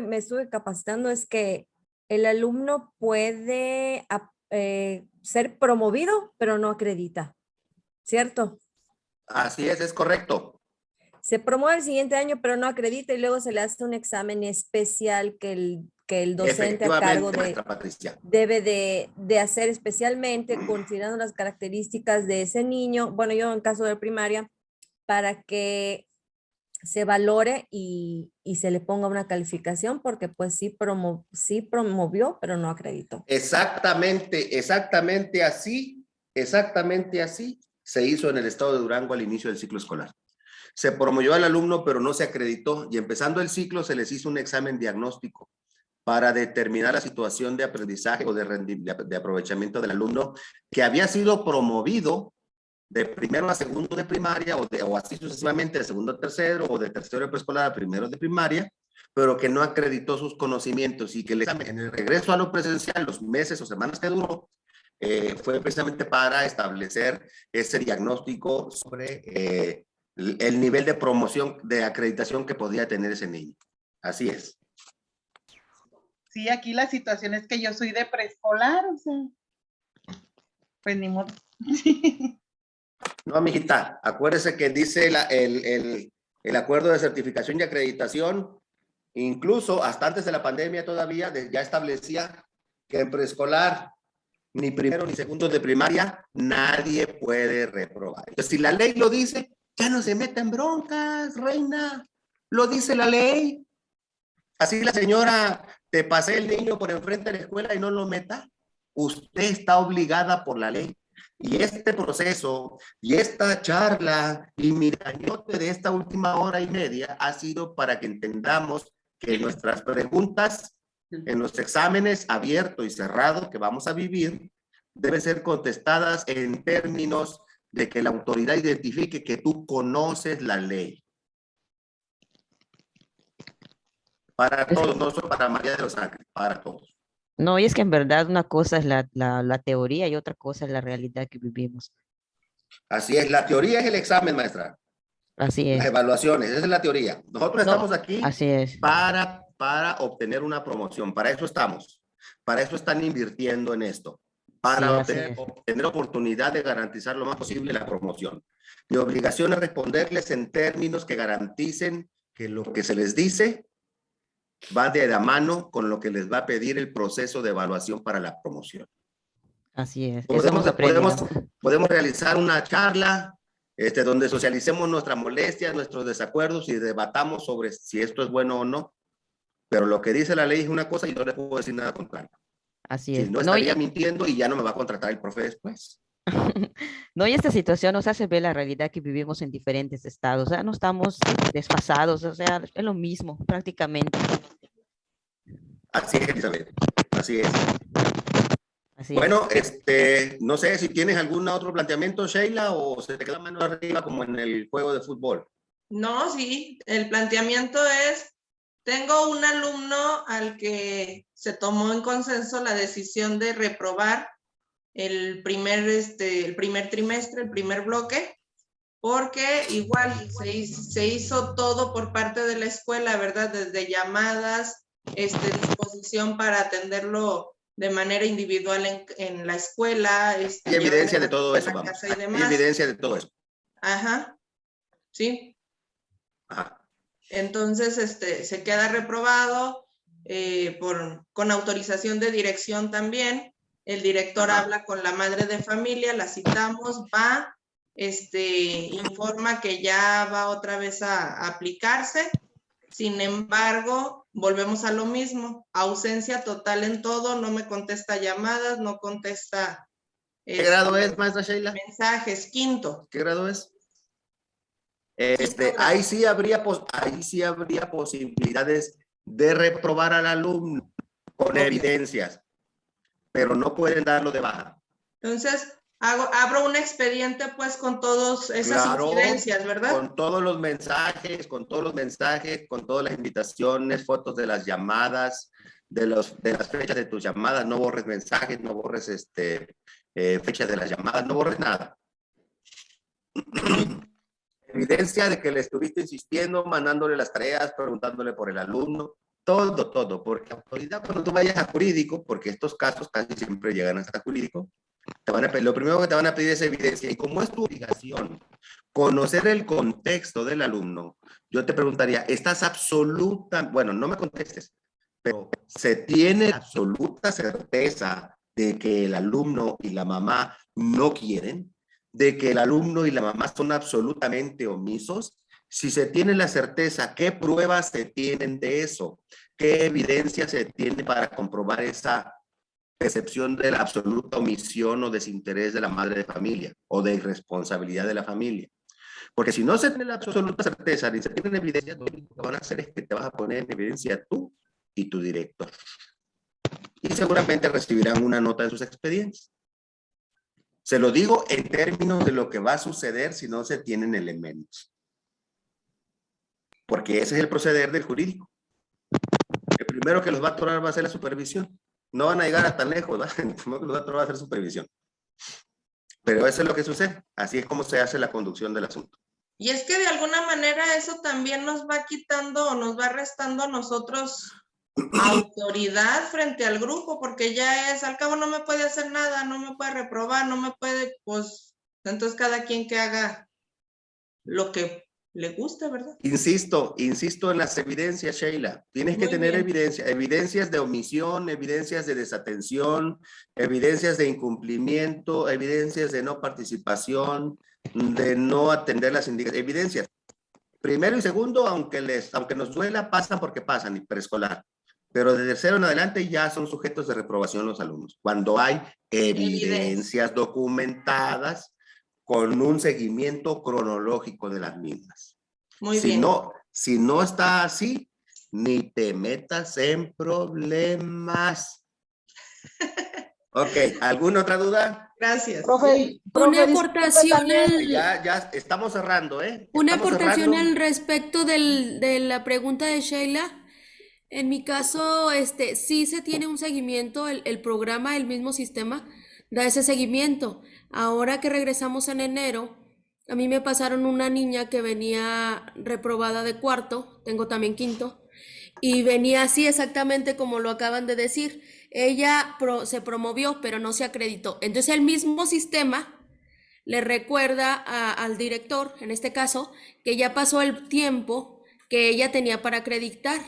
me estuve capacitando es que el alumno puede ser promovido, pero no acredita, ¿cierto? Así es correcto. Se promueve el siguiente año, pero no acredita, y luego se le hace un examen especial que el docente a cargo debe de hacer, especialmente considerando las características de ese niño, bueno, yo en caso de primaria, para que se valore y se le ponga una calificación, porque pues sí promovió, pero no acreditó. Exactamente así se hizo en el estado de Durango al inicio del ciclo escolar. Se promovió al alumno, pero no se acreditó, y empezando el ciclo se les hizo un examen diagnóstico para determinar la situación de aprendizaje o de aprovechamiento del alumno que había sido promovido de primero a segundo de primaria o así sucesivamente de segundo a tercero o de tercero de preescolar a primero de primaria, pero que no acreditó sus conocimientos, y que el examen en el regreso a lo presencial, los meses o semanas que duró, fue precisamente para establecer ese diagnóstico sobre el nivel de promoción, de acreditación que podía tener ese niño. Así es. Sí, aquí la situación es que yo soy de preescolar, o sea, pues ni modo. No, amiguita, acuérdese que dice el acuerdo de certificación y acreditación, incluso hasta antes de la pandemia todavía, ya establecía que en preescolar, ni primero ni segundo de primaria, nadie puede reprobar. Entonces, si la ley lo dice, ya no se meta en broncas, reina. Lo dice la ley. Así la señora te pasé el niño por enfrente de la escuela y no lo meta. Usted está obligada por la ley. Y este proceso y esta charla y mi dañote de esta última hora y media ha sido para que entendamos que nuestras preguntas en los exámenes abierto y cerrado que vamos a vivir deben ser contestadas en términos de que la autoridad identifique que tú conoces la ley. Para todos, no solo para María de los Ángeles, para todos. No, y es que en verdad una cosa es la teoría y otra cosa es la realidad que vivimos. Así es, la teoría es el examen, maestra. Así es. Las evaluaciones, esa es la teoría. Nosotros estamos aquí así es. para obtener una promoción, para eso estamos. Para eso están invirtiendo en esto. Para obtener oportunidad de garantizar lo más posible la promoción. Mi obligación es responderles en términos que garanticen que lo que se les dice va de la mano con lo que les va a pedir el proceso de evaluación para la promoción. Así es. Podemos realizar una charla donde socialicemos nuestras molestias, nuestros desacuerdos y debatamos sobre si esto es bueno o no. Pero lo que dice la ley es una cosa y no le puedo decir nada contrario. Así es. Si no estaría mintiendo y ya no me va a contratar el profe después. No, y esta situación nos hace ver la realidad que vivimos en diferentes estados. O sea, no estamos desfasados, o sea, es lo mismo prácticamente. Así es, Elizabeth. Así es. Bueno, no sé si tienes algún otro planteamiento, Sheila, o se te queda mano arriba como en el juego de fútbol. No, sí, el planteamiento es, tengo un alumno al que se tomó en consenso la decisión de reprobar el primer trimestre, el primer bloque, porque igual se hizo todo por parte de la escuela, ¿verdad? Desde llamadas, disposición para atenderlo de manera individual en la escuela. Hay evidencia de todo eso, vamos. Hay evidencia de todo eso. Ajá, sí. Ajá. Entonces, se queda reprobado con autorización de dirección también. El director habla con la madre de familia, la citamos, va, informa que ya va otra vez a aplicarse. Sin embargo, volvemos a lo mismo, ausencia total en todo, no me contesta llamadas, no contesta... ¿Qué grado es, maestra Sheila? Mensajes, quinto. ¿Qué grado es? Ahí sí habría posibilidades de reprobar al alumno con evidencias, pero no pueden darlo de baja. Entonces, abro un expediente pues con todas esas incidencias, ¿verdad? Con todos los mensajes, con todas las invitaciones, fotos de las llamadas, de las fechas de tus llamadas. No borres mensajes, no borres fechas de las llamadas, no borres nada. Evidencia de que le estuviste insistiendo, mandándole las tareas, preguntándole por el alumno, todo, porque autoridad cuando tú vayas a jurídico, porque estos casos casi siempre llegan hasta jurídico, lo primero que te van a pedir es evidencia, y como es tu obligación conocer el contexto del alumno, yo te preguntaría, ¿estás absoluta? Bueno, no me contestes, pero ¿se tiene absoluta certeza de que el alumno y la mamá no quieren? ¿De que el alumno y la mamá son absolutamente omisos? Si se tiene la certeza, ¿qué pruebas se tienen de eso? ¿Qué evidencia se tiene para comprobar esa percepción de la absoluta omisión o desinterés de la madre de familia o de irresponsabilidad de la familia? Porque si no se tiene la absoluta certeza ni se tienen evidencia, lo único que van a hacer es que te vas a poner en evidencia tú y tu director. Y seguramente recibirán una nota de sus expedientes. Se lo digo en términos de lo que va a suceder si no se tienen elementos. Porque ese es el proceder del jurídico. El primero que los va a atorar va a ser la supervisión. No van a llegar a tan lejos, ¿verdad? El primero que los va a atorar va a ser supervisión. Pero eso es lo que sucede. Así es como se hace la conducción del asunto. Y es que de alguna manera eso también nos va quitando o nos va restando a nosotros autoridad frente al grupo, porque ya es, al cabo no me puede hacer nada, no me puede reprobar, no me puede, pues, entonces cada quien que haga lo que le gusta, ¿verdad? Insisto en las evidencias, Sheila. Tienes que tener evidencias de omisión, evidencias de desatención, evidencias de incumplimiento, evidencias de no participación, de no atender las indicaciones, evidencias. Primero y segundo, aunque nos duela, pasan porque pasan, y preescolar. Pero de tercero en adelante ya son sujetos de reprobación los alumnos. Cuando hay evidencias documentadas con un seguimiento cronológico de las mismas. Muy bien. Si no está así, ni te metas en problemas. Ok, ¿alguna otra duda? Gracias. Profe, una aportación ya estamos cerrando, ¿eh? Una aportación al respecto de la pregunta de Sheila. En mi caso, sí se tiene un seguimiento, el programa, el mismo sistema, da ese seguimiento. Ahora que regresamos en enero, a mí me pasaron una niña que venía reprobada de cuarto, tengo también quinto, y venía así exactamente como lo acaban de decir. Ella se promovió, pero no se acreditó. Entonces el mismo sistema le recuerda al director, en este caso, que ya pasó el tiempo que ella tenía para acreditar.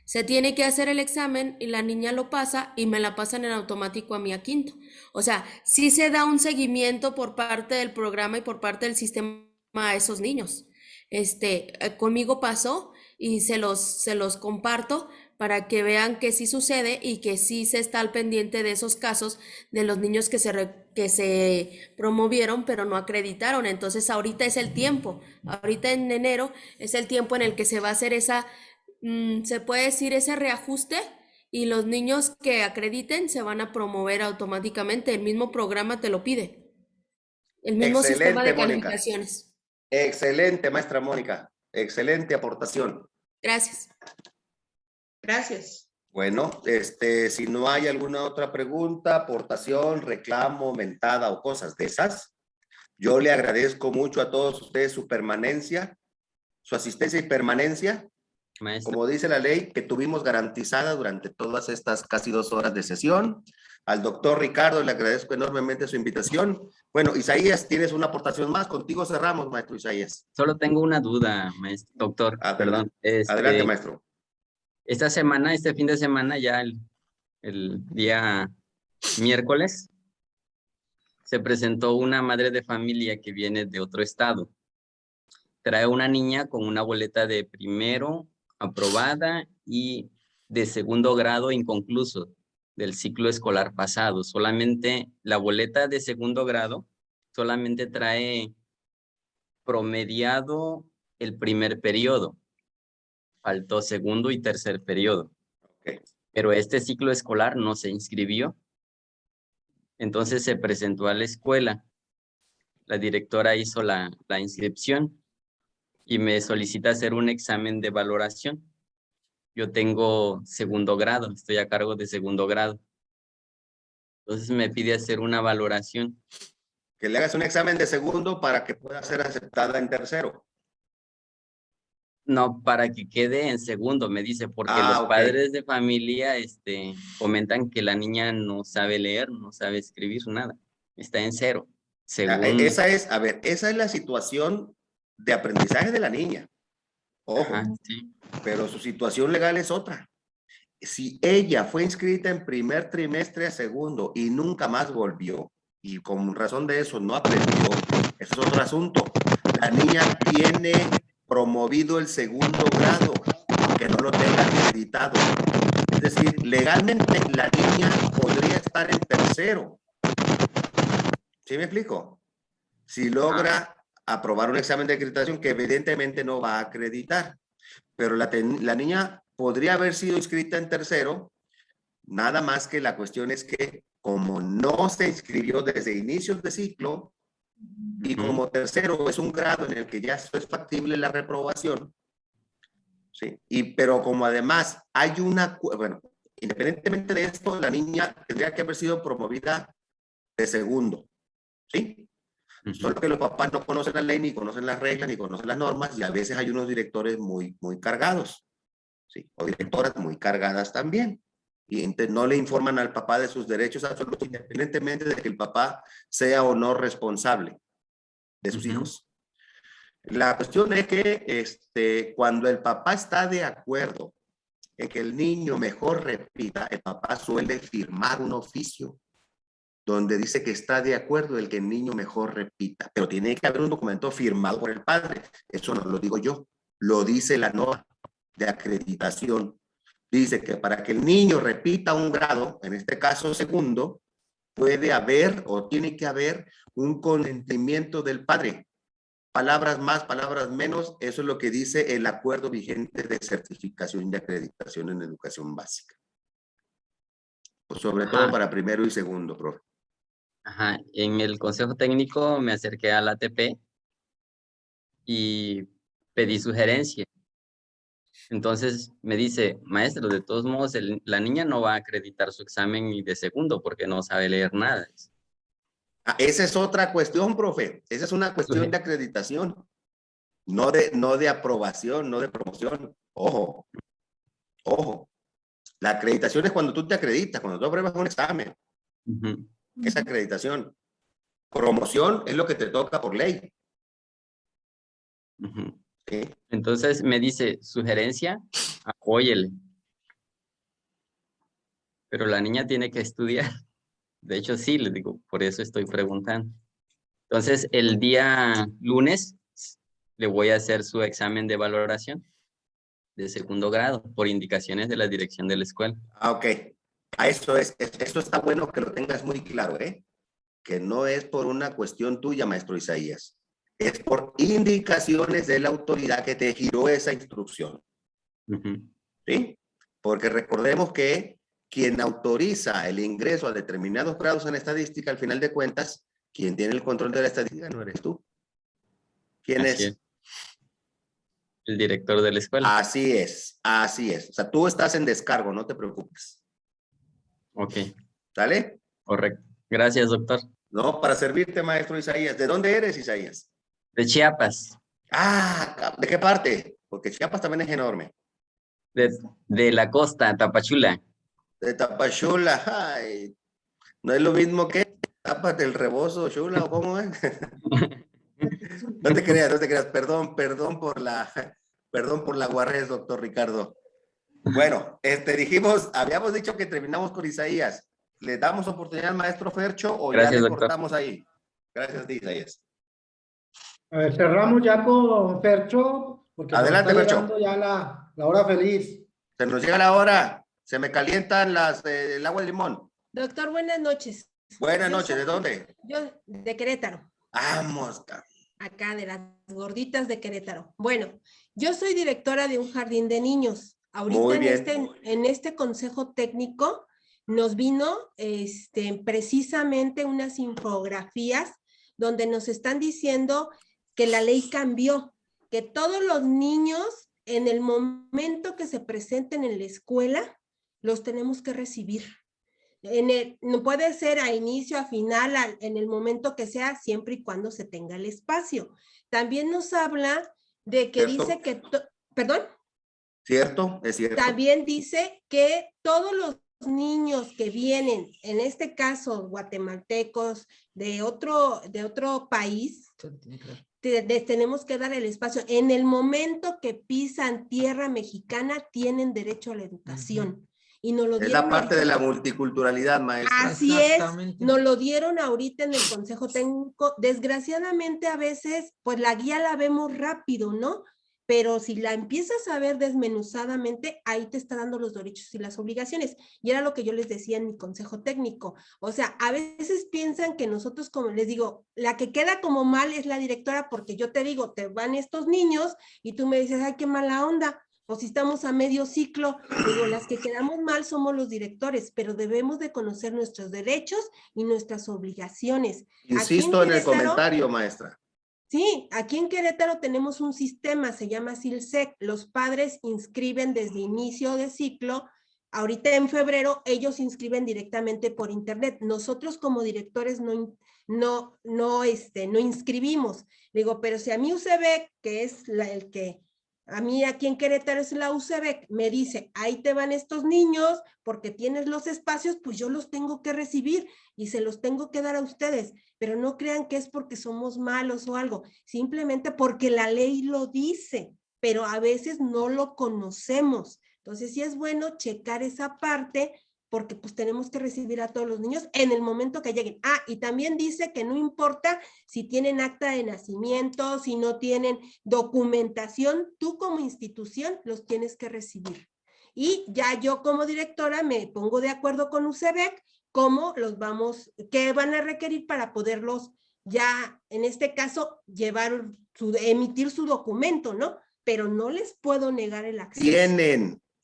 Se tiene que hacer el examen y la niña lo pasa y me la pasan en automático a mí a quinto. O sea, sí se da un seguimiento por parte del programa y por parte del sistema a esos niños. Conmigo pasó y se los comparto para que vean que sí sucede y que sí se está al pendiente de esos casos de los niños que se promovieron pero no acreditaron. Entonces ahorita es el tiempo, ahorita en enero es el tiempo en el que se va a hacer se puede decir ese reajuste y los niños que acrediten se van a promover automáticamente. El mismo programa te lo pide. El mismo sistema de calificaciones. Mónica. Excelente, maestra Mónica. Excelente aportación. Gracias. Gracias. Bueno, si no hay alguna otra pregunta, aportación, reclamo, mentada o cosas de esas, yo le agradezco mucho a todos ustedes su permanencia, su asistencia y permanencia. Maestro. Como dice la ley, que tuvimos garantizada durante todas estas casi 2 horas de sesión. Al doctor Ricardo le agradezco enormemente su invitación. Bueno, Isaías, tienes una aportación más. Contigo cerramos, maestro Isaías. Solo tengo una duda, maestro, doctor. Perdón. Adelante, maestro. Esta semana, este fin de semana, ya el día miércoles, se presentó una madre de familia que viene de otro estado. Trae una niña con una boleta de primero aprobada y de segundo grado inconcluso del ciclo escolar pasado. Solamente la boleta de segundo grado solamente trae promediado el primer periodo. Faltó segundo y tercer periodo. Okay. Pero este ciclo escolar no se inscribió. Entonces se presentó a la escuela. La directora hizo la inscripción y me solicita hacer un examen de valoración. Yo tengo segundo grado, estoy a cargo de segundo grado. Entonces me pide hacer una valoración. Que le hagas un examen de segundo para que pueda ser aceptada en tercero. No, para que quede en segundo, me dice, porque los padres de familia comentan que la niña no sabe leer, no sabe escribir, nada. Está en cero. Segundo. Esa es la situación de aprendizaje de la niña. Ojo, sí. Pero su situación legal es otra. Si ella fue inscrita en primer trimestre a segundo y nunca más volvió, y con razón de eso no aprendió, eso es otro asunto. La niña tiene promovido el segundo grado, que no lo tenga acreditado. Es decir, legalmente la niña podría estar en tercero. ¿Sí me explico? Si logra aprobar un examen de acreditación que evidentemente no va a acreditar, pero la niña podría haber sido inscrita en tercero, nada más que la cuestión es que como no se inscribió desde inicios de ciclo y como tercero es un grado en el que ya es factible la reprobación, ¿sí? Pero como además hay bueno, independientemente de esto, la niña tendría que haber sido promovida de segundo, ¿sí? Solo que los papás no conocen la ley, ni conocen las reglas, ni conocen las normas, y a veces hay unos directores muy cargados, ¿sí? O directoras muy cargadas también. Y no le informan al papá de sus derechos absolutos, independientemente de que el papá sea o no responsable de sus hijos. La cuestión es que cuando el papá está de acuerdo en que el niño mejor repita, el papá suele firmar un oficio donde dice que está de acuerdo en que el niño mejor repita, pero tiene que haber un documento firmado por el padre. Eso no lo digo yo, lo dice la norma de acreditación. Dice que para que el niño repita un grado, en este caso segundo, puede haber o tiene que haber un consentimiento del padre. Palabras más, palabras menos, eso es lo que dice el acuerdo vigente de certificación y de acreditación en educación básica. Pues sobre todo para primero y segundo, profe. Ajá, en el consejo técnico me acerqué a la ATP y pedí sugerencia. Entonces me dice, maestro, de todos modos, la niña no va a acreditar su examen ni de segundo porque no sabe leer nada. Esa es otra cuestión, profe. Esa es una cuestión de acreditación, no de aprobación, no de promoción. Ojo, ojo. La acreditación es cuando tú te acreditas, cuando tú apruebas un examen. Esa acreditación. Promoción es lo que te toca por ley. ¿Sí? Entonces me dice, sugerencia, apóyele. Pero la niña tiene que estudiar. De hecho, sí, le digo, por eso estoy preguntando. Entonces, el día lunes le voy a hacer su examen de valoración de segundo grado por indicaciones de la dirección de la escuela. Ok. Eso está bueno que lo tengas muy claro, ¿eh? Que no es por una cuestión tuya, maestro Isaías. Es por indicaciones de la autoridad que te giró esa instrucción. ¿Sí? Porque recordemos que quien autoriza el ingreso a determinados grados en estadística, al final de cuentas, quien tiene el control de la estadística no eres tú. ¿Quién es? El director de la escuela. Así es, así es. O sea, tú estás en descargo, no te preocupes. Ok. ¿Sale? Correcto. Gracias, doctor. No, para servirte, maestro Isaías. ¿De dónde eres, Isaías? De Chiapas. Ah, ¿de qué parte? Porque Chiapas también es enorme. De la costa, Tapachula. De Tapachula. Ay, no es lo mismo que Tapas del Rebozo, Chula, ¿o cómo es? No te creas, no te creas. Perdón por la guarrez, doctor Ricardo. Bueno, habíamos dicho que terminamos con Isaías. ¿Le damos oportunidad al maestro Fercho o gracias, ya le doctor. Cortamos ahí? Gracias a ti, Isaías. A ver, cerramos ya con Fercho, porque adelante, Fercho. Ya la hora feliz. Se nos llega la hora. Se me calientan el agua de limón. Doctor, buenas noches. Buenas noches, ¿de dónde? Yo, de Querétaro. Vamos. Acá, de las gorditas de Querétaro. Bueno, yo soy directora de un jardín de niños. Ahorita en este consejo técnico nos vino precisamente unas infografías donde nos están diciendo que la ley cambió, que todos los niños en el momento que se presenten en la escuela los tenemos que recibir. No puede ser a inicio, a final, en el momento que sea, siempre y cuando se tenga el espacio. También nos habla de que ¿cierto? Dice que, ¿perdón? Cierto, es cierto. También dice que todos los niños que vienen, en este caso guatemaltecos, de otro país, tenemos que dar el espacio. En el momento que pisan tierra mexicana, tienen derecho a la educación. Y nos lo dieron es la parte de la multiculturalidad, maestra. Así es, nos lo dieron ahorita en el consejo técnico. Desgraciadamente a veces, pues la guía la vemos rápido, ¿no? pero si la empiezas a ver desmenuzadamente, ahí te está dando los derechos y las obligaciones. Y era lo que yo les decía en mi consejo técnico. O sea, a veces piensan que nosotros, como les digo, la que queda como mal es la directora, porque yo te digo, te van estos niños y tú me dices, ay, qué mala onda. O si estamos a medio ciclo, digo, las que quedamos mal somos los directores, pero debemos de conocer nuestros derechos y nuestras obligaciones. Insisto en el comentario, maestra. Sí, aquí en Querétaro tenemos un sistema, se llama SILSEC. Los padres inscriben desde inicio de ciclo. Ahorita en febrero ellos inscriben directamente por internet. Nosotros como directores no inscribimos. Digo, pero si a mí UCEBEC, que es el que a mí aquí en Querétaro es la UCEBEC, me dice, ahí te van estos niños porque tienes los espacios, pues yo los tengo que recibir y se los tengo que dar a ustedes. Pero no crean que es porque somos malos o algo, simplemente porque la ley lo dice, pero a veces no lo conocemos. Entonces sí es bueno checar esa parte porque pues tenemos que recibir a todos los niños en el momento que lleguen. Ah, y también dice que no importa si tienen acta de nacimiento, si no tienen documentación, tú como institución los tienes que recibir. Y ya yo como directora me pongo de acuerdo con UCEBEC cómo los qué van a requerir para poderlos ya, en este caso, emitir su documento, ¿no? Pero no les puedo negar el acceso.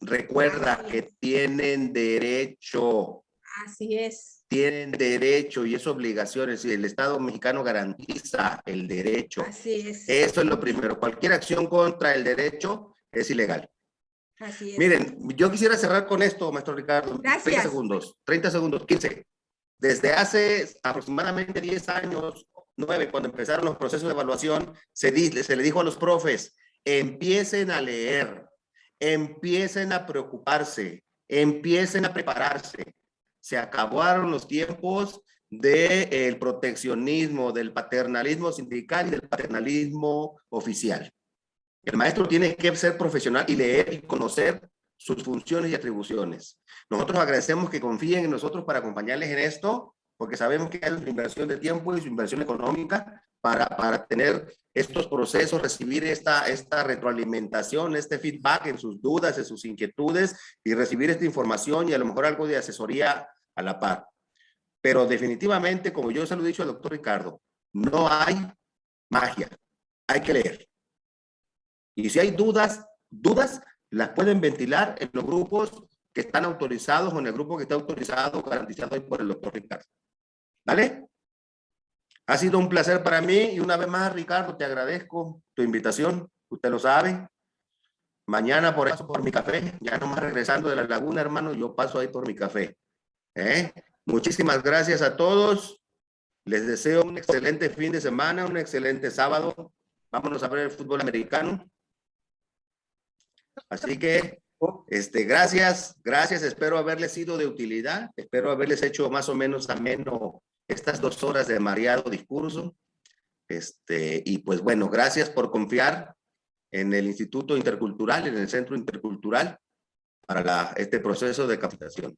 Recuerda que tienen derecho. Así es. Tienen derecho y es obligación. Es decir, el Estado mexicano garantiza el derecho. Así es. Eso es lo primero. Cualquier acción contra el derecho es ilegal. Así es. Miren, yo quisiera cerrar con esto, maestro Ricardo. Gracias. 30 segundos, 15. Desde hace aproximadamente 10 años, 9, cuando empezaron los procesos de evaluación, se le dijo a los profes, empiecen a leer, empiecen a preocuparse, empiecen a prepararse. Se acabaron los tiempos del proteccionismo, del paternalismo sindical y del paternalismo oficial. El maestro tiene que ser profesional y leer y conocer sus funciones y atribuciones. Nosotros agradecemos que confíen en nosotros para acompañarles en esto, porque sabemos que hay su inversión de tiempo y su inversión económica para tener estos procesos, recibir esta retroalimentación, este feedback en sus dudas, en sus inquietudes y recibir esta información y a lo mejor algo de asesoría a la par. Pero definitivamente, como yo se lo he dicho al doctor Ricardo, no hay magia, hay que leer. Y si hay dudas las pueden ventilar en los grupos que están autorizados o en el grupo que está autorizado, garantizado ahí por el doctor Ricardo. ¿Vale? Ha sido un placer para mí y una vez más, Ricardo, te agradezco tu invitación. Usted lo sabe. Mañana por mi café, ya nomás regresando de la laguna, hermano, yo paso ahí por mi café. Muchísimas gracias a todos. Les deseo un excelente fin de semana, un excelente sábado. Vámonos a ver el fútbol americano. Así que, gracias, espero haberles sido de utilidad, espero haberles hecho más o menos ameno estas 2 horas de mareado discurso. Y pues bueno, gracias por confiar en el Instituto Intercultural, en el Centro Intercultural, para este proceso de capacitación.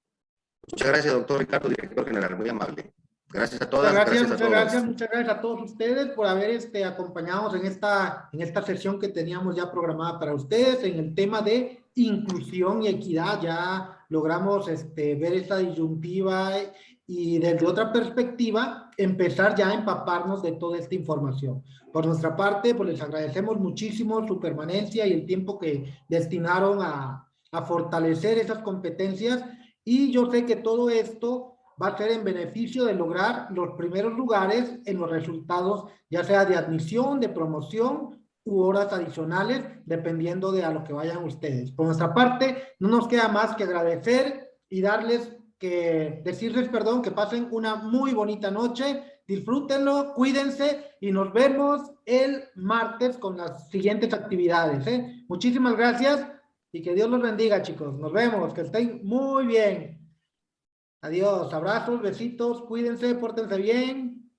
Muchas gracias, doctor Ricardo, director general, muy amable. Gracias a todas, muchas gracias a todos ustedes por haber acompañados en esta sesión que teníamos ya programada para ustedes en el tema de inclusión y equidad. Ya logramos ver esta disyuntiva y desde otra perspectiva empezar ya a empaparnos de toda esta información. Por nuestra parte, pues les agradecemos muchísimo su permanencia y el tiempo que destinaron a fortalecer esas competencias, y yo sé que todo esto va a ser en beneficio de lograr los primeros lugares en los resultados, ya sea de admisión, de promoción u horas adicionales, dependiendo de a lo que vayan ustedes. Por nuestra parte, no nos queda más que agradecer y decirles que pasen una muy bonita noche, disfrútenlo, cuídense y nos vemos el martes con las siguientes actividades. Muchísimas gracias y que Dios los bendiga, chicos. Nos vemos, que estén muy bien. Adiós, abrazos, besitos, cuídense, pórtense bien.